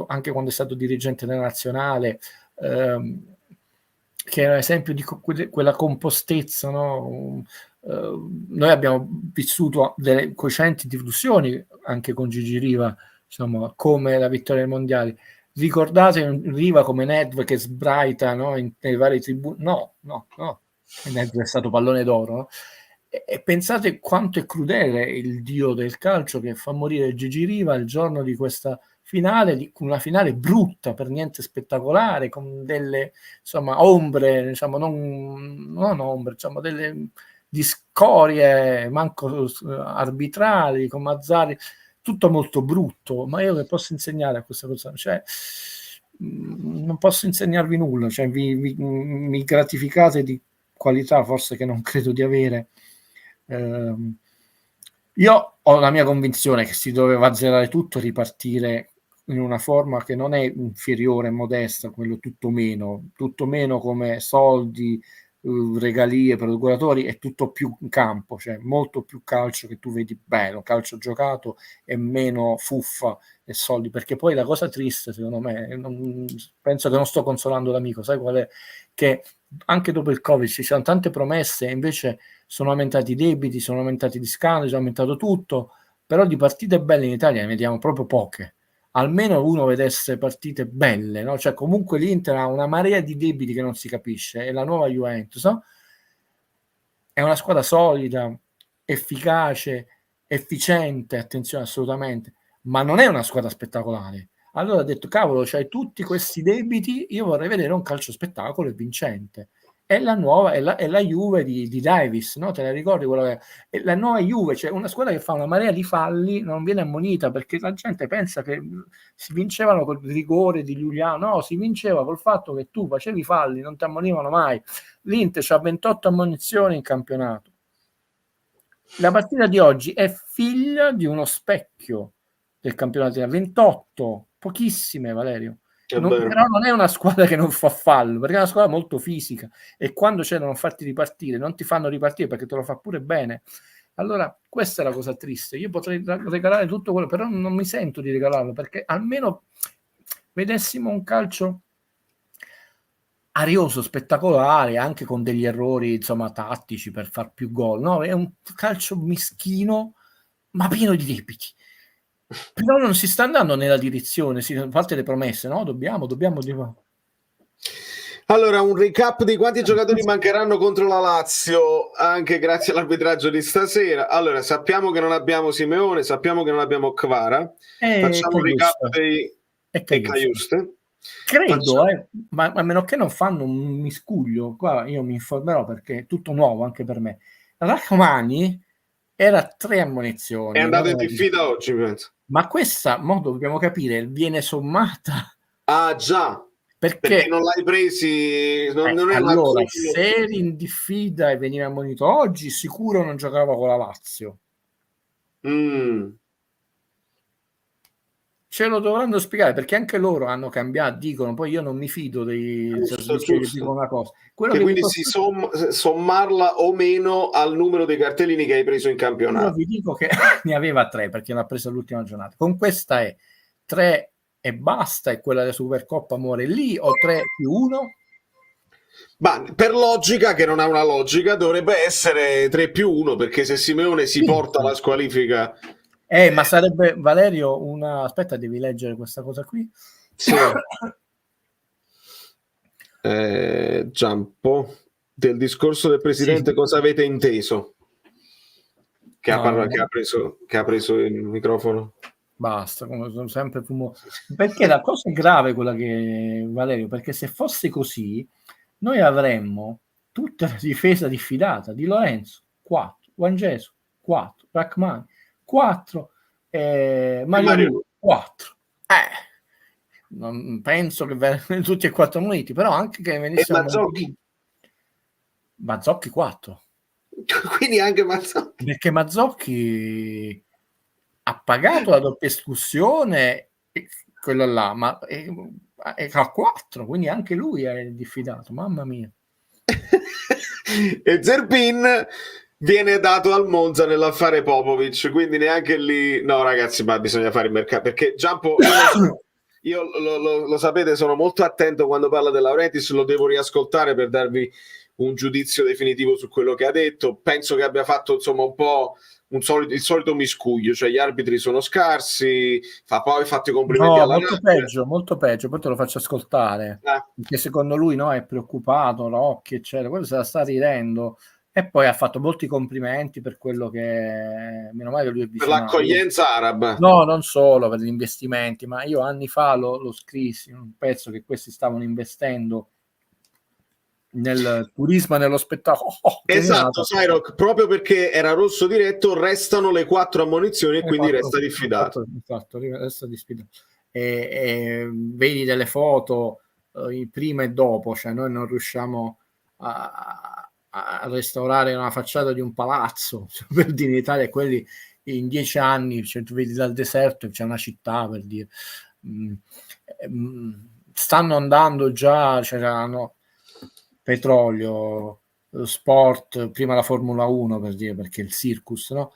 Speaker 4: anche quando è stato dirigente della nazionale, che è un esempio di quella compostezza, no? Noi abbiamo vissuto delle cocenti discussioni anche con Gigi Riva, insomma, come la vittoria ai mondiali. Ricordate Riva come Nedved che sbraita, no, nei vari tribuni? No. Nedved è stato pallone d'oro, no? E pensate quanto è crudele il dio del calcio che fa morire Gigi Riva il giorno di questa finale, una finale brutta, per niente spettacolare, con delle, insomma, ombre, diciamo, non ombre, diciamo, delle di scorie, manco arbitrali, con Mazzarri, tutto molto brutto. Ma io che posso insegnare a questa persona? Cioè, non posso insegnarvi nulla, cioè mi gratificate di qualità forse che non credo di avere. Io ho la mia convinzione che si doveva azzerare tutto e ripartire in una forma che non è inferiore, modesta, quello tutto meno come soldi, regalie per i giocatori, è tutto più in campo, cioè molto più calcio che tu vedi bello, calcio giocato e meno fuffa e soldi, perché poi la cosa triste secondo me, penso che non sto consolando l'amico, sai qual è? Che anche dopo il Covid ci sono tante promesse e invece sono aumentati i debiti, sono aumentati gli scandali, è aumentato tutto, però di partite belle in Italia ne vediamo proprio poche. Almeno uno vedesse partite belle, no? Cioè comunque l'Inter ha una marea di debiti che non si capisce, e la nuova Juventus, no? È una squadra solida, efficace, efficiente, attenzione assolutamente, ma non è una squadra spettacolare. Allora ho detto, cavolo, c'hai tutti questi debiti, io vorrei vedere un calcio spettacolo e vincente. È la nuova, è la Juve di Davis, no? Te la ricordi quello che è la nuova Juve, cioè una squadra che fa una marea di falli, non viene ammonita perché la gente pensa che si vincevano col rigore di Giuliano, no, si vinceva col fatto che tu facevi falli, non ti ammonivano mai. L'Inter ha 28 ammonizioni in campionato. La partita di oggi è figlia di uno specchio del campionato, 28, pochissime, Valerio. Però non è una squadra che non fa fallo, perché è una squadra molto fisica, e quando c'è da non farti ripartire, non ti fanno ripartire perché te lo fa pure bene. Allora questa è la cosa triste. Io potrei regalare tutto quello, però non mi sento di regalarlo, perché almeno vedessimo un calcio arioso, spettacolare, anche con degli errori insomma tattici per far più gol. No, è un calcio mischino ma pieno di debiti. Però non si sta andando nella direzione, a parte le promesse, no? Dobbiamo.
Speaker 1: Allora, un recap di quanti giocatori mancheranno contro la Lazio, anche grazie all'arbitraggio di stasera. Allora, sappiamo che non abbiamo Simeone, sappiamo che non abbiamo Kvara. Facciamo un recap dei Cajuste.
Speaker 4: Credo, ma a meno che non fanno un miscuglio, qua io mi informerò perché è tutto nuovo anche per me. Rachmani era 3 ammonizioni.
Speaker 1: È andato in diffida oggi, penso.
Speaker 4: Ma questa, mo dobbiamo capire, viene sommata.
Speaker 1: Ah già, perché non l'hai presi, non è
Speaker 4: allora, se eri in diffida e veniva ammonito oggi, sicuro non giocava con la Lazio. Ce lo dovranno spiegare, perché anche loro hanno cambiato, dicono, poi io non mi fido dei trasmissioni che dicono una cosa. Quello che
Speaker 1: quindi si sommarla o meno al numero dei cartellini che hai preso in campionato.
Speaker 4: Io vi dico che ne aveva 3 perché l'ha presa l'ultima giornata. Con questa è 3 e basta, e quella della Supercoppa muore lì, o 3 più 1?
Speaker 1: Ma per logica, che non ha una logica, dovrebbe essere 3 più 1, perché se Simeone si porta la squalifica...
Speaker 4: ma sarebbe, Valerio, una... Aspetta, devi leggere questa cosa qui.
Speaker 1: Sì. Giampo, del discorso del presidente, sì. Cosa avete inteso? Che ha preso il microfono.
Speaker 4: Basta, come sono sempre fumo. Perché la cosa è grave quella che, Valerio, perché se fosse così noi avremmo tutta la difesa diffidata di Lorenzo 4, Juan Jesus 4, Rachmani 4, Mario 4. Non penso che tutti e 4 muniti, però anche che venissero Mazzocchi 4.
Speaker 1: Quindi anche Mazzocchi.
Speaker 4: Perché Mazzocchi ha pagato la doppia escursione, quello là, ma ha 4, quindi anche lui è diffidato, mamma mia.
Speaker 1: E Zerbin viene dato al Monza nell'affare Popovic, quindi neanche lì, no ragazzi, ma bisogna fare il mercato, perché Giampo, io lo sapete, sono molto attento quando parla De Laurentiis, lo devo riascoltare per darvi un giudizio definitivo su quello che ha detto. Penso che abbia fatto insomma un po' il solito miscuglio, cioè gli arbitri sono scarsi, poi fatto i complimenti alla
Speaker 4: molto peggio, poi te lo faccio ascoltare, perché secondo lui è preoccupato, Rocchi eccetera, quello se la sta ridendo, e poi ha fatto molti complimenti per quello che, meno male che lui è vicino,
Speaker 1: per l'accoglienza araba,
Speaker 4: no, non solo per gli investimenti, ma io anni fa lo scrissi, un pezzo che questi stavano investendo nel turismo e nello spettacolo.
Speaker 1: Esatto, Cyrock, proprio perché era rosso diretto, restano le 4 ammonizioni e quindi resta diffidato.
Speaker 4: Esatto, resta diffidato. E vedi delle foto prima e dopo, cioè noi non riusciamo a restaurare una facciata di un palazzo, per dire, in Italia quelli in 10 anni, cioè, tu vedi dal deserto c'è una città, per dire. Stanno andando già, c'erano petrolio, sport, prima la Formula 1 per dire, perché il circus, no?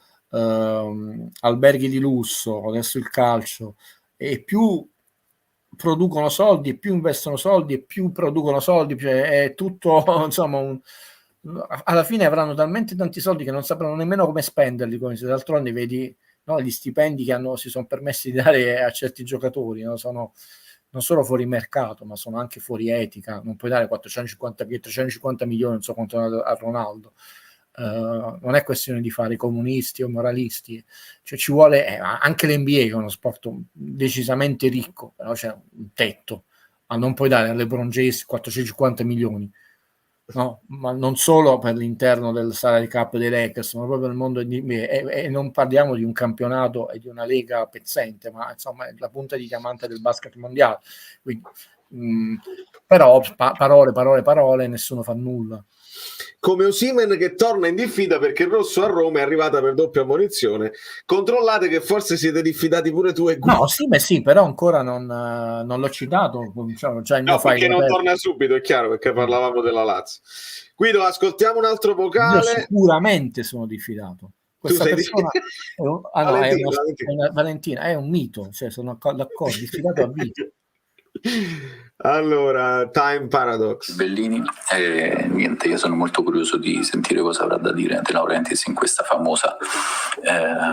Speaker 4: Alberghi di lusso, adesso il calcio, e più producono soldi e più investono soldi e più producono soldi, cioè è tutto insomma alla fine avranno talmente tanti soldi che non sapranno nemmeno come spenderli, come se d'altronde vedi, no, gli stipendi che si sono permessi di dare a certi giocatori, no? Sono non solo fuori mercato, ma sono anche fuori etica. Non puoi dare 350 milioni, non so quanto a Ronaldo. Non è questione di fare i comunisti o moralisti, cioè ci vuole anche l'NBA, che è uno sport decisamente ricco, però c'è un tetto. Non puoi dare a LeBron James 450 milioni, no, ma non solo per l'interno del salary cap dei Lakers, ma proprio nel mondo e non parliamo di un campionato e di una lega pezzente, ma insomma è la punta di diamante del basket mondiale. Quindi, però parole, nessuno fa nulla.
Speaker 1: Come Osimhen che torna in diffida perché il rosso a Roma è arrivata per doppia ammonizione. Controllate che forse siete diffidati pure tu e Guido.
Speaker 4: No, sì, però ancora non l'ho citato. Cioè il mio
Speaker 1: perché non torna subito, è chiaro, perché parlavamo della Lazio. Guido, ascoltiamo un altro vocale.
Speaker 4: Io sicuramente sono diffidato. Questa persona Valentina è un mito, cioè sono d'accordo, diffidato a vita.
Speaker 1: Allora, Time Paradox.
Speaker 6: Bellini, niente, io sono molto curioso di sentire cosa avrà da dire De Laurentiis in questa famosa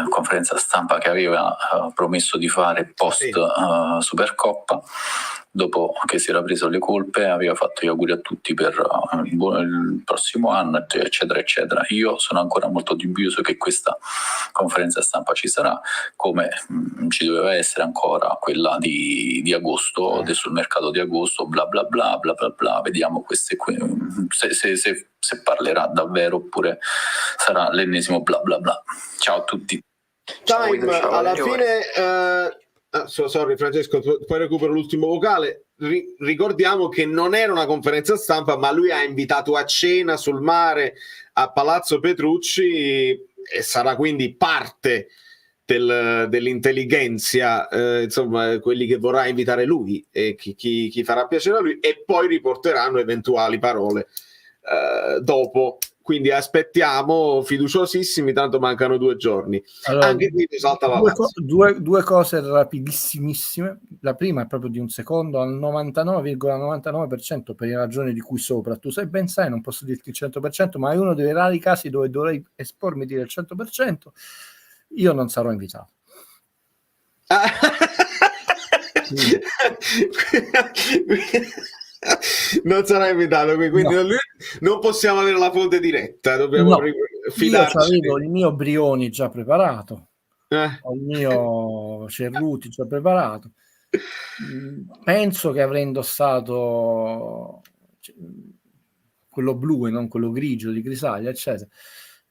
Speaker 6: conferenza stampa che aveva promesso di fare post Supercoppa. Dopo che si era preso le colpe, aveva fatto gli auguri a tutti per il prossimo anno, eccetera eccetera. Io sono ancora molto dubbioso che questa conferenza stampa ci sarà, come ci doveva essere ancora quella di agosto, sul mercato di agosto, bla bla bla bla bla bla. Vediamo se parlerà davvero oppure sarà l'ennesimo bla bla bla. Ciao a tutti.
Speaker 1: Time, alla fine sorry Francesco, poi recupero l'ultimo vocale. Ricordiamo che non era una conferenza stampa, ma lui ha invitato a cena sul mare a Palazzo Petrucci e sarà quindi parte dell'intelligenza, insomma, quelli che vorrà invitare lui e chi farà piacere a lui, e poi riporteranno eventuali parole dopo. Quindi aspettiamo, fiduciosissimi, tanto mancano 2 giorni.
Speaker 4: Allora,
Speaker 1: anche qui salta la
Speaker 4: due cose rapidissimissime. La prima è proprio di un secondo, al 99,99% per le ragioni di cui sopra. Tu ben sai, non posso dirti il 100%, ma è uno dei rari casi dove dovrei espormi dire il 100%. Io non sarò invitato.
Speaker 1: Non sarà invitato, quindi non possiamo avere la fonte diretta, dobbiamo fidarci.
Speaker 4: Io avevo il mio Brioni già preparato, ho il mio Cerruti già preparato. Penso che avrei indossato quello blu e non quello grigio di Grisaglia, eccetera.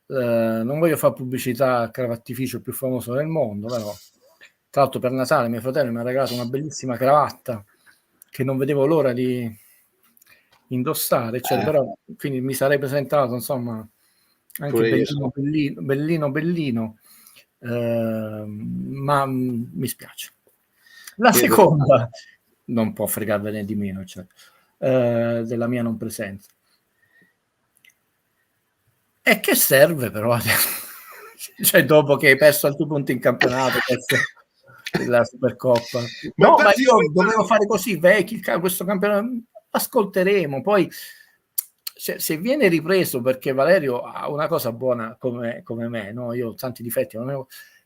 Speaker 4: Non voglio fare pubblicità al cravattificio più famoso del mondo, però tra l'altro per Natale mio fratello mi ha regalato una bellissima cravatta che non vedevo l'ora di indossare, cioè, però quindi mi sarei presentato, insomma, anche bellino, ma mi spiace. La seconda non può fregarvene di meno, cioè, della mia non presenza. E che serve però? Cioè, dopo che hai perso altri punti in campionato, la Supercoppa. No, ma io dovevo fare così, vecchi, questo campionato. Ascolteremo, poi se viene ripreso, perché Valerio ha una cosa buona come me, no? Io ho tanti difetti,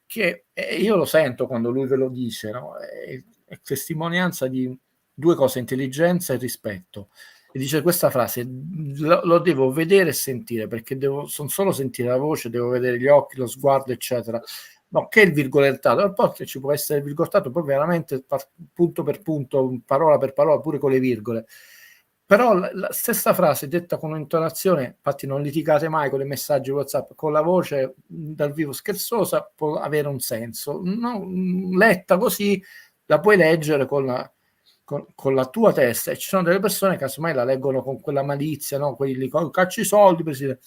Speaker 4: che io lo sento quando lui ve lo dice, no? È testimonianza di 2 cose: intelligenza e rispetto. E dice questa frase: lo devo vedere e sentire, perché sono solo sentire la voce, devo vedere gli occhi, lo sguardo, eccetera. No, che il virgolettato, poi ci può essere il virgolettato poi veramente punto per punto, parola per parola, pure con le virgole. Però la stessa frase detta con un'intonazione, infatti non litigate mai con i messaggi WhatsApp, con la voce dal vivo scherzosa può avere un senso, no? Letta così la puoi leggere con la tua testa, e ci sono delle persone che casomai la leggono con quella malizia, no? Quelli cacci i soldi, presidente.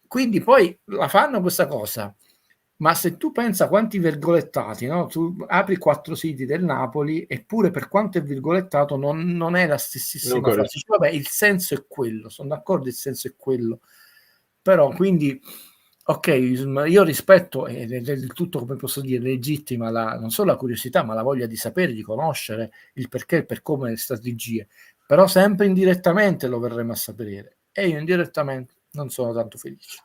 Speaker 1: Quindi
Speaker 4: poi la fanno questa cosa Ma se tu pensa quanti virgolettati, no? Tu apri 4 siti del Napoli, eppure per quanto è virgolettato non è la stessissima frase. Dici, vabbè, il senso è quello, sono d'accordo, il senso è quello. Però quindi, ok, io rispetto, ed è del tutto, come posso dire, legittima non solo la curiosità, ma la voglia di sapere, di conoscere il perché, per come, le strategie. Però sempre indirettamente lo verremo a sapere. E io indirettamente non sono tanto felice.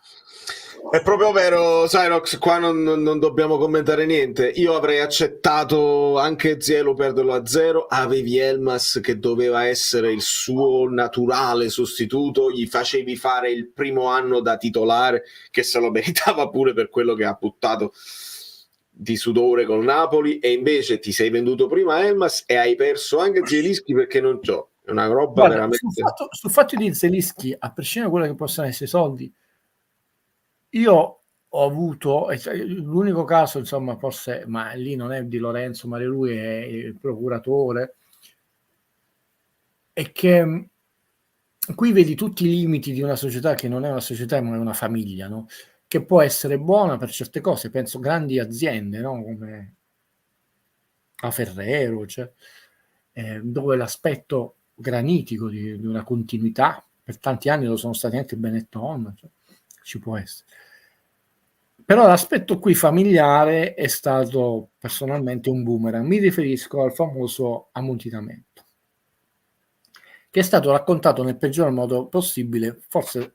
Speaker 1: È proprio vero, Cyrox, qua non dobbiamo commentare niente. Io avrei accettato anche Zielo perderlo a 0, avevi Elmas che doveva essere il suo naturale sostituto, gli facevi fare il primo anno da titolare, che se lo meritava pure per quello che ha buttato di sudore col Napoli, e invece ti sei venduto prima Elmas e hai perso anche Zielinski perché non c'ho. È una roba
Speaker 4: Guarda,
Speaker 1: veramente...
Speaker 4: sul fatto di Zielinski, a prescindere da quello che possono essere i soldi, io ho avuto, l'unico caso, insomma, forse, ma lì non è Di Lorenzo, ma lui è il procuratore, è che qui vedi tutti i limiti di una società che non è una società, ma è una famiglia, no? Che può essere buona per certe cose, penso grandi aziende, no? Come a Ferrero, cioè, dove l'aspetto granitico di una continuità, per tanti anni lo sono stati anche Benetton, cioè, ci può essere. Però l'aspetto qui familiare è stato personalmente un boomerang. Mi riferisco al famoso ammutinamento, che è stato raccontato nel peggior modo possibile. Forse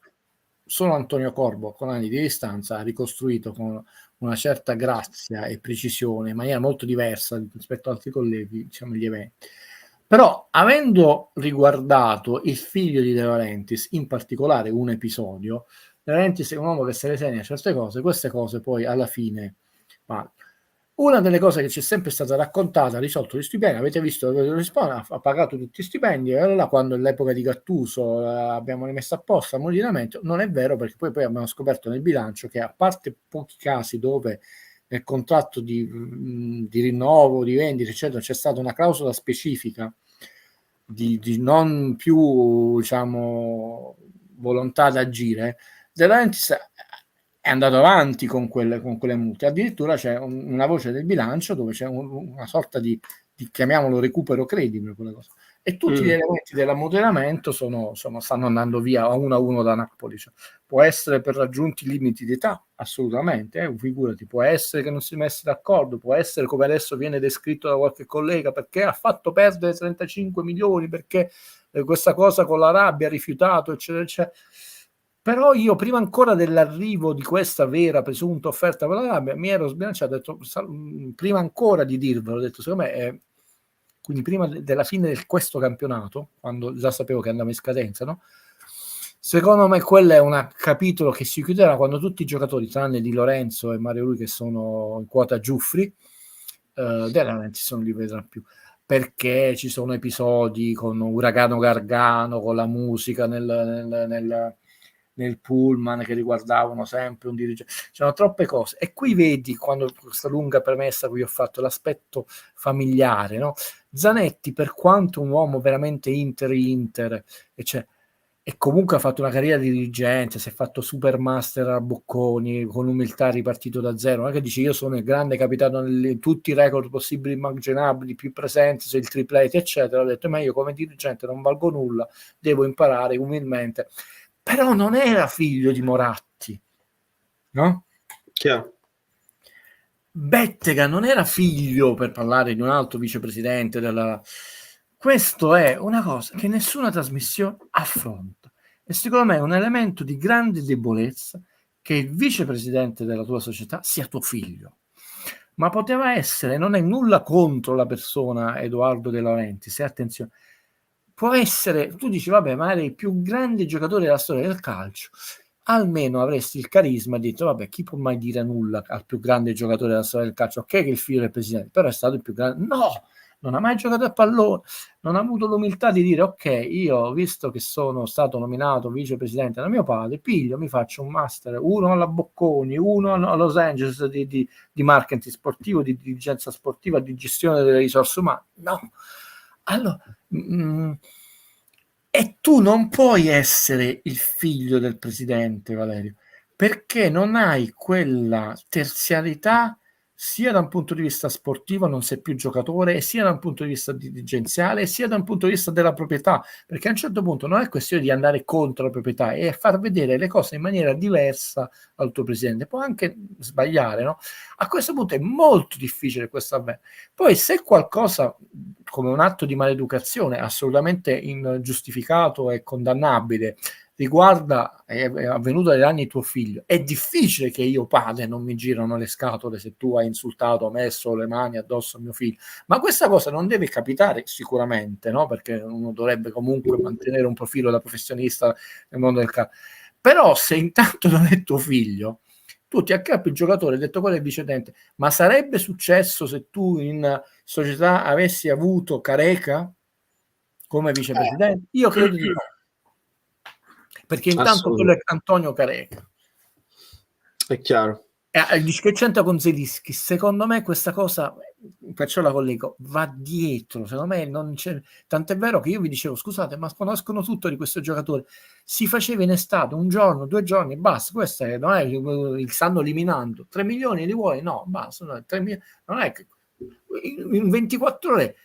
Speaker 4: solo Antonio Corbo, con anni di distanza, ha ricostruito con una certa grazia e precisione, in maniera molto diversa rispetto ad altri colleghi, diciamo, gli eventi. Però, avendo riguardato il figlio di De Laurentiis, in particolare un episodio, De Laurentiis è un uomo che se le segna certe cose, queste cose poi alla fine vanno. Una delle cose che ci è sempre stata raccontata, ha risolto gli stipendi, avete visto, ha pagato tutti gli stipendi, e allora quando all'epoca di Gattuso abbiamo rimesso a posto l'ammutinamento, non è vero, perché poi abbiamo scoperto nel bilancio che, a parte pochi casi dove nel contratto di rinnovo, di vendita, eccetera, c'è stata una clausola specifica di non più, diciamo, volontà di agire, De Laurentiis è andato avanti con quelle multe. Addirittura c'è una voce del bilancio dove c'è una sorta di chiamiamolo recupero credibile, quelle cose. E tutti gli elementi dell'ammutinamento stanno andando via a 1-1 da Napoli. Cioè, può essere per raggiunti limiti di età, assolutamente, figurati, può essere che non si messi d'accordo, può essere, come adesso viene descritto da qualche collega, perché ha fatto perdere 35 milioni, perché questa cosa con l'Arabia ha rifiutato, eccetera, eccetera. Però io, prima ancora dell'arrivo di questa vera presunta offerta per l'Arabia, mi ero sbilanciato, ho detto, prima ancora di dirvelo, ho detto, secondo me, quindi prima della fine di questo campionato, quando già sapevo che andava in scadenza, no? Secondo me quello è un capitolo che si chiuderà quando tutti i giocatori, tranne Di Lorenzo e Mario Rui, che sono in quota Giuffri, De Laurentiis non li vedrà più, perché ci sono episodi con Uragano Gargano, con la musica nel pullman che riguardavano sempre un dirigente. C'erano troppe cose, e qui vedi, quando questa lunga premessa che vi ho fatto, l'aspetto familiare, no? Zanetti, per quanto un uomo veramente inter, e comunque ha fatto una carriera di dirigente, si è fatto supermaster a Bocconi, con umiltà, ripartito da zero. Non è che dice io sono il grande capitano in tutti i record possibili e immaginabili, più presenti, sei il triplete, eccetera. Ho detto, ma io come dirigente non valgo nulla, devo imparare umilmente. Però non era figlio di Moratti, no?
Speaker 1: Chiaro.
Speaker 4: Bettega non era figlio, per parlare di un altro vicepresidente della... Questo è una cosa che nessuna trasmissione affronta, e secondo me è un elemento di grande debolezza che il vicepresidente della tua società sia tuo figlio. Ma poteva essere, non è nulla contro la persona Edoardo De Laurentiis, attenzione, può essere, tu dici vabbè, ma era il più grande giocatore della storia del calcio, almeno avresti il carisma di dire vabbè, chi può mai dire nulla al più grande giocatore della storia del calcio? Ok che il figlio del presidente, però è stato il più grande. No, non ha mai giocato a pallone, non ha avuto l'umiltà di dire ok, io visto che sono stato nominato vicepresidente da mio padre, piglio, mi faccio un master, uno alla Bocconi, uno a Los Angeles di marketing sportivo, di dirigenza sportiva, di gestione delle risorse umane. No, allora e tu non puoi essere il figlio del presidente, Valerio, perché non hai quella terzialità sia da un punto di vista sportivo, non sei più giocatore, sia da un punto di vista dirigenziale, sia da un punto di vista della proprietà, perché a un certo punto non è questione di andare contro la proprietà, è far vedere le cose in maniera diversa al tuo presidente. Può anche sbagliare, no? A questo punto è molto difficile questo avvenire. Poi se qualcosa come un atto di maleducazione assolutamente ingiustificato e condannabile riguarda, è avvenuto ai danni di tuo figlio, è difficile che io padre non mi girano le scatole se tu hai insultato, messo le mani addosso a mio figlio, ma questa cosa non deve capitare sicuramente, no? Perché uno dovrebbe comunque mantenere un profilo da professionista nel mondo del calcio. Però se intanto non è tuo figlio, tu ti accappi il giocatore, hai detto quello è il vicepresidente, ma sarebbe successo se tu in società avessi avuto Careca come vicepresidente? Io credo di no. Perché intanto quello è Antonio Careca.
Speaker 1: È chiaro.
Speaker 4: Dice che c'entra con Zelinski. Secondo me questa cosa, perciò la collego, va dietro. Secondo me non c'è. Tant'è vero che io vi dicevo, scusate, ma conoscono tutto di questo giocatore. Si faceva in estate, un giorno, 2 giorni, basta. Questo è, non è il stanno eliminando. 3 milioni li vuoi? No, basta. No, 3 milioni, non è che in 24 ore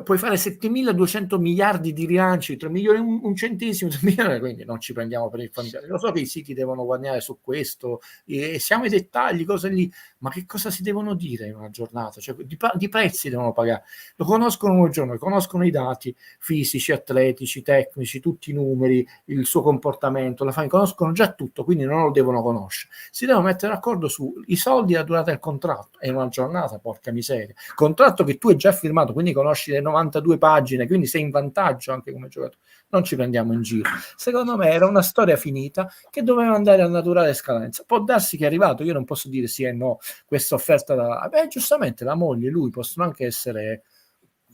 Speaker 4: puoi fare 7.200 miliardi di rilanci, 3 milioni un centesimo, 3 milioni, quindi non ci prendiamo per il familiare. Lo so che i siti devono guadagnare su questo, siamo ai dettagli, cose lì, ma che cosa si devono dire in una giornata? Cioè, di prezzi devono pagare. Lo conoscono un giorno, conoscono i dati fisici, atletici, tecnici, tutti i numeri, il suo comportamento, la famiglia, conoscono già tutto, quindi non lo devono conoscere. Si devono mettere d'accordo sui soldi e la durata del contratto. È una giornata, porca miseria. Contratto che tu hai già firmato, quindi conosci le 92 pagine, quindi sei in vantaggio anche come giocatore. Non ci prendiamo in giro. Secondo me era una storia finita che doveva andare a naturale scadenza. Può darsi che è arrivato, io non posso dire sì e no, questa offerta giustamente la moglie e lui possono anche essere,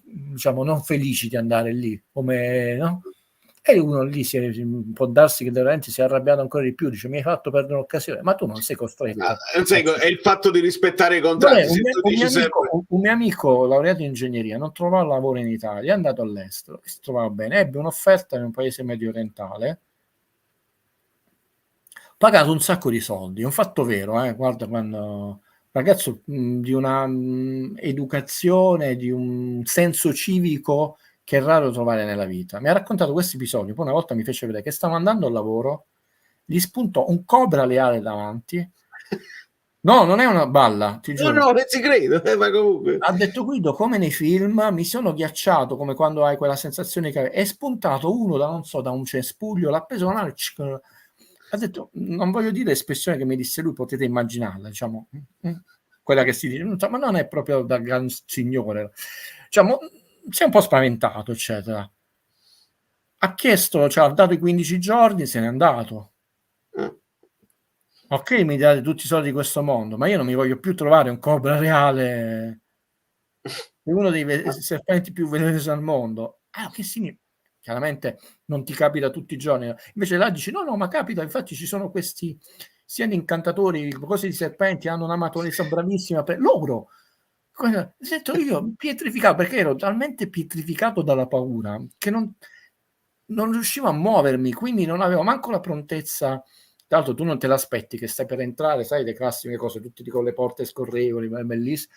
Speaker 4: diciamo, non felici di andare lì, come, no? E uno lì può darsi che veramente si è arrabbiato ancora di più, dice mi hai fatto perdere un'occasione, ma tu non sei costretto.
Speaker 1: È il fatto di rispettare i contratti.
Speaker 4: Un mio amico laureato in ingegneria non trovava lavoro in Italia, è andato all'estero e si trovava bene, ebbe un'offerta in un paese medio orientale, pagato un sacco di soldi, è un fatto vero, guarda, quando ragazzo di una educazione, di un senso civico che è raro trovare nella vita. Mi ha raccontato questo episodio, poi una volta mi fece vedere che stava andando al lavoro, gli spuntò un cobra leale davanti. No, non è una balla, ti giuro.
Speaker 1: No, non ci credo, ma comunque.
Speaker 4: Ha detto Guido, come nei film, mi sono ghiacciato, come quando hai quella sensazione che è spuntato uno da, non so, da un cespuglio, l'ha preso una mano, ha detto, non voglio dire l'espressione che mi disse lui, potete immaginarla, diciamo, quella che si dice, ma non è proprio da gran signore, diciamo, si è un po' spaventato, eccetera. Ha chiesto, cioè ha dato i 15 giorni, se n'è andato. Ok, mi date tutti i soldi di questo mondo, ma io non mi voglio più trovare un cobra reale, uno dei serpenti più velenosi al mondo. Che significa? Chiaramente non ti capita tutti i giorni. Invece là dici, no, ma capita, infatti ci sono questi sia di incantatori, cose di serpenti, hanno un'amatorialità bravissima per loro. Sento io pietrificato, perché ero talmente pietrificato dalla paura che non riuscivo a muovermi, quindi non avevo manco la prontezza. Tra l'altro tu non te l'aspetti che stai per entrare, sai, le classiche cose, tutti con le porte scorrevoli, bellissimo,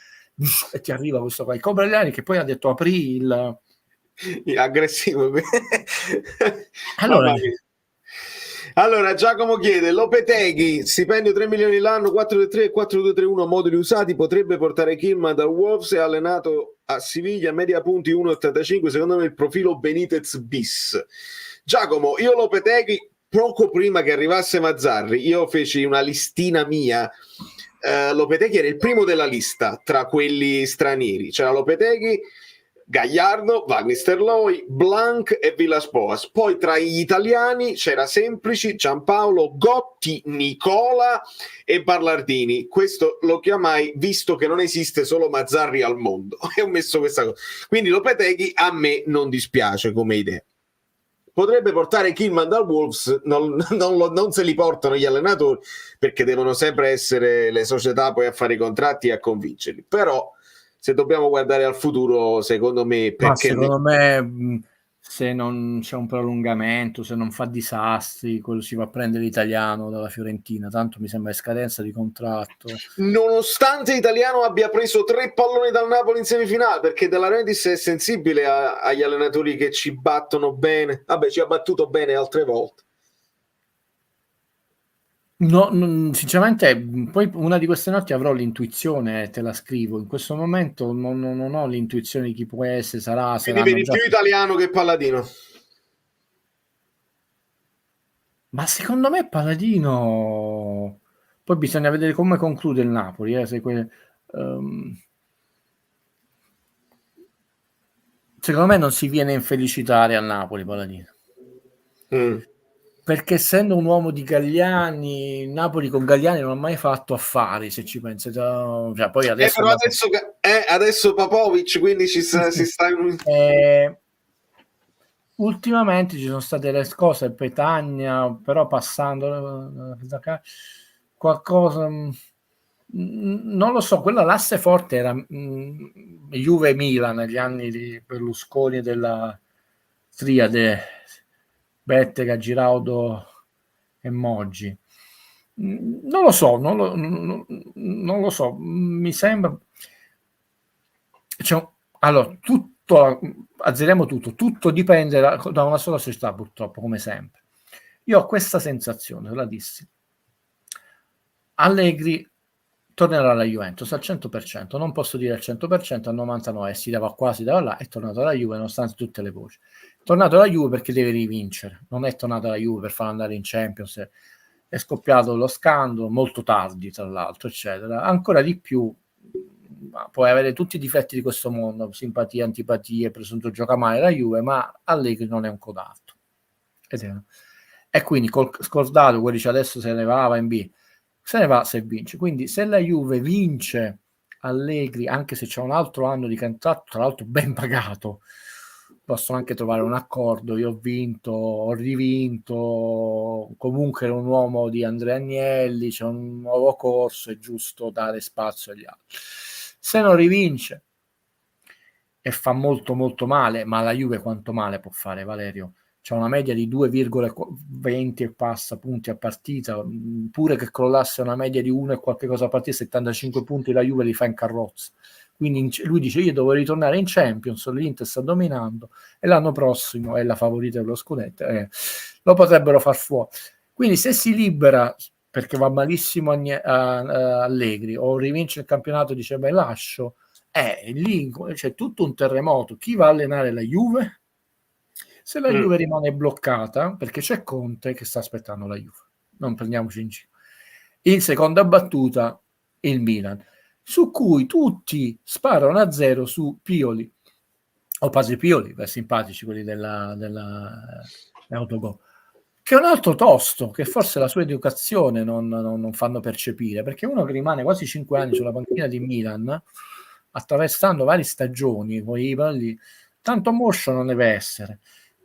Speaker 4: e ti arriva questo qua, il Cobra Leali che poi ha detto aprì il
Speaker 1: aggressivo.
Speaker 4: Allora
Speaker 1: Giacomo chiede, Lopeteghi, stipendio 3 milioni l'anno, 4-3 e 4-2-3-1 moduli usati, potrebbe portare Kilman dal Wolves, è allenato a Siviglia, media punti 1,85, secondo me il profilo Benitez bis. Giacomo, io Lopeteghi, poco prima che arrivasse Mazzarri, io feci una listina mia, Lopeteghi era il primo della lista tra quelli stranieri, c'era Lopeteghi, Gagliardo, Van Nistelrooy, Blanc e Villas-Boas. Poi tra gli italiani c'era Semplici, Giampaolo, Gotti, Nicola e Ballardini. Questo lo chiamai visto che non esiste solo Mazzarri al mondo. E ho messo questa cosa. Quindi Lopeteghi a me non dispiace come idea. Potrebbe portare Kilman dal Wolves, non se li portano gli allenatori perché devono sempre essere le società poi a fare i contratti e a convincerli. Però se dobbiamo guardare al futuro, secondo me,
Speaker 4: secondo me se non c'è un prolungamento, se non fa disastri, quello si va a prendere l'italiano dalla Fiorentina, tanto mi sembra in scadenza di contratto.
Speaker 1: Nonostante l'italiano abbia preso 3 palloni dal Napoli in semifinale, perché De Laurentiis è sensibile agli allenatori che ci battono bene. Vabbè, ci ha battuto bene altre volte.
Speaker 4: No, sinceramente, poi una di queste notti avrò l'intuizione, te la scrivo. In questo momento non ho l'intuizione di chi può essere, sarà, se
Speaker 1: Quindi
Speaker 4: l'hanno
Speaker 1: vedi
Speaker 4: già...
Speaker 1: più italiano che Palladino.
Speaker 4: Ma secondo me Palladino... Poi bisogna vedere come conclude il Napoli, se secondo me non si viene a infelicitare a Napoli Palladino. Perché essendo un uomo di Galliani, Napoli con Galliani non ha mai fatto affari, se ci pensi. Cioè, poi adesso,
Speaker 1: però adesso Popovic, quindi si sta...
Speaker 4: ultimamente ci sono state le cose, Petagna, però passando qualcosa... non lo so, quella l'asse forte era Juve-Milan negli anni di Berlusconi e della triade Bettega, Giraudo e Moggi. Non lo so, non lo so, mi sembra... allora, azzeriamo tutto dipende da una sola società, purtroppo, come sempre. Io ho questa sensazione, la dissi. Allegri tornerà alla Juventus al 100%, non posso dire al 100%, al 99% si dava qua, si dava là, è tornato alla Juve nonostante tutte le voci. È tornato alla Juve perché deve rivincere, non è tornato alla Juve per far andare in Champions, è scoppiato lo scandalo molto tardi, tra l'altro, eccetera. Ancora di più, puoi avere tutti i difetti di questo mondo, simpatie, antipatie, presunto gioca male la Juve, ma Allegri non è un codatto. E quindi scordato, quello dice adesso se ne va in B, se ne va se vince. Quindi se la Juve vince Allegri, anche se c'è un altro anno di contratto, tra l'altro ben pagato, possono anche trovare un accordo, io ho vinto, ho rivinto, comunque è un uomo di Andrea Agnelli, c'è un nuovo corso, è giusto dare spazio agli altri. Se non rivince e fa molto molto male, ma la Juve quanto male può fare, Valerio? C'è una media di 2,20 e passa punti a partita, pure che crollasse una media di 1 e qualche cosa a partita, 75 punti la Juve li fa in carrozza. Quindi lui dice io devo ritornare in Champions, l'Inter sta dominando e l'anno prossimo è la favorita dello scudetto, lo potrebbero far fuori. Quindi se si libera perché va malissimo Allegri o rivince il campionato, dice beh lascio, lì c'è tutto un terremoto. Chi va a allenare la Juve? Se la Juve rimane bloccata, perché c'è Conte che sta aspettando la Juve, non prendiamoci in giro. In seconda battuta il Milan, su cui tutti sparano a zero su Pioli o Pasi Pioli, per simpatici quelli dell'autogol, che è un altro tosto che forse la sua educazione non fanno percepire, perché uno che rimane quasi 5 anni sulla panchina di Milan, attraversando varie stagioni, poi tanto moscio non deve essere,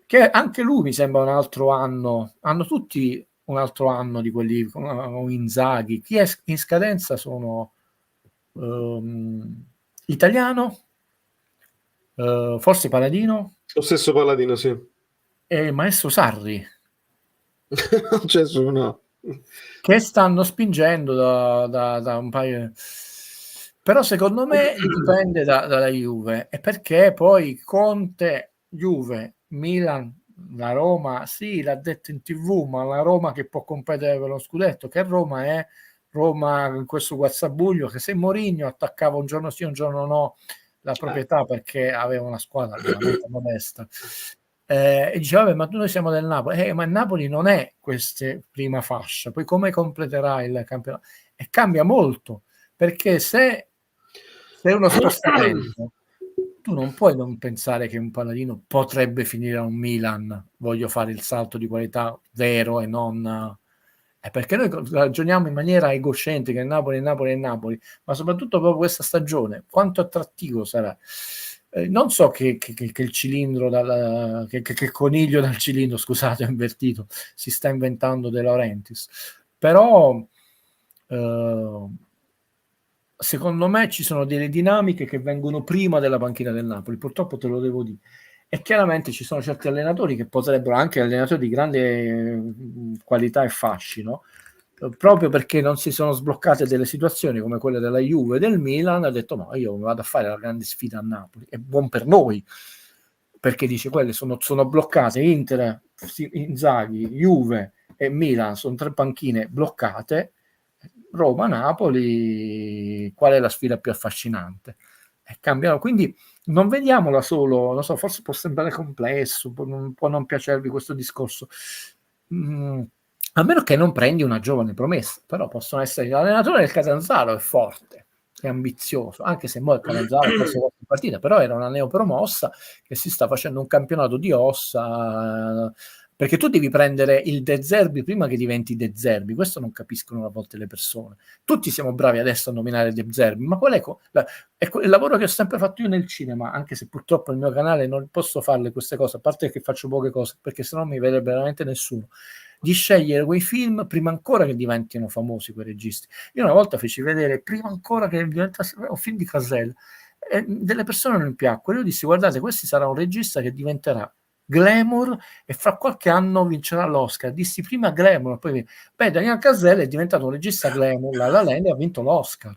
Speaker 4: che anche lui mi sembra un altro anno, hanno tutti un altro anno di quelli con Inzaghi. Chi è in scadenza sono italiano, forse Paladino,
Speaker 1: lo stesso Palladino, sì.
Speaker 4: e Maestro Sarri,
Speaker 1: no.
Speaker 4: che stanno spingendo da un paio. Però secondo me dipende dalla Juve, e perché poi Conte, Juve, Milan, la Roma, sì, l'ha detto in TV, ma la Roma che può competere per lo scudetto, che Roma è Roma in questo guazzabuglio, che se Mourinho attaccava un giorno sì, un giorno no la proprietà perché aveva una squadra veramente modesta, e diceva ma noi siamo del Napoli, ma il Napoli non è questa prima fascia, poi come completerà il campionato? E cambia molto, perché se uno spostamento, tu non puoi non pensare che un Palladino potrebbe finire a un Milan, voglio fare il salto di qualità vero e non... perché noi ragioniamo in maniera egocentrica, il Napoli, ma soprattutto proprio questa stagione, quanto attrattivo sarà. Non so che il cilindro, che coniglio dal cilindro, scusate, ho invertito, si sta inventando De Laurentiis, però secondo me ci sono delle dinamiche che vengono prima della panchina del Napoli, purtroppo te lo devo dire, E chiaramente ci sono certi allenatori che potrebbero, anche allenatori di grande qualità e fascino, proprio perché non si sono sbloccate delle situazioni come quelle della Juve e del Milan, ha detto no, io vado a fare la grande sfida a Napoli, è buon per noi, perché dice quelle sono bloccate, Inter, Inzaghi, Juve e Milan sono 3 panchine bloccate, Roma, Napoli, qual è la sfida più affascinante? Cambiano, quindi non vediamola solo, non so, forse può sembrare complesso, può non piacervi questo discorso, a meno che non prendi una giovane promessa, però possono essere l'allenatore del Catanzaro è forte, è ambizioso, anche se il Catanzaro ha perso qualche partita, però era una neopromossa che si sta facendo un campionato di ossa, perché tu devi prendere il De Zerbi prima che diventi De Zerbi, questo non capiscono a volte le persone. Tutti siamo bravi adesso a nominare De Zerbi, ma qual è il lavoro che ho sempre fatto io nel cinema, anche se purtroppo il mio canale non posso farle queste cose, a parte che faccio poche cose, perché sennò mi vede veramente nessuno, di scegliere quei film prima ancora che diventino famosi quei registi. Io una volta feci vedere, prima ancora che diventasse un film di Casella, e delle persone non mi piacquero, io dissi guardate, questo sarà un regista che diventerà glamour e fra qualche anno vincerà l'Oscar. Dissi prima glamour, poi Daniel Casella è diventato un regista glamour, La La Land, e ha vinto l'Oscar.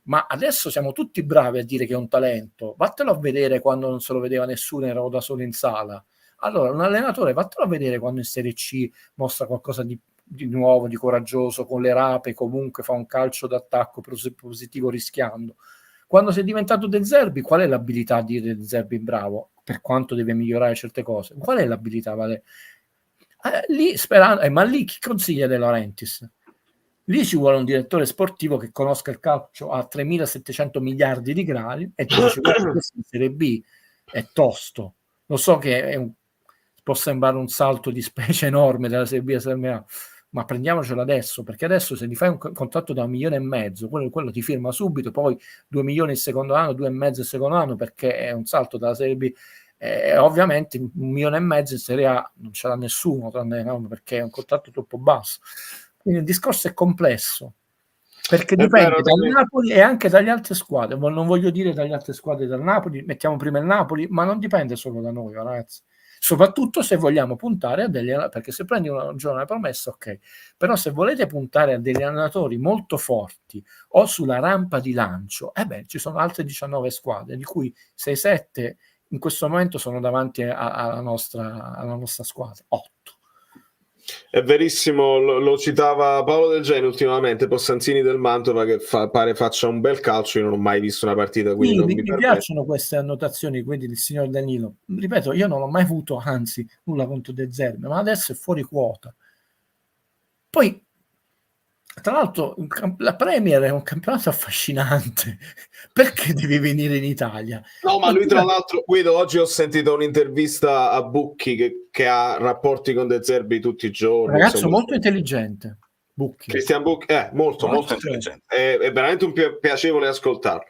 Speaker 4: Ma adesso siamo tutti bravi a dire che è un talento, vattelo a vedere quando non se lo vedeva nessuno, ero da solo in sala. Allora un allenatore vattelo a vedere quando in Serie C mostra qualcosa di nuovo, di coraggioso, con le rape, comunque fa un calcio d'attacco positivo rischiando. Quando sei diventato De Zerbi, qual è l'abilità di De Zerbi bravo? Per quanto deve migliorare certe cose, qual è l'abilità? Vale? Lì sperando, ma lì chi consiglia De Laurentiis? Lì ci vuole un direttore sportivo che conosca il calcio a 3.700 miliardi di gradi e ti dice questo in Serie B è tosto. Lo so che può sembrare un salto di specie enorme dalla Serie B alla Serie A, ma prendiamocelo adesso, perché adesso se gli fai un contratto da 1,5 milioni, quello ti firma subito, poi 2 milioni il secondo anno, 2,5 il secondo anno, perché è un salto dalla Serie B. Ovviamente 1,5 milioni in Serie A non ce l'ha nessuno, tranne perché è un contratto troppo basso. Quindi il discorso è complesso, perché dipende dal Napoli e anche dalle altre squadre. Non voglio dire dalle altre squadre dal Napoli, mettiamo prima il Napoli, ma non dipende solo da noi, ragazzi. Soprattutto se vogliamo puntare a degli allenatori, perché se prendi una giovane promessa, ok, però se volete puntare a degli allenatori molto forti o sulla rampa di lancio, ci sono altre 19 squadre, di cui 6-7 in questo momento sono davanti alla nostra squadra, 8.
Speaker 1: È verissimo, lo citava Paolo Del Genio ultimamente, Possanzini del Mantova, che pare faccia un bel calcio. Io non ho mai visto una partita, quindi non mi
Speaker 4: piacciono queste annotazioni, quindi del signor Danilo. Ripeto, io non ho mai avuto, anzi, nulla contro De Zerbi, ma adesso è fuori quota. Poi, tra l'altro, la Premier è un campionato affascinante. Perché devi venire in Italia?
Speaker 1: No, ma lui tra l'altro, Guido, oggi ho sentito un'intervista a Bucchi che ha rapporti con De Zerbi tutti i giorni.
Speaker 4: Ragazzo insomma, molto intelligente. Bucchi.
Speaker 1: Cristian Bucchi, molto intelligente. È veramente un piacevole ascoltarlo.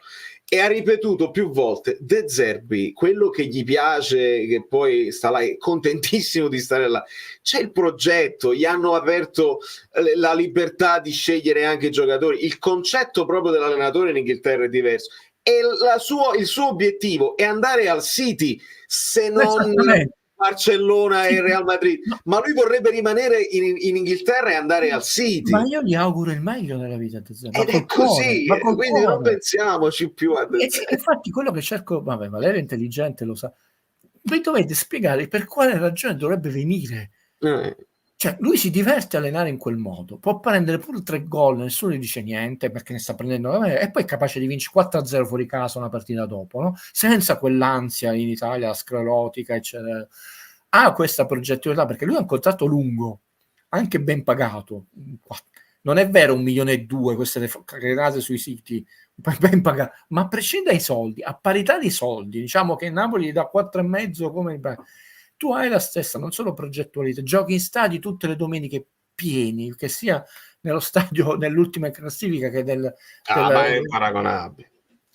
Speaker 1: E ha ripetuto più volte, De Zerbi, quello che gli piace, che poi sta là, è contentissimo di stare là, c'è il progetto, gli hanno aperto la libertà di scegliere anche i giocatori, il concetto proprio dell'allenatore in Inghilterra è diverso, e il suo obiettivo è andare al City, se non Barcellona e Real Madrid, ma lui vorrebbe rimanere in Inghilterra e andare al City.
Speaker 4: Ma io gli auguro il meglio della vita,
Speaker 1: ed è così, quindi non pensiamoci più a
Speaker 4: infatti quello che cerco, Valerio è intelligente, lo sa, voi dovete spiegare per quale ragione dovrebbe venire. Cioè, lui si diverte a allenare in quel modo, può prendere pure 3 gol, nessuno gli dice niente perché ne sta prendendo, e poi è capace di vincere 4-0 fuori casa una partita dopo, no? Senza quell'ansia in Italia sclerotica, eccetera. Ha questa progettualità perché lui ha un contratto lungo, anche ben pagato. Non è vero 1,2 milioni, queste create sui siti, ben pagato, ma a prescindere dai soldi, a parità di soldi, diciamo che Napoli gli dà 4,5 come tu hai la stessa, non solo progettualità, giochi in stadi tutte le domeniche pieni, che sia nello stadio nell'ultima classifica che
Speaker 1: ma è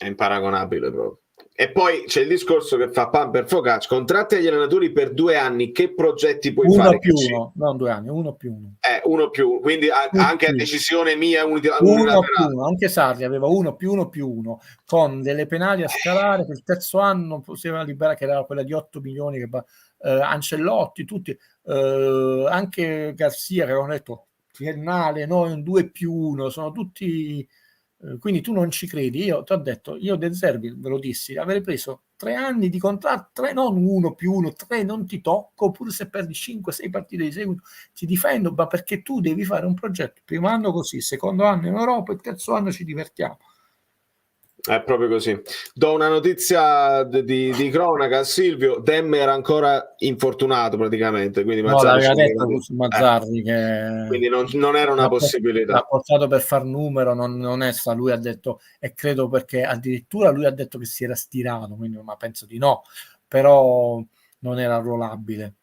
Speaker 1: imparagonabile proprio. E poi c'è il discorso che fa Pan per Focaccia: contratti agli allenatori per 2 anni, che progetti puoi
Speaker 4: uno
Speaker 1: fare?
Speaker 4: più uno, non 2 anni, 1+1.
Speaker 1: Uno più, quindi anche a decisione mia
Speaker 4: Uno più
Speaker 1: unilaterale.
Speaker 4: uno, anche Sarri aveva 1+1+1 con delle penali a scalare. Per il terzo anno poteva liberare, che era quella di 8 milioni, che Ancelotti, tutti, anche Garzia, che avevano detto triennale, noi un 2+1, sono tutti. Quindi tu non ci credi. Io ti ho detto, io De Zerbi ve lo dissi, avrei preso 3 anni di contratto, 3, non 1+1, 3, non ti tocco, pure se perdi 5-6 partite di seguito ti difendo, ma perché tu devi fare un progetto, primo anno così, secondo anno in Europa, il terzo anno ci divertiamo.
Speaker 1: È proprio così. Do una notizia di cronaca a Silvio: Dem era ancora infortunato praticamente, quindi
Speaker 4: No,
Speaker 1: Mazzarri
Speaker 4: l'aveva detto su Mazzarri che
Speaker 1: quindi non era una
Speaker 4: l'ha
Speaker 1: possibilità.
Speaker 4: portato per far numero, non è stato. Lui ha detto, e credo perché addirittura lui ha detto che si era stirato, quindi, ma penso di no, però non era arruolabile.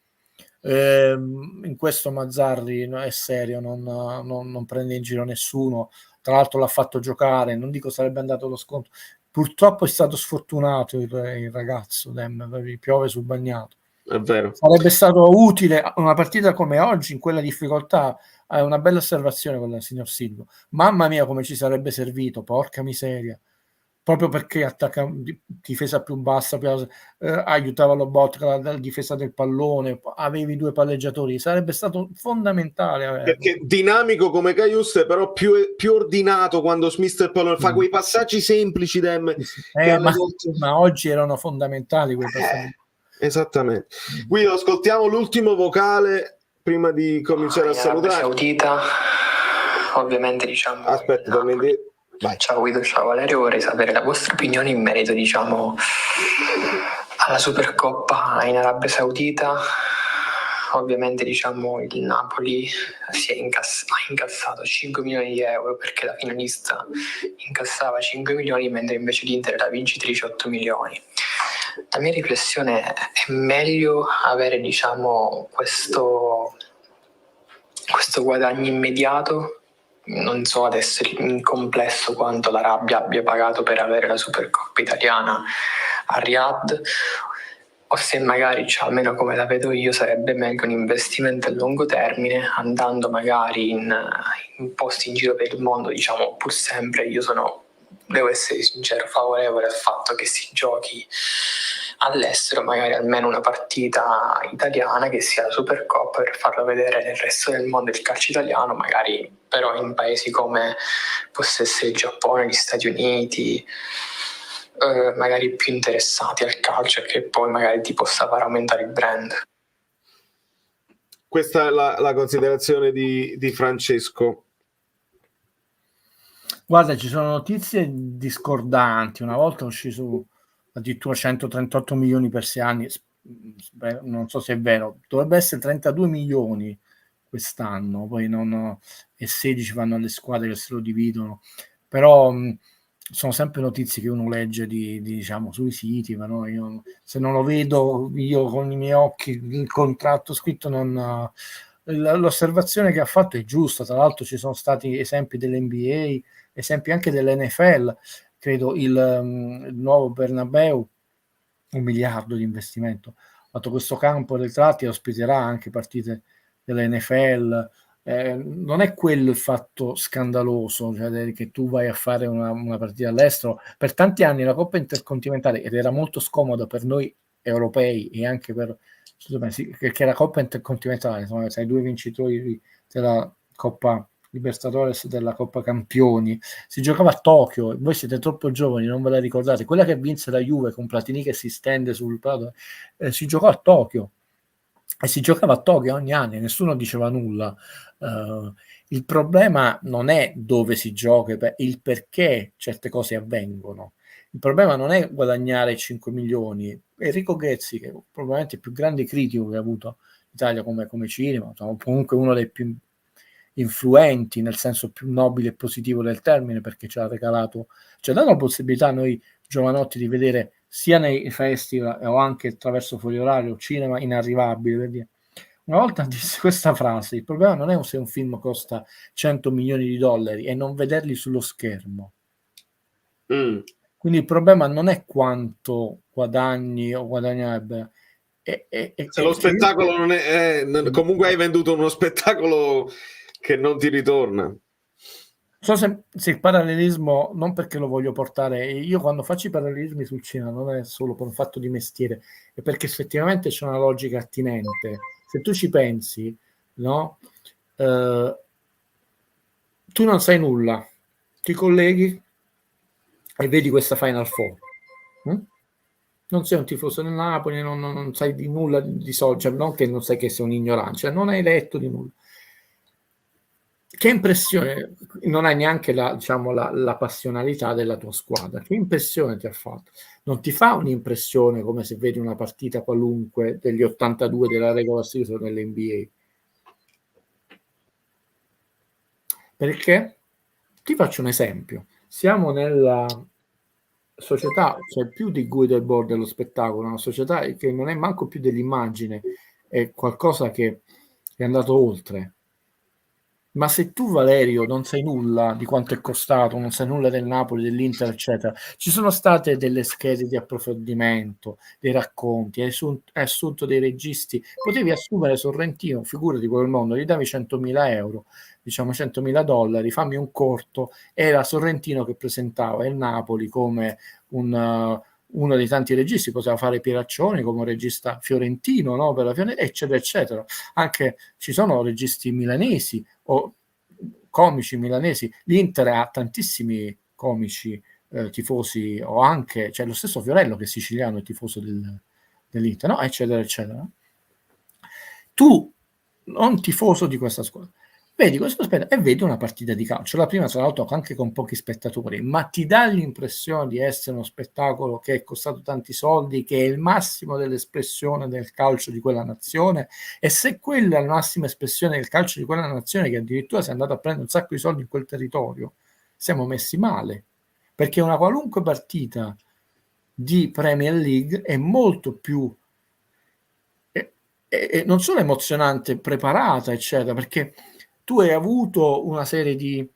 Speaker 4: In questo Mazzarri è serio, non prende in giro nessuno. Tra l'altro l'ha fatto giocare, non dico sarebbe andato lo sconto. Purtroppo è stato sfortunato il ragazzo, Dem, piove sul bagnato.
Speaker 1: È vero.
Speaker 4: Sarebbe stato utile una partita come oggi, in quella difficoltà. È una bella osservazione quella del signor Silvio. Mamma mia, come ci sarebbe servito, porca miseria. Proprio perché attacca difesa più bassa, aiutava lo Botka dalla difesa del pallone, avevi 2 palleggiatori, sarebbe stato fondamentale averlo.
Speaker 1: Perché dinamico come Cajuste, però più ordinato quando smista il pallone, fa quei passaggi semplici, Dem, che alle volte...
Speaker 4: ma oggi erano fondamentali quei passaggi.
Speaker 1: Esattamente. Guido, ascoltiamo l'ultimo vocale prima di cominciare a salutare.
Speaker 7: Saudita, ovviamente, diciamo.
Speaker 1: Aspetta, torni indietro. Vai.
Speaker 7: Ciao Guido, ciao Valerio, vorrei sapere la vostra opinione in merito, diciamo, alla Supercoppa in Arabia Saudita. Ovviamente, diciamo, il Napoli ha incassato 5 milioni di euro perché la finalista incassava 5 milioni, mentre invece l'Inter era vincitrice 8 milioni. La mia riflessione è meglio avere, diciamo, questo guadagno immediato. Non so adesso in complesso quanto l'Arabia abbia pagato per avere la Supercoppa italiana a Riyadh, o se magari, cioè, almeno come la vedo io, sarebbe meglio un investimento a lungo termine, andando magari in posti in giro per il mondo. Diciamo, pur sempre io devo essere sincero, favorevole al fatto che si giochi all'estero magari almeno una partita italiana, che sia la Supercoppa, per farlo vedere nel resto del mondo il calcio italiano, magari però in paesi come possa essere il Giappone, gli Stati Uniti, magari più interessati al calcio, e che poi magari ti possa far aumentare il brand.
Speaker 1: Questa è la considerazione di Francesco.
Speaker 4: Guarda, ci sono notizie discordanti. Una volta uscì su addirittura 138 milioni per 6 anni. Non so se è vero, dovrebbe essere 32 milioni quest'anno, poi e 16 vanno alle squadre che se lo dividono. Però sono sempre notizie che uno legge diciamo sui siti, ma no, io, se non lo vedo io con i miei occhi il contratto scritto, l'osservazione che ha fatto è giusta. Tra l'altro ci sono stati esempi dell'NBA, esempi anche dell'NFL, credo il nuovo Bernabeu, 1 miliardo di investimento, ha fatto questo campo ritratti, ospiterà anche partite dell'NFL. Non è quello il fatto scandaloso, cioè che tu vai a fare una partita all'estero. Per tanti anni la Coppa Intercontinentale, ed era molto scomoda per noi europei e anche perché la Coppa Intercontinentale, insomma, sai, 2 vincitori della Coppa Libertadores, della Coppa Campioni, si giocava a Tokyo. Voi siete troppo giovani, non ve la ricordate. Quella che vinse la Juve con Platini che si stende sul prato, si giocò a Tokyo, e si giocava a Tokyo ogni anno e nessuno diceva nulla. Il problema non è dove si gioca, il perché certe cose avvengono. Il problema non è guadagnare 5 milioni. Enrico Ghezzi, che è probabilmente il più grande critico che ha avuto l'Italia come cinema, comunque uno dei più influenti nel senso più nobile e positivo del termine, perché ci ha regalato, ci ha dato la possibilità a noi giovanotti di vedere sia nei festival o anche attraverso fuori orario cinema inarrivabile, per dire. Una volta disse questa frase: il problema non è se un film costa 100 milioni di dollari e non vederli sullo schermo. Quindi il problema non è quanto guadagni o guadagnerebbe.
Speaker 1: Se lo spettacolo non è, comunque hai venduto uno spettacolo che non ti ritorna.
Speaker 4: Non so se il parallelismo, non perché lo voglio portare, io quando faccio i parallelismi sul cinema non è solo per un fatto di mestiere, è perché effettivamente c'è una logica attinente. Se tu ci pensi, no? Tu non sai nulla, ti colleghi e vedi questa Final Four. Non sei un tifoso del Napoli, non sai di nulla di social, non che non sai che sei un ignorante, cioè non hai letto di nulla. Che impressione, non hai neanche la passionalità della tua squadra, che impressione ti ha fatto? Non ti fa un'impressione come se vedi una partita qualunque degli 82 della regular season dell'NBA? Perché? Ti faccio un esempio. Siamo nella società, cioè più di guida del board dello spettacolo, una società che non è manco più dell'immagine, è qualcosa che è andato oltre. Ma se tu, Valerio, non sai nulla di quanto è costato, non sai nulla del Napoli, dell'Inter, eccetera, ci sono state delle schede di approfondimento, dei racconti, hai assunto dei registi, potevi assumere Sorrentino, figurati quel mondo, gli davi 100.000 euro, diciamo $100.000, fammi un corto, era Sorrentino che presentava il Napoli come uno dei tanti registi, poteva fare Pieraccioni come un regista fiorentino, no? Per la eccetera, eccetera. Anche ci sono registi milanesi o comici milanesi. L'Inter ha tantissimi comici tifosi, o anche, cioè lo stesso Fiorello che è siciliano è tifoso dell'Inter, no? Eccetera, eccetera. Tu, non tifoso di questa squadra, vedi questo spettacolo e vedi una partita di calcio. La prima, tra l'altro, anche con pochi spettatori, ma ti dà l'impressione di essere uno spettacolo che è costato tanti soldi, che è il massimo dell'espressione del calcio di quella nazione. E se quella è la massima espressione del calcio di quella nazione, che addirittura si è andato a prendere un sacco di soldi in quel territorio, siamo messi male, perché una qualunque partita di Premier League è molto più non solo emozionante, preparata, eccetera, perché tu hai avuto una serie di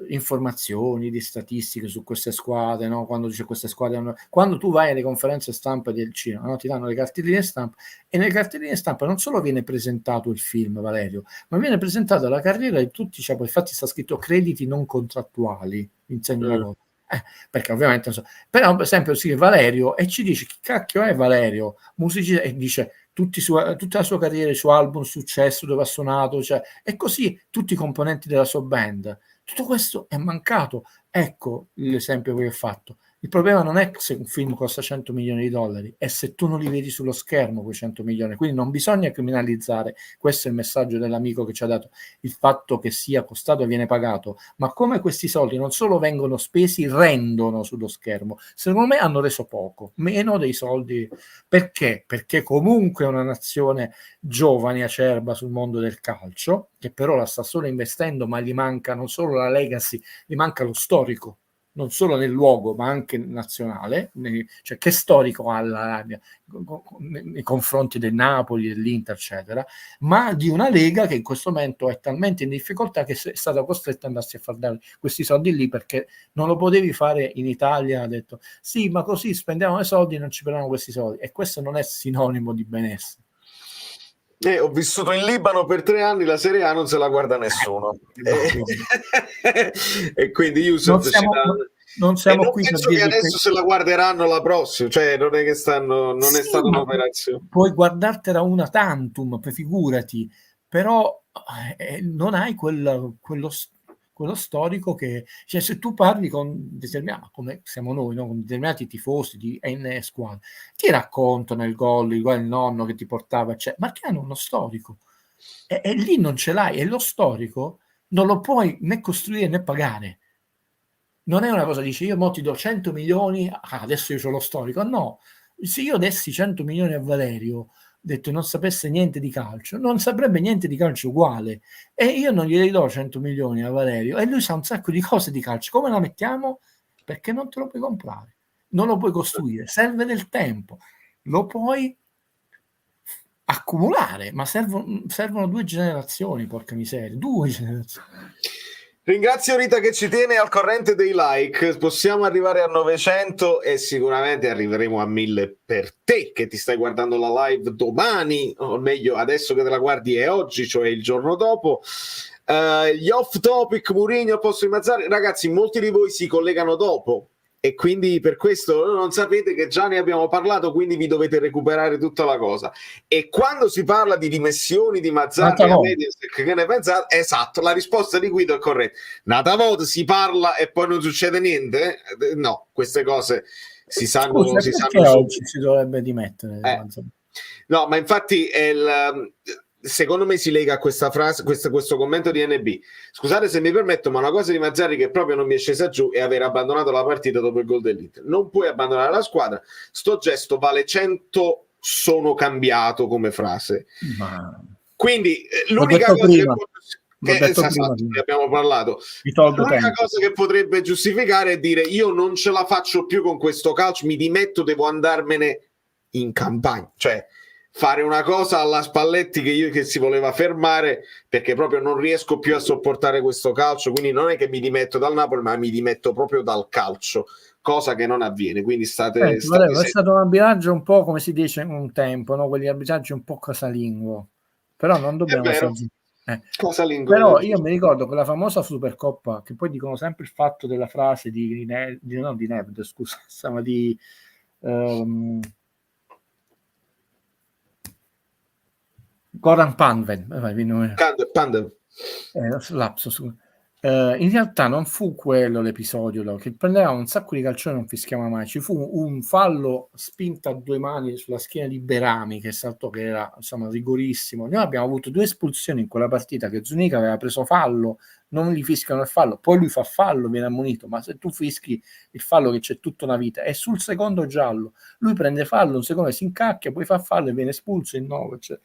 Speaker 4: informazioni, di statistiche su queste squadre, no? Quando dice queste squadre quando tu vai alle conferenze stampa del cinema, no? Ti danno le cartelline stampa, e nelle cartelline stampa non solo viene presentato il film, Valerio, ma viene presentata la carriera di tutti, cioè, poi infatti sta scritto crediti non contrattuali, insegno una cosa. Perché ovviamente non so, però per esempio sì, Valerio, e ci dice chi cacchio è Valerio, musicista, e dice tutta la sua carriera, il suo album successo, dove ha suonato, cioè, e così tutti i componenti della sua band. Tutto questo è mancato. Ecco l'esempio che ho fatto. Il problema non è se un film costa $100 milioni, è se tu non li vedi sullo schermo quei 100 milioni. Quindi non bisogna criminalizzare, questo è il messaggio dell'amico che ci ha dato, il fatto che sia costato e viene pagato, ma come questi soldi non solo vengono spesi, rendono sullo schermo. Secondo me hanno reso poco, meno dei soldi. Perché? Perché comunque è una nazione giovane, acerba sul mondo del calcio, che però la sta solo investendo, ma gli manca non solo la legacy, gli manca lo storico, non solo nel luogo ma anche nazionale, cioè che storico ha l'Arabia nei confronti del Napoli, dell'Inter, eccetera, ma di una lega che in questo momento è talmente in difficoltà che è stata costretta ad andarsi a far dare questi soldi lì, perché non lo potevi fare in Italia. Ha detto sì, ma così spendiamo i soldi e non ci prendiamo questi soldi, e questo non è sinonimo di benessere.
Speaker 1: Ho vissuto in Libano per 3 anni, la Serie A non se la guarda nessuno. E quindi Yusuf
Speaker 4: non siamo qui
Speaker 1: penso che adesso se la guarderanno la prossima, cioè non è che non è stata un'operazione.
Speaker 4: Puoi guardartela una tantum, figurati, però non hai quello storico che, cioè, se tu parli con determinati, come siamo noi, no? Con determinati tifosi di N squadre, ti raccontano il gol, il nonno che ti portava, cioè, ma che hanno uno storico, e lì non ce l'hai, e lo storico non lo puoi né costruire né pagare. Non è una cosa, dici io mo ti do 100 milioni, adesso io ho lo storico. No, se io dessi 100 milioni a Valerio, detto non sapesse niente di calcio, non saprebbe niente di calcio uguale, e io non glieli do 100 milioni a Valerio e lui sa un sacco di cose di calcio. Come la mettiamo? Perché non te lo puoi comprare, non lo puoi costruire, serve del tempo, lo puoi accumulare, ma servono 2 generazioni, porca miseria, 2 generazioni.
Speaker 1: Ringrazio Rita che ci tiene al corrente dei like. Possiamo arrivare a 900 e sicuramente arriveremo a 1000 per te che ti stai guardando la live domani, o meglio adesso che te la guardi è oggi, cioè il giorno dopo. Gli off topic, Mourinho, posso Mazzarri, ragazzi, molti di voi si collegano dopo e quindi per questo non sapete che già ne abbiamo parlato, quindi vi dovete recuperare tutta la cosa. E quando si parla di dimissioni di Mazzarri a Mediaset, che ne pensate? Esatto, la risposta di Guido è corretta. Nata volta si parla e poi non succede niente? No, queste cose si sanno.
Speaker 4: Scusa,
Speaker 1: si
Speaker 4: perché
Speaker 1: sanno
Speaker 4: oggi si dovrebbe dimettere?
Speaker 1: No, ma infatti secondo me si lega a questa frase, questo commento di NB. Scusate se mi permetto, ma una cosa di Mazzarri che proprio non mi è scesa giù è aver abbandonato la partita dopo il gol dell'Inter. Non puoi abbandonare la squadra. Sto gesto vale 100 sono cambiato come frase. Quindi l'unica cosa ne abbiamo parlato. L'unica cosa che potrebbe giustificare è dire io non ce la faccio più con questo calcio, mi dimetto, devo andarmene in campagna, cioè fare una cosa alla Spalletti che si voleva fermare perché proprio non riesco più a sopportare questo calcio, quindi non è che mi dimetto dal Napoli ma mi dimetto proprio dal calcio, cosa che non avviene, quindi è stato
Speaker 4: un arbitraggio un po' come si dice un tempo, no? Quegli arbitraggi un po' casalingo, però non dobbiamo però io mi ricordo quella famosa Supercoppa che poi dicono sempre il fatto della frase di Neved, scusa, stava di Goran Pandev, lapsus. In realtà non fu quello l'episodio che prendeva un sacco di calcioni e non fischiava mai. Ci fu un fallo spinto a 2 mani sulla schiena di Berami che saltò, che era insomma rigorissimo. Noi abbiamo avuto 2 espulsioni in quella partita, che Zuniga aveva preso fallo, non gli fischiano il fallo, poi lui fa fallo, viene ammonito, ma se tu fischi il fallo che c'è tutta una vita, e sul secondo giallo lui prende fallo, un secondo si incacchia, poi fa fallo e viene espulso in 9. Cioè,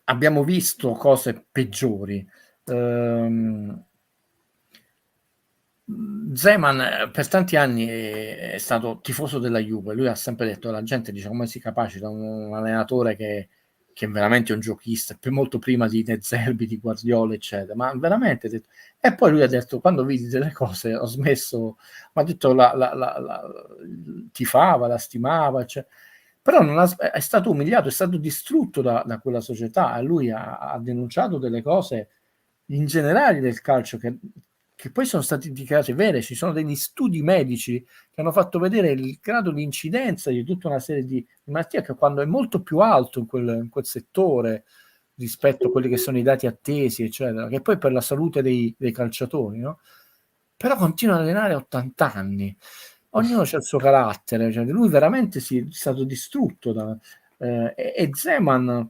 Speaker 4: abbiamo visto cose peggiori. Zeman per tanti anni è stato tifoso della Juve, lui ha sempre detto, la gente dice come si capacita un allenatore che è veramente un giochista, molto prima di De Zerbi, di Guardiola eccetera, ma veramente e poi lui ha detto quando vidi delle cose ho smesso, ma ha detto tifava, la stimava eccetera. Però è stato umiliato, è stato distrutto da quella società, e lui ha denunciato delle cose in generale del calcio che poi sono stati dichiarate vere. Ci sono degli studi medici che hanno fatto vedere il grado di incidenza di tutta una serie di malattie che quando è molto più alto in quel settore rispetto a quelli che sono i dati attesi eccetera, che poi per la salute dei calciatori, no? Però continua ad allenare a 80 anni. Ognuno c'ha il suo carattere, cioè lui veramente è stato distrutto e Zeman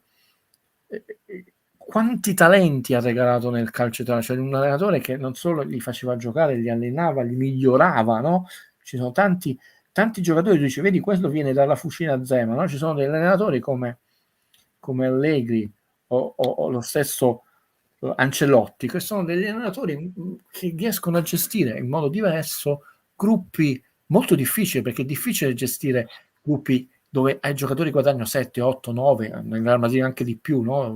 Speaker 4: quanti talenti ha regalato nel calcio italiano, cioè un allenatore che non solo li faceva giocare, li allenava, li migliorava, no? Ci sono tanti giocatori, tu dici, vedi, questo viene dalla fucina Zeman, no? Ci sono degli allenatori come Allegri o lo stesso Ancelotti, che sono degli allenatori che riescono a gestire in modo diverso gruppi molto difficili, perché è difficile gestire gruppi dove ai giocatori guadagnano 7, 8, 9, nel Real Madrid anche di più, no?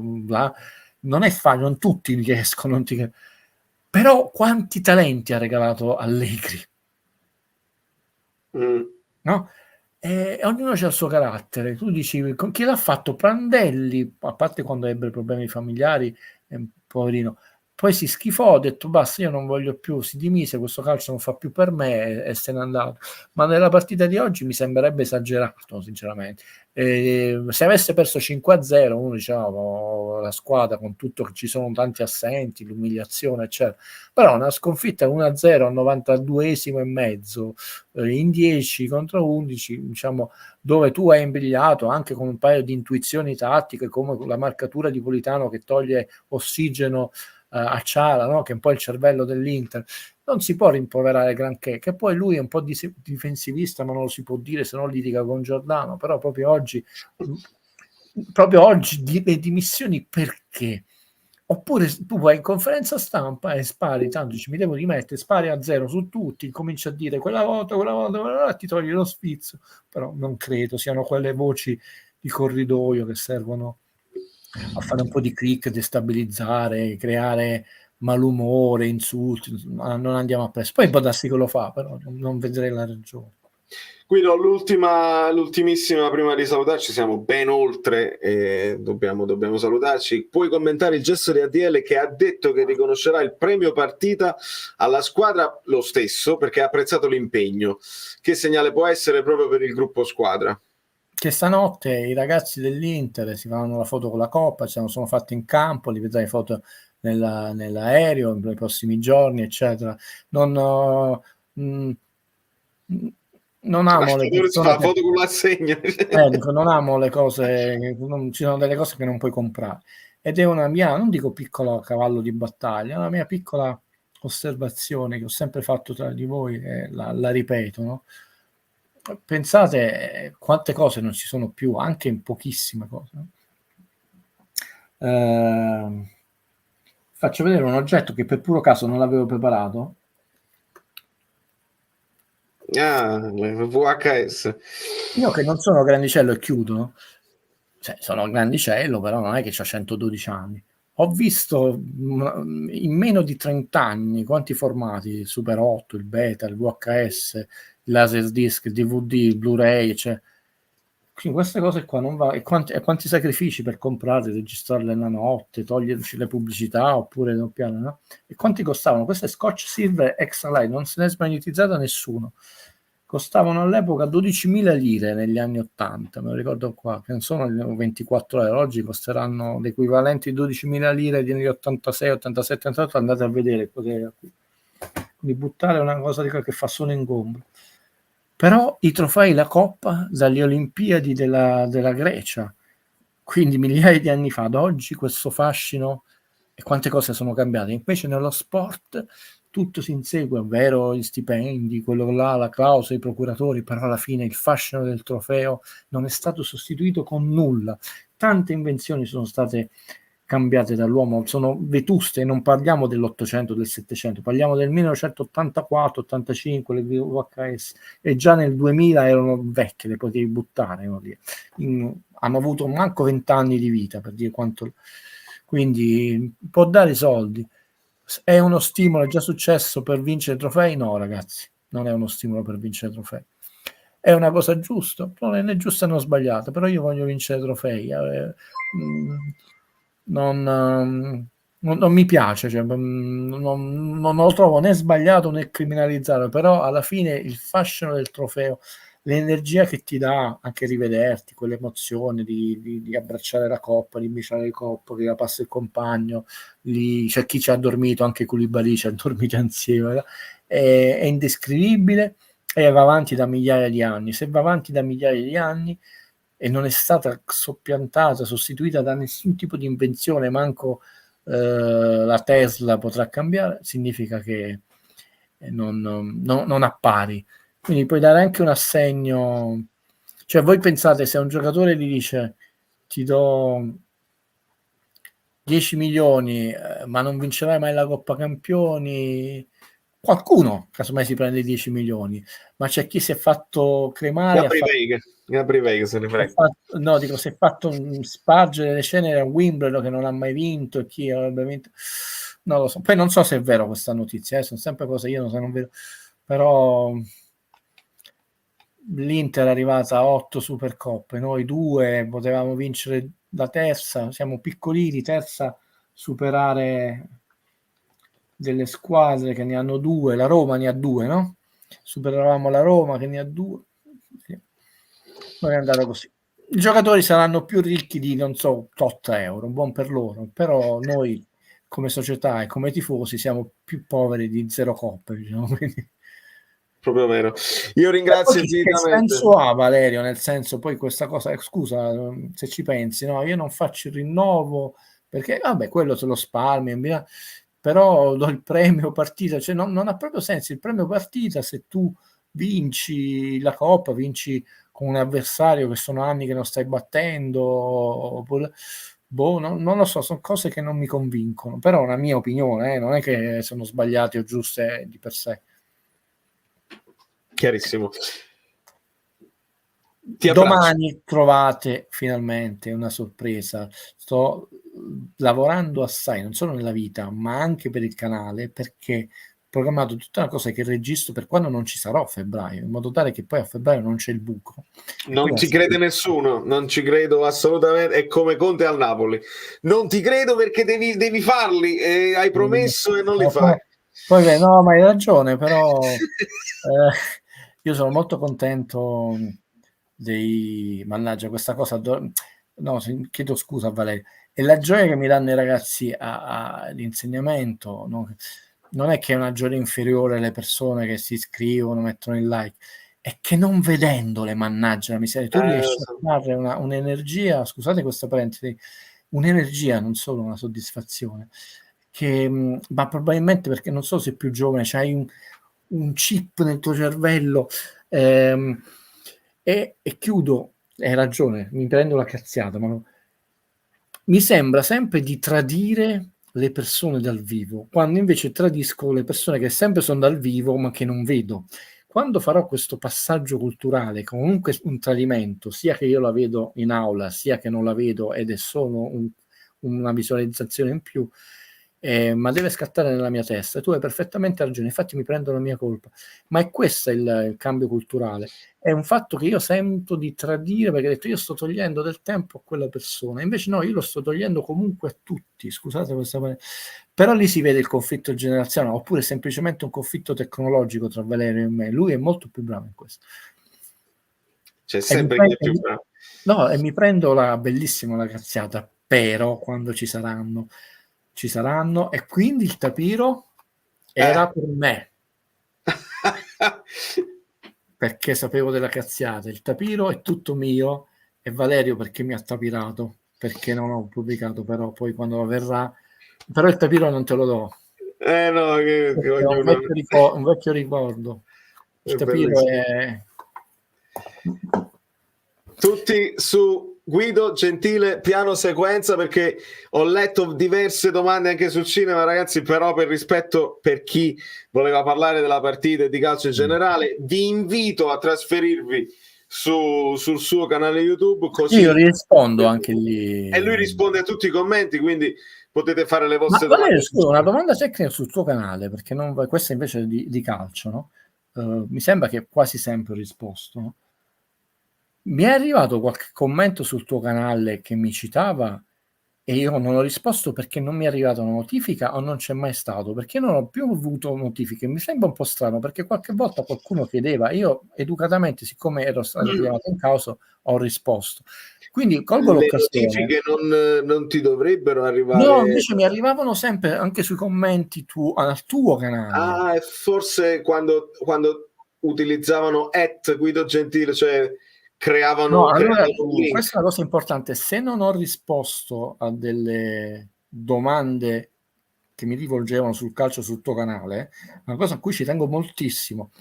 Speaker 4: Non è facile, non tutti riescono, però quanti talenti ha regalato Allegri, no? E ognuno c'ha il suo carattere. Tu dici, con chi l'ha fatto? Prandelli, a parte quando ebbe problemi familiari, poverino, poi si schifò, ha detto basta, io non voglio più, si dimise, questo calcio non fa più per me e se n'è andato. Ma nella partita di oggi mi sembrerebbe esagerato, sinceramente. Se avesse perso 5-0 uno diceva la squadra, con tutto che ci sono tanti assenti, l'umiliazione eccetera, però una sconfitta 1-0 al 92esimo e mezzo in 10 contro 11, diciamo, dove tu hai imbrigliato anche con un paio di intuizioni tattiche come la marcatura di Politano che toglie ossigeno a Ciala, no? Che è un po' il cervello dell'Inter, non si può rimproverare granché, che poi lui è un po' difensivista, ma non lo si può dire se no litiga con Giordano, però proprio oggi le dimissioni perché? Oppure tu vai in conferenza stampa e spari, tanto mi devo dimettere, spari a 0 su tutti, cominci a dire quella volta, ti togli lo sfizio, però non credo siano quelle voci di corridoio che servono a fare un po' di click, destabilizzare, creare malumore, insulti, non andiamo appresso. Poi può darsi che lo fa, però non vedrei la ragione.
Speaker 1: Guido, l'ultimissima prima di salutarci, siamo ben oltre e dobbiamo salutarci. Puoi commentare il gesto di ADL che ha detto che riconoscerà il premio partita alla squadra lo stesso perché ha apprezzato l'impegno. Che segnale può essere proprio per il gruppo squadra?
Speaker 4: Che stanotte i ragazzi dell'Inter si fanno la foto con la Coppa, sono fatti in campo, li vedrai foto nell'aereo nei prossimi giorni, eccetera. Non amo le persone
Speaker 1: fa foto con l'assegno.
Speaker 4: non amo le cose, ci sono delle cose che non puoi comprare, ed è una mia, non dico piccolo cavallo di battaglia, è una mia piccola osservazione che ho sempre fatto tra di voi e la ripeto, no? Pensate quante cose non ci sono più, anche in pochissime cose. Faccio vedere un oggetto che per puro caso non l'avevo preparato.
Speaker 1: VHS.
Speaker 4: Io che non sono grandicello e chiudo, cioè, sono grandicello, però non è che ho 112 anni. Ho visto in meno di 30 anni quanti formati, il Super 8, il Beta, il VHS, il Laserdisc, il DVD, il Blu-ray, cioè, quindi queste cose qua non va, e quanti sacrifici per comprarle, registrarle la notte, toglierci le pubblicità oppure doppiare, no? E quanti costavano? Questo è Scotch Silver Extra Light, non se ne è smagnetizzato nessuno. Costavano all'epoca 12.000 lire negli anni 80, me lo ricordo qua, che non sono 24 euro, oggi costeranno l'equivalente di 12.000 lire negli 86, 87, 88, andate a vedere cos'era qui. Quindi buttare una cosa di che fa solo ingombro. Però i trofei, la Coppa dalle Olimpiadi della Grecia, quindi migliaia di anni fa, ad oggi questo fascino e quante cose sono cambiate. Invece nello sport tutto si insegue, ovvero gli stipendi, quello là, la clausola, i procuratori, però alla fine il fascino del trofeo non è stato sostituito con nulla. Tante invenzioni sono state cambiate dall'uomo, sono vetuste, non parliamo dell'800, del 700, parliamo del 1984, 85, le VHS, e già nel 2000 erano vecchie, le potevi buttare, hanno avuto manco 20 anni di vita, per dire quanto, quindi può dare i soldi. È uno stimolo, è già successo per vincere trofei? No, ragazzi, non è uno stimolo per vincere trofei. È una cosa giusta? Non è né giusta né sbagliata, però io voglio vincere trofei. Non mi piace, cioè, non lo trovo né sbagliato né criminalizzato, però alla fine il fascino del trofeo, l'energia che ti dà anche rivederti, quell'emozione di abbracciare la coppa, di baciare la coppa, che la passa il compagno, c'è chi ci ha dormito, anche Koulibaly ci ha dormito insieme, è indescrivibile e va avanti da migliaia di anni. Se va avanti da migliaia di anni e non è stata soppiantata, sostituita da nessun tipo di invenzione, manco la Tesla potrà cambiare, significa che non appari. Quindi puoi dare anche un assegno, cioè voi pensate, se un giocatore gli dice ti do 10 milioni ma non vincerai mai la Coppa Campioni, qualcuno casomai si prende 10 milioni, ma c'è chi si è fatto cremare,
Speaker 1: Gabri Veiga se ne frega.
Speaker 4: No, dico, si è fatto spargere le ceneri a Wimbledon che non ha mai vinto, e chi avrebbe vinto non lo so. Poi non so se è vero questa notizia, sono sempre cose io non vedo, però l'Inter è arrivata a 8 Supercoppe, noi 2 potevamo vincere la terza, siamo piccolini, terza, superare delle squadre che ne hanno 2, la Roma ne ha 2, no? Superavamo la Roma che ne ha 2, non è andata così. I giocatori saranno più ricchi di, non so, 8 euro, buon per loro, però noi come società e come tifosi siamo più poveri di 0 coppe, diciamo, quindi.
Speaker 1: Proprio vero. Io ringrazio
Speaker 4: infinitamente. Che senso ha, Valerio, nel senso, poi questa cosa, scusa se ci pensi, no, io non faccio il rinnovo perché vabbè, quello se lo spalmi, però do il premio partita, cioè non ha proprio senso il premio partita se tu vinci la Coppa, vinci con un avversario che sono anni che non stai battendo, oppure, non lo so, sono cose che non mi convincono, però è una mia opinione, non è che sono sbagliate o giuste di per sé.
Speaker 1: Chiarissimo.
Speaker 4: Domani trovate finalmente una sorpresa. Sto lavorando assai, non solo nella vita, ma anche per il canale, perché ho programmato tutta una cosa che registro per quando non ci sarò a febbraio, in modo tale che poi a febbraio non c'è il buco.
Speaker 1: Non ci crede nessuno, non ci credo assolutamente. È come Conte al Napoli. Non ti credo perché devi farli, hai promesso e non li fai.
Speaker 4: Poi no, ma hai ragione, però io sono molto contento mannaggia questa cosa, no, chiedo scusa a Valerio, e la gioia che mi danno i ragazzi all'insegnamento, no? Non è che è una gioia inferiore alle persone che si iscrivono, mettono il like, è che non vedendole, mannaggia la miseria, tu riesci a dare un'energia, scusate questa parentesi, un'energia, non solo una soddisfazione, ma probabilmente perché non so se più giovane, c'hai un chip nel tuo cervello, e chiudo, hai ragione, mi prendo la cazziata, ma mi sembra sempre di tradire le persone dal vivo, quando invece tradisco le persone che sempre sono dal vivo ma che non vedo. Quando farò questo passaggio culturale, comunque un tradimento, sia che io la vedo in aula, sia che non la vedo ed è solo una visualizzazione in più, ma deve scattare nella mia testa. Tu hai perfettamente ragione, infatti mi prendo la mia colpa, ma è questo il cambio culturale, è un fatto che io sento di tradire, perché ho detto io sto togliendo del tempo a quella persona, invece no, io lo sto togliendo comunque a tutti, scusate questa parola, però lì si vede il conflitto generazionale, oppure semplicemente un conflitto tecnologico tra Valerio e me. Lui è molto più bravo in questo.
Speaker 1: C'è sempre chi è più bravo.
Speaker 4: No, e mi prendo bellissima la cazziata, però quando ci saranno, e quindi il tapiro era per me. Perché sapevo della cazziata, il tapiro è tutto mio, e Valerio perché mi ha tapirato, perché non ho pubblicato, però poi quando verrà, però il tapiro non te lo do.
Speaker 1: No, che
Speaker 4: È un vecchio ricordo. Il tapiro è...
Speaker 1: Tutti su Guido Gentile piano sequenza, perché ho letto diverse domande anche sul cinema, ragazzi, però per rispetto per chi voleva parlare della partita e di calcio in generale vi invito a trasferirvi sul suo canale YouTube, così
Speaker 4: io rispondo anche lì
Speaker 1: e lui risponde a tutti i commenti, quindi potete fare le vostre
Speaker 4: domande.
Speaker 1: domande.
Speaker 4: Scusa, una domanda tecnica sul tuo canale, perché questa invece di calcio, no? Mi sembra che quasi sempre ho risposto, no? Mi è arrivato qualche commento sul tuo canale che mi citava e io non ho risposto perché non mi è arrivata una notifica o non c'è mai stato, perché non ho più avuto notifiche. Mi sembra un po' strano, perché qualche volta qualcuno chiedeva, io educatamente, siccome ero stato chiamato in causa, ho risposto. Quindi colgo l'occasione.
Speaker 1: Le notifiche non ti dovrebbero arrivare?
Speaker 4: No, invece mi arrivavano sempre anche sui commenti al tuo canale.
Speaker 1: E forse quando utilizzavano @Guido Gentile, cioè creavano
Speaker 4: allora,
Speaker 1: link.
Speaker 4: questa è una cosa importante. Se non ho risposto a delle domande che mi rivolgevano sul calcio sul tuo canale, una cosa a cui ci tengo moltissimo,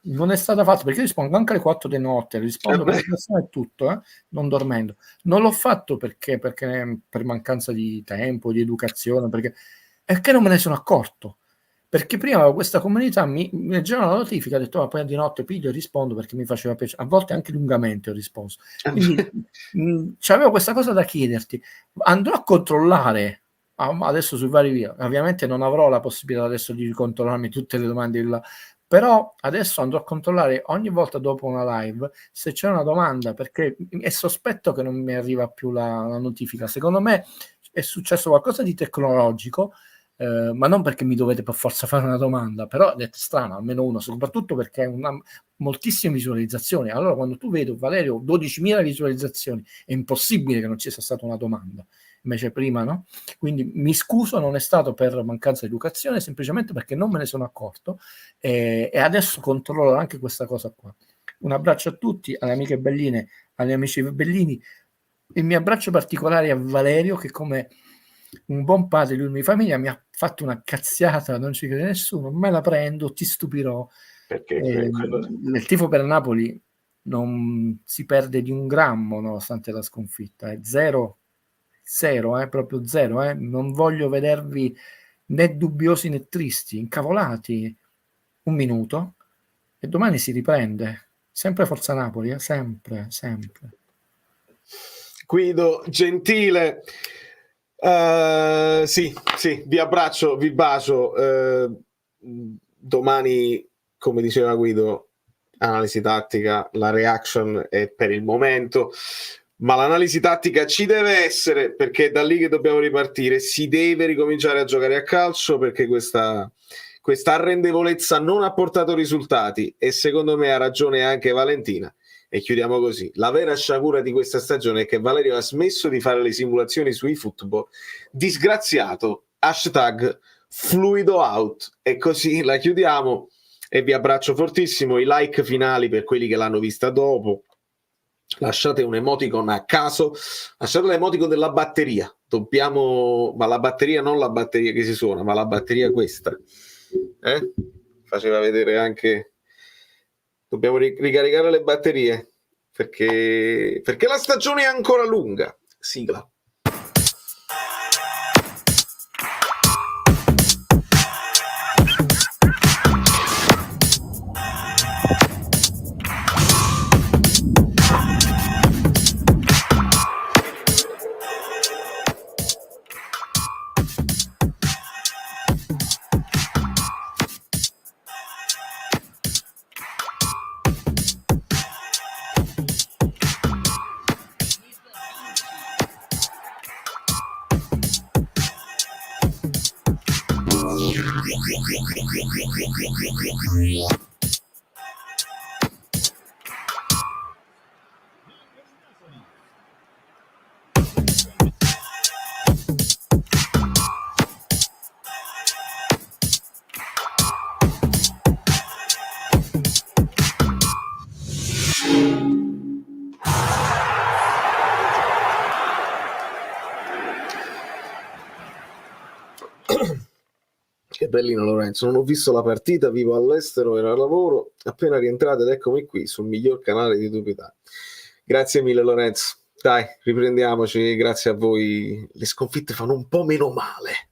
Speaker 4: non è stata fatta, perché io rispondo anche alle 4 di notte, rispondo per persone e tutto, non dormendo. Non l'ho fatto perché per mancanza di tempo, di educazione, perché non me ne sono accorto. Perché prima questa comunità mi leggeva la notifica, ha detto poi di notte piglio e rispondo perché mi faceva piacere, a volte anche lungamente ho risposto, quindi c'avevo questa cosa da chiederti, andrò a controllare adesso sui vari video, ovviamente non avrò la possibilità adesso di controllarmi tutte le domande là, però adesso andrò a controllare ogni volta dopo una live se c'è una domanda, perché è sospetto che non mi arriva più la notifica. Secondo me è successo qualcosa di tecnologico, ma non perché mi dovete per forza fare una domanda, però è strano, almeno uno, soprattutto perché è moltissime visualizzazioni. Allora quando tu vedi, Valerio, 12.000 visualizzazioni, è impossibile che non ci sia stata una domanda, invece prima no? Quindi mi scuso, non è stato per mancanza di educazione, semplicemente perché non me ne sono accorto, e adesso controllo anche questa cosa qua. Un abbraccio a tutti, alle amiche belline, agli amici bellini, il mio abbraccio particolare a Valerio, che come un buon padre di ogni famiglia mi ha fatto una cazziata, non ci crede nessuno, me la prendo, ti stupirò. Nel tifo per Napoli non si perde di un grammo nonostante la sconfitta, è zero, proprio zero, non voglio vedervi né dubbiosi né tristi, incavolati un minuto e domani si riprende, Sempre Forza Napoli, sempre.
Speaker 1: Guido, gentile. Sì, vi abbraccio, vi bacio. Domani, come diceva Guido, analisi tattica, la reaction è per il momento, ma l'analisi tattica ci deve essere, perché è da lì che dobbiamo ripartire. Si deve ricominciare a giocare a calcio, perché questa arrendevolezza non ha portato risultati, e secondo me ha ragione anche Valentina. E chiudiamo così. La vera sciagura di questa stagione è che Valerio ha smesso di fare le simulazioni su eFootball. Disgraziato. #fluido out. E così la chiudiamo e vi abbraccio fortissimo. I like finali per quelli che l'hanno vista dopo. Lasciate un emoticon a caso. Lasciate l'emoticon della batteria. Ma la batteria, non la batteria che si suona, ma la batteria questa. Faceva vedere anche... Dobbiamo ricaricare le batterie perché la stagione è ancora lunga. Sigla. Che bellino Lorenzo, non ho visto la partita, vivo all'estero, ero al lavoro, appena rientrato ed eccomi qui sul miglior canale di YouTube Italia. Grazie mille Lorenzo, dai, riprendiamoci, grazie a voi, le sconfitte fanno un po' meno male.